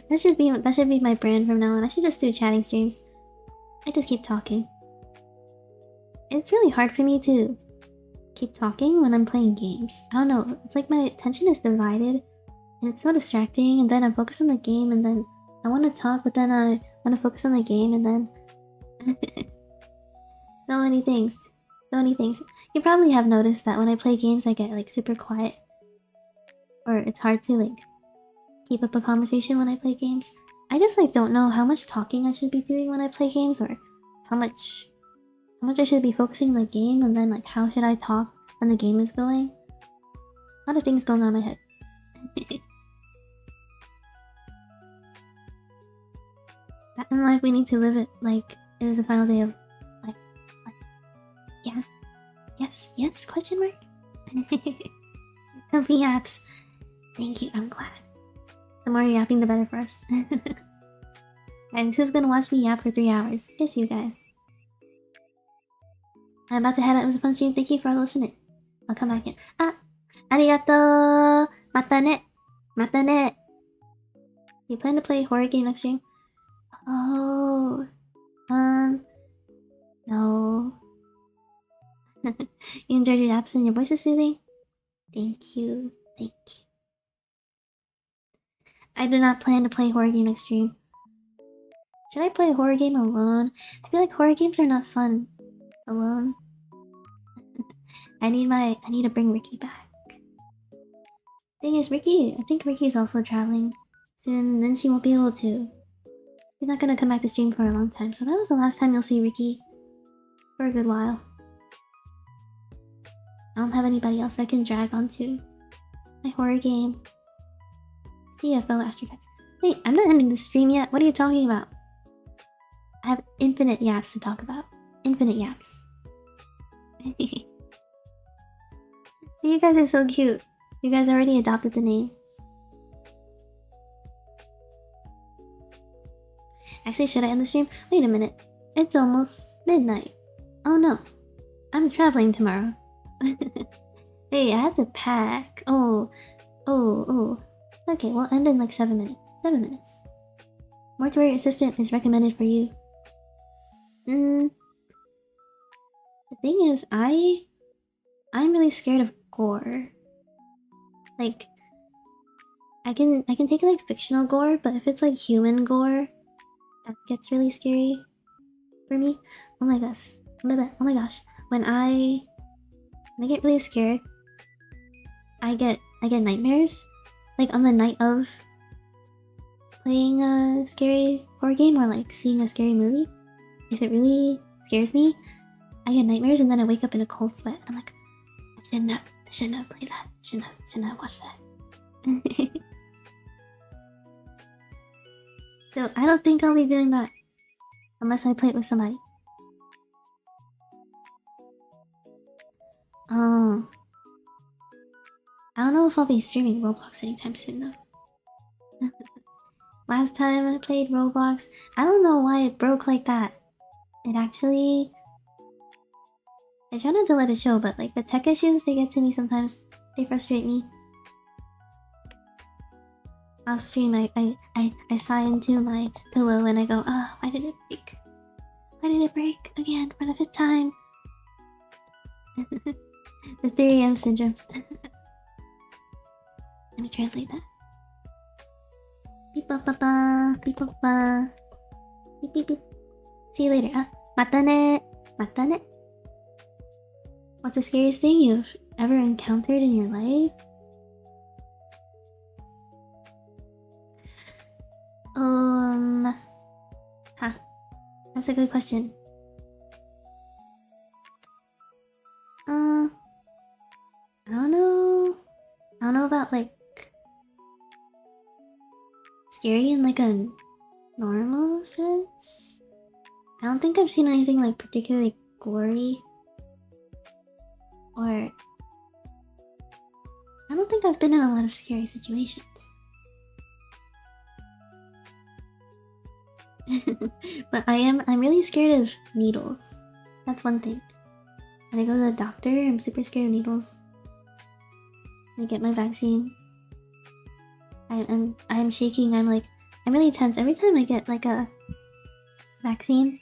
A: that should be my brand from now on. I should just do chatting streams. I just keep talking. It's really hard for me to keep talking when I'm playing games. I don't know. It's like my attention is divided, and it's so distracting. And then I focus on the game, and then I want to talk, but then I want to focus on the game, and then so many things. So many things. You probably have noticed that when I play games, I get like super quiet, or it's hard to like keep up a conversation when I play games. I just like don't know how much talking I should be doing when I play games, or how much I should be focusing on the game, and then like how should I talk when the game is going. A lot of things going on in my head. That in life we need to live it like it is the final day of like yeah. Yes, question mark? Comfy apps. Thank you, I'm glad. The more yapping, the better for us. And who's gonna watch me yap for 3 hours? Guess you guys. I'm about to head out. It was a fun stream. Thank you for listening. I'll come back in. Ah! Arigato! Mata ne! Mata ne! You plan to play a horror game next stream? Oh... No... You enjoyed your naps and your voice is soothing? Thank you. Thank you. I do not plan to play a horror game next stream. Should I play a horror game alone? I feel like horror games are not fun alone. I need to bring Ricky back. Thing is, I think Ricky's also traveling soon, and then she won't be able to. He's not gonna come back to stream for a long time, so that was the last time you'll see Ricky for a good while. I don't have anybody else I can drag onto my horror game. CVllXXX. Wait, I'm not ending the stream yet. What are you talking about? I have infinite yaps to talk about. Infinite yaps. You guys are so cute. You guys already adopted the name. Actually, should I end the stream? Wait a minute. It's almost midnight. Oh no. I'm traveling tomorrow. Hey, I have to pack. Oh. Okay, we'll end in like 7 minutes. 7 minutes. Mortuary assistant is recommended for you. The thing is, I'm really scared of gore. Like, I can take like fictional gore, but if it's like human gore, that gets really scary for me. Oh my gosh. Oh my gosh. When I get really scared, I get nightmares. Like on the night of playing a scary horror game or like seeing a scary movie. If it really scares me, I get nightmares and then I wake up in a cold sweat. I'm like, I shouldn't have played that. Shouldn't have watched that. So I don't think I'll be doing that unless I play it with somebody. I don't know if I'll be streaming Roblox anytime soon though. Last time I played Roblox, I don't know why it broke like that. It actually... I try not to let it show, but like the tech issues, they get to me sometimes. They frustrate me. I'll stream, I sigh into my pillow and I go, oh, why did it break? Why did it break again for the 5th time? The 3 AM syndrome. Let me translate that. Beep ba ba ba, beep ba ba. Beep beep beep. See you later. Mata ne. Mata ne. What's the scariest thing you've ever encountered in your life? Huh. That's a good question. I don't know about like scary in like a normal sense. I don't think I've seen anything like particularly gory. Or I don't think I've been in a lot of scary situations. But I'm really scared of needles. That's one thing. When I go to the doctor, I'm super scared of needles. I get my vaccine. I'm shaking. I'm really tense every time I get like a vaccine.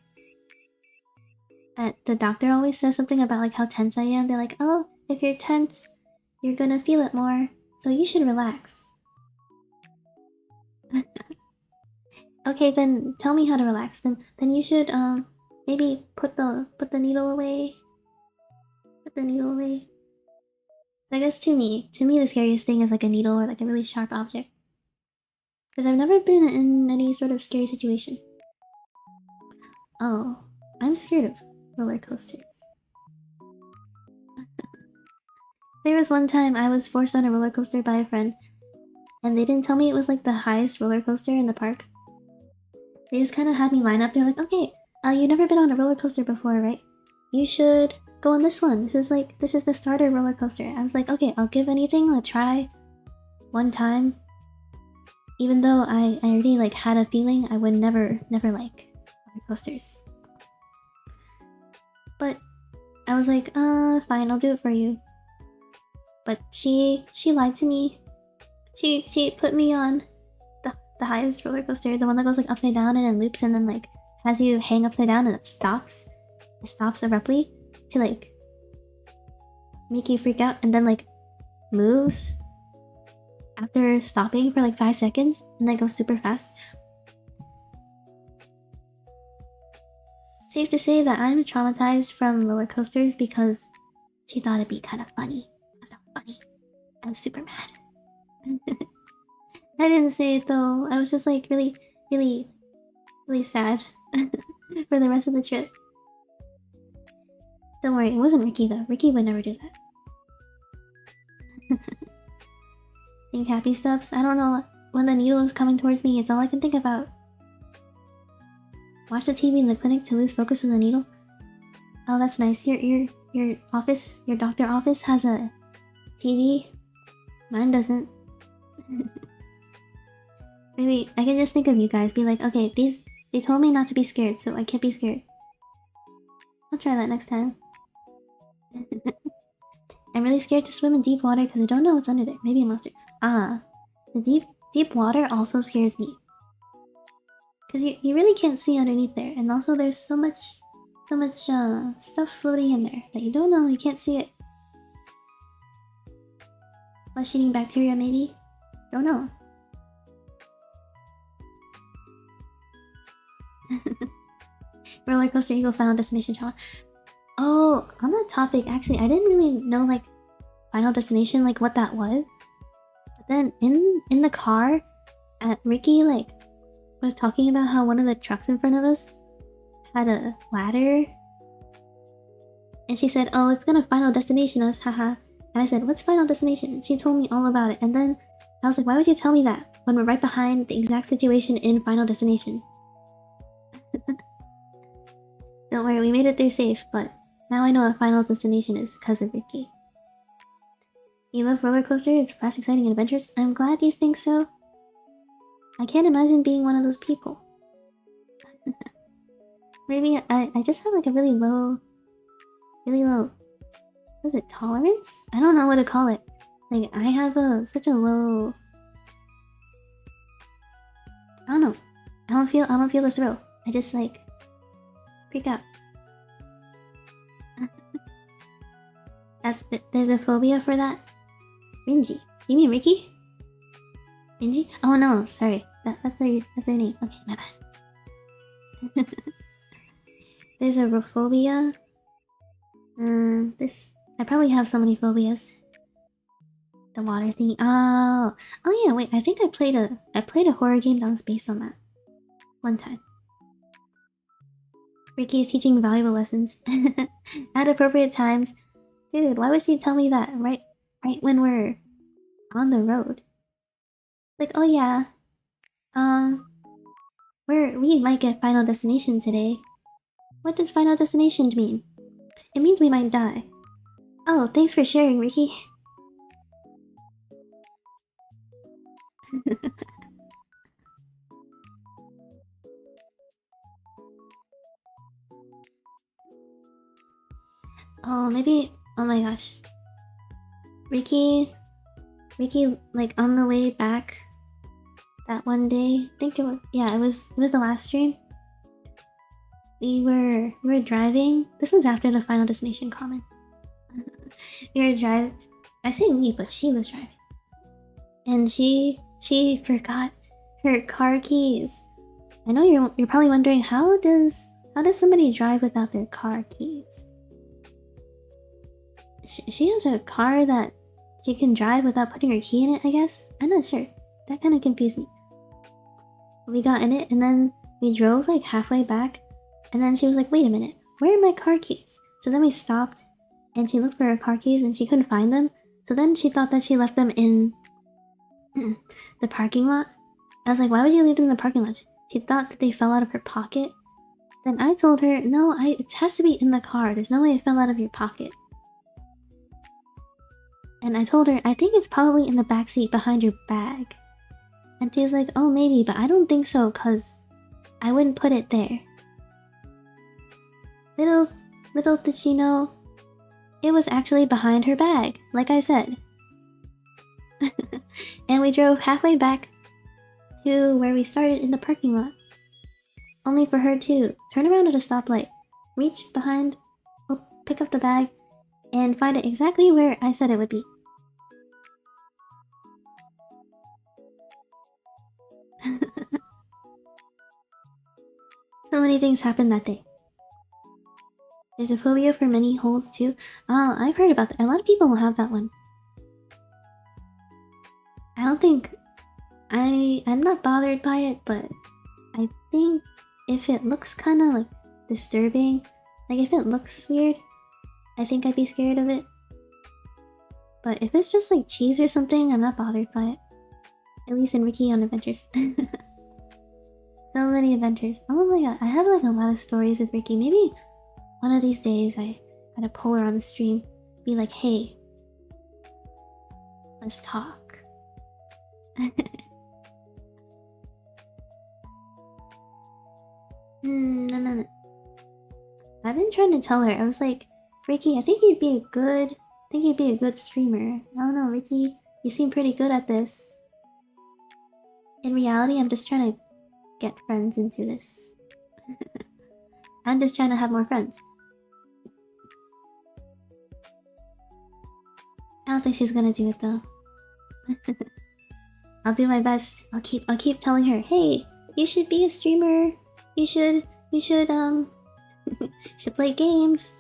A: The doctor always says something about like how tense I am. They're like, oh, if you're tense, you're gonna feel it more, so you should relax. Okay, then tell me how to relax. Then you should maybe put the needle away. Put the needle away. I guess to me the scariest thing is like a needle or like a really sharp object. Because I've never been in any sort of scary situation. Oh, I'm scared of roller coasters. There was one time I was forced on a roller coaster by a friend, and they didn't tell me it was like the highest roller coaster in the park. They just kind of had me line up. They're like, okay, you've never been on a roller coaster before, right? You should go on this one. This is the starter roller coaster. I was like, okay, I'll give anything a try one time. Even though I already like had a feeling I would never like roller coasters. But I was like, fine, I'll do it for you. But she lied to me. She put me on the highest roller coaster, the one that goes like upside down and then loops and then like has you hang upside down and it stops. It stops abruptly to like make you freak out and then like moves after stopping for like 5 seconds and then goes super fast. Safe to say that I'm traumatized from roller coasters because she thought it'd be kind of funny. That's not funny. I was super mad. I didn't say it though. I was just like really sad for the rest of the trip. Don't worry, it wasn't Ricky though. Ricky would never do that. Think happy steps? I don't know. When the needle is coming towards me, it's all I can think about. Watch the TV in the clinic to lose focus on the needle. Oh, that's nice. Your office, your doctor office has a TV. Mine doesn't. Maybe I can just think of you guys. Be like, okay, they told me not to be scared, so I can't be scared. I'll try that next time. I'm really scared to swim in deep water because I don't know what's under there. Maybe a monster. The deep water also scares me. Because you really can't see underneath there. And also there's so much stuff floating in there that you don't know, you can't see it. Flesh-eating bacteria maybe? Don't know. Roller coaster equal Final Destination trauma. Oh, on that topic, actually, I didn't really know like Final Destination, like what that was. But then in the car, Ricky like was talking about how one of the trucks in front of us had a ladder, and she said, "Oh, it's gonna Final Destination us, haha." And I said, "What's Final Destination?" And she told me all about it, and then I was like, "Why would you tell me that when we're right behind the exact situation in Final Destination?" Don't worry, we made it through safe, but now I know what Final Destination is because of Ricky. You love roller coasters? It's fast, exciting, and adventurous? I'm glad you think so. I can't imagine being one of those people. Maybe I just have like a really low, what is it, tolerance? I don't know what to call it. Like, I have such a low... I don't know. I don't feel the thrill. I just like freak out. There's a phobia for that. Ringy. You mean Ricky? Ringy? Oh no, sorry. That's their name. Okay, my bad. There's a phobia. I probably have so many phobias. The water thing. Oh yeah. Wait, I think I played a horror game that was based on that one time. Ricky is teaching valuable lessons at appropriate times. Dude, why would she tell me that right when we're on the road? Like, oh yeah, we might get Final Destination today. What does Final Destination mean? It means we might die. Oh, thanks for sharing, Ricky. Oh, maybe... Oh my gosh. Ricky Ricky, like on the way back that one day, I think it was the last stream. We were driving. This was after the Final Destination comment. We were driving. I say we, but she was driving, and she forgot her car keys. I know you're probably wondering how does somebody drive without their car keys? She has a car that she can drive without putting her key in it, I guess? I'm not sure. That kind of confused me. We got in it and then we drove like halfway back and then she was like, wait a minute, where are my car keys? So then we stopped and she looked for her car keys and she couldn't find them. So then she thought that she left them in the parking lot. I was like, why would you leave them in the parking lot? She thought that they fell out of her pocket. Then I told her, no, it has to be in the car. There's no way it fell out of your pocket. And I told her, I think it's probably in the backseat behind your bag. And she was like, oh, maybe, but I don't think so, cause I wouldn't put it there. Little did she know, it was actually behind her bag, like I said. And we drove halfway back to where we started in the parking lot. Only for her to turn around at a stoplight, reach behind, pick up the bag, and find it exactly where I said it would be. So many things happened that day. There's a phobia for many holes too. Oh, I've heard about that. A lot of people will have that one. I don't think... I'm not bothered by it, but I think if it looks kind of like disturbing, like if it looks weird, I think I'd be scared of it. But if it's just like cheese or something, I'm not bothered by it. At least in Ricky on Adventures. So many adventures. Oh my god, I have like a lot of stories with Ricky. Maybe one of these days I gotta pull her on the stream. Be like, hey, let's talk. No. I've been trying to tell her. I was like, Ricky, I think you'd be a good streamer. I don't know, Ricky, you seem pretty good at this. In reality, I'm just trying to get friends into this. I'm just trying to have more friends. I don't think she's gonna do it though. I'll do my best. I'll keep telling her, hey, you should be a streamer. You should should play games.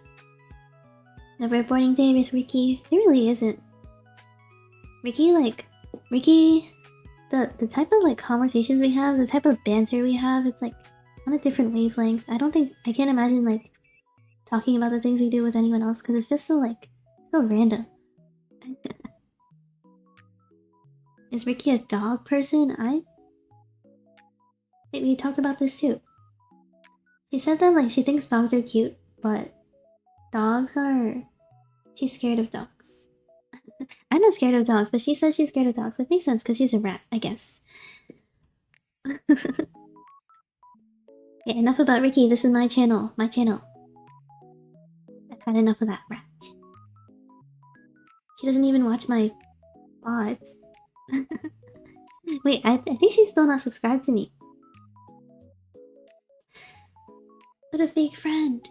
A: Never a boring day with Ricky. It really isn't. Ricky, the type of like conversations we have, the type of banter we have, it's like on a different wavelength. I can't imagine like talking about the things we do with anyone else because it's just so random. Is Ricky a dog person? We talked about this too. She said that like she thinks dogs are cute, but she's scared of dogs. I'm not scared of dogs, but she says she's scared of dogs, which makes sense because she's a rat, I guess. Okay, enough about Ricky. This is my channel. I've had enough of that rat. She doesn't even watch my VODs. Wait, I think she's still not subscribed to me. What a fake friend.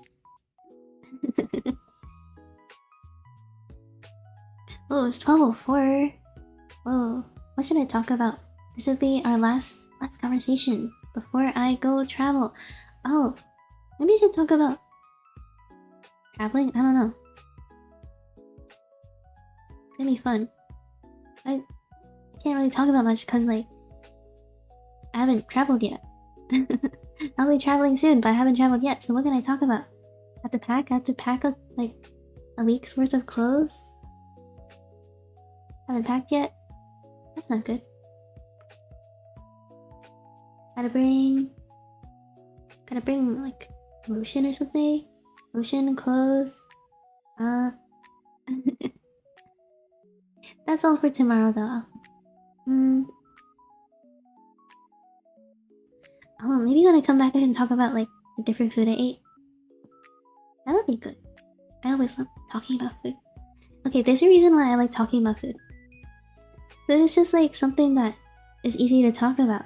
A: Oh, it's 12:04. Whoa, what should I talk about? This would be our last conversation before I go travel. Oh, maybe I should talk about traveling? I don't know. It's gonna be fun. I can't really talk about much because like I haven't traveled yet. I'll be traveling soon, but I haven't traveled yet, so what can I talk about? I have to pack like a week's worth of clothes. Haven't packed yet? That's not good. Gotta bring like lotion or something? Lotion, clothes. That's all for tomorrow though. Oh, maybe when I come back I can talk about like the different food I ate. That would be good. I always love talking about food. Okay, there's a reason why I like talking about food. Food is just like something that is easy to talk about.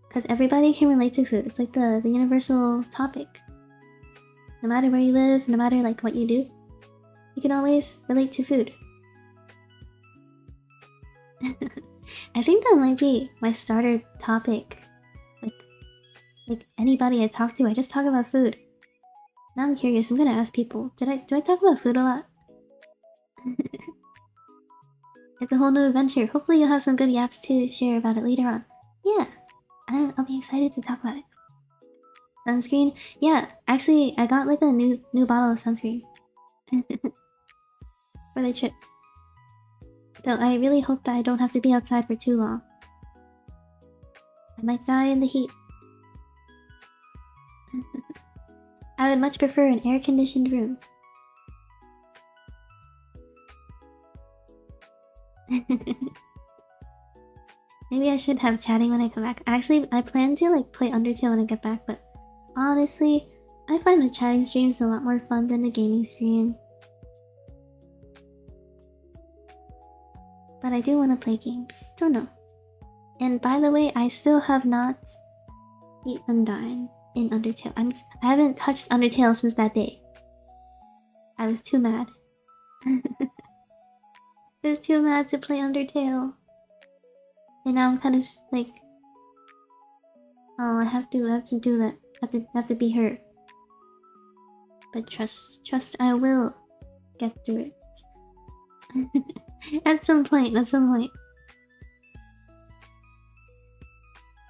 A: Because everybody can relate to food. It's like the universal topic. No matter where you live, no matter like what you do, you can always relate to food. I think that might be my starter topic. Like anybody I talk to, I just talk about food. Now I'm curious, I'm gonna ask people. Do I talk about food a lot? It's a whole new adventure. Hopefully you'll have some good yaps to share about it later on. Yeah, I'll be excited to talk about it. Sunscreen? Yeah, actually I got like a new bottle of sunscreen. For the trip. Though I really hope that I don't have to be outside for too long. I might die in the heat. I would much prefer an air-conditioned room. Maybe I should have chatting when I come back. Actually, I plan to like play Undertale when I get back, but honestly, I find the chatting streams a lot more fun than the gaming stream. But I do want to play games. Don't know. And by the way, I still have not beat Undyne in Undertale. I haven't touched Undertale since that day. I was too mad. I was too mad to play Undertale. And now I'm kind of like, oh, I have to do that. I have to be her. But trust I will get through it. At some point.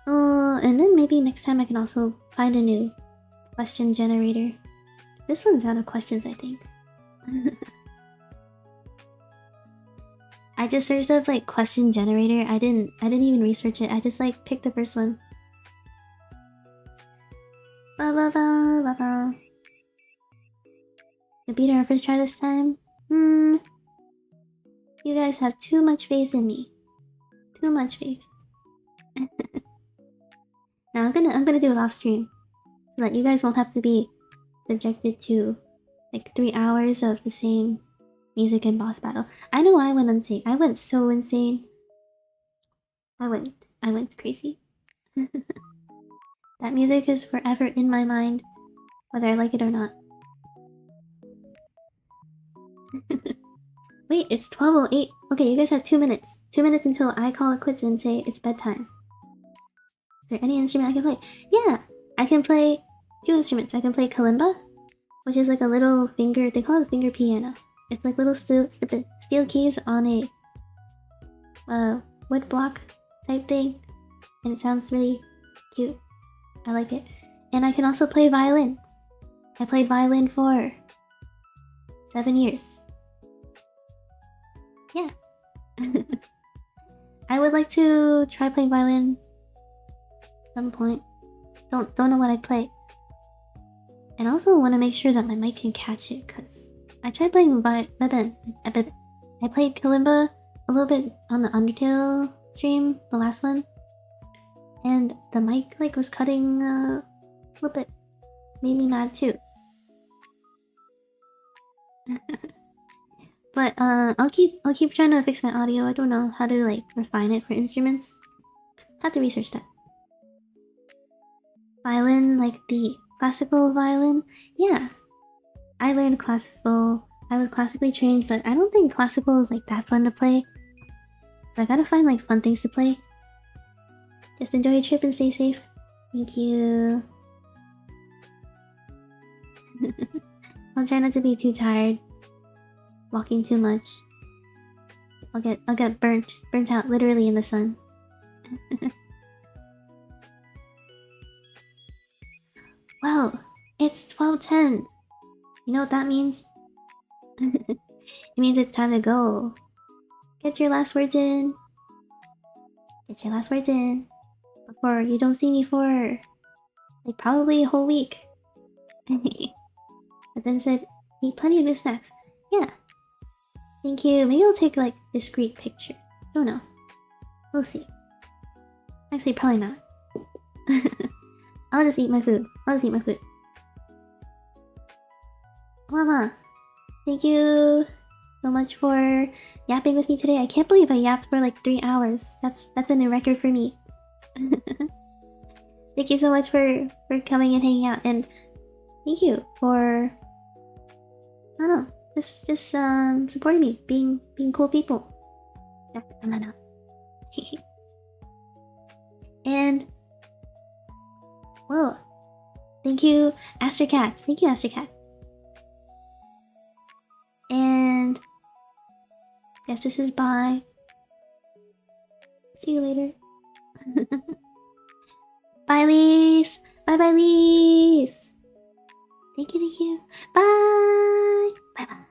A: Oh, and then maybe next time I can also find a new question generator. This one's out of questions, I think. I just searched up like question generator. I didn't even research it. I just like picked the first one. Ba ba ba ba ba. The beat our first try this time. You guys have too much faith in me. Too much faith. Now I'm gonna do it off stream, so that you guys won't have to be subjected to like 3 hours of the same music and boss battle. I know I went insane. I went so insane. I went crazy. That music is forever in my mind, whether I like it or not. Wait, it's 12:08. Okay, you guys have 2 minutes. 2 minutes until I call it quits and say it's bedtime. Is there any instrument I can play? Yeah, I can play 2 instruments. I can play kalimba, which is like a little finger. They call it a finger piano. It's like little steel keys on a wood block type thing, and it sounds really cute. I like it. And I can also play violin. I played violin for 7 years. Yeah. I would like to try playing violin at some point. Don't know what I'd play. And I also want to make sure that my mic can catch it, because I tried playing I played kalimba a little bit on the Undertale stream, the last one. And the mic like was cutting a little bit. Made me mad too. But I'll keep trying to fix my audio. I don't know how to like refine it for instruments. Have to research that. Violin, like the classical violin? Yeah. I learned classical. I was classically trained, but I don't think classical is like that fun to play. So I gotta find like fun things to play. Just enjoy your trip and stay safe. Thank you. I'll try not to be too tired. Walking too much. I'll get burnt out literally in the sun. Wow, it's 12:10. You know what that means? It means it's time to go. Get your last words in. Get your last words in. Before you don't see me for like probably a whole week. But then said, eat plenty of new snacks. Yeah. Thank you. Maybe I'll take like discreet picture. Don't know. We'll see. Actually, probably not. I'll just eat my food. Mama, thank you so much for yapping with me today. I can't believe I yapped for like 3 hours. That's a new record for me. Thank you so much for coming and hanging out, and thank you for, I don't know, just supporting me, being cool people. And whoa, thank you, Astro Cats. Thank you, Astro Cats. And yes, this is bye. See you later. Bye, Lise. Bye, Lise. Thank you. Bye. Bye.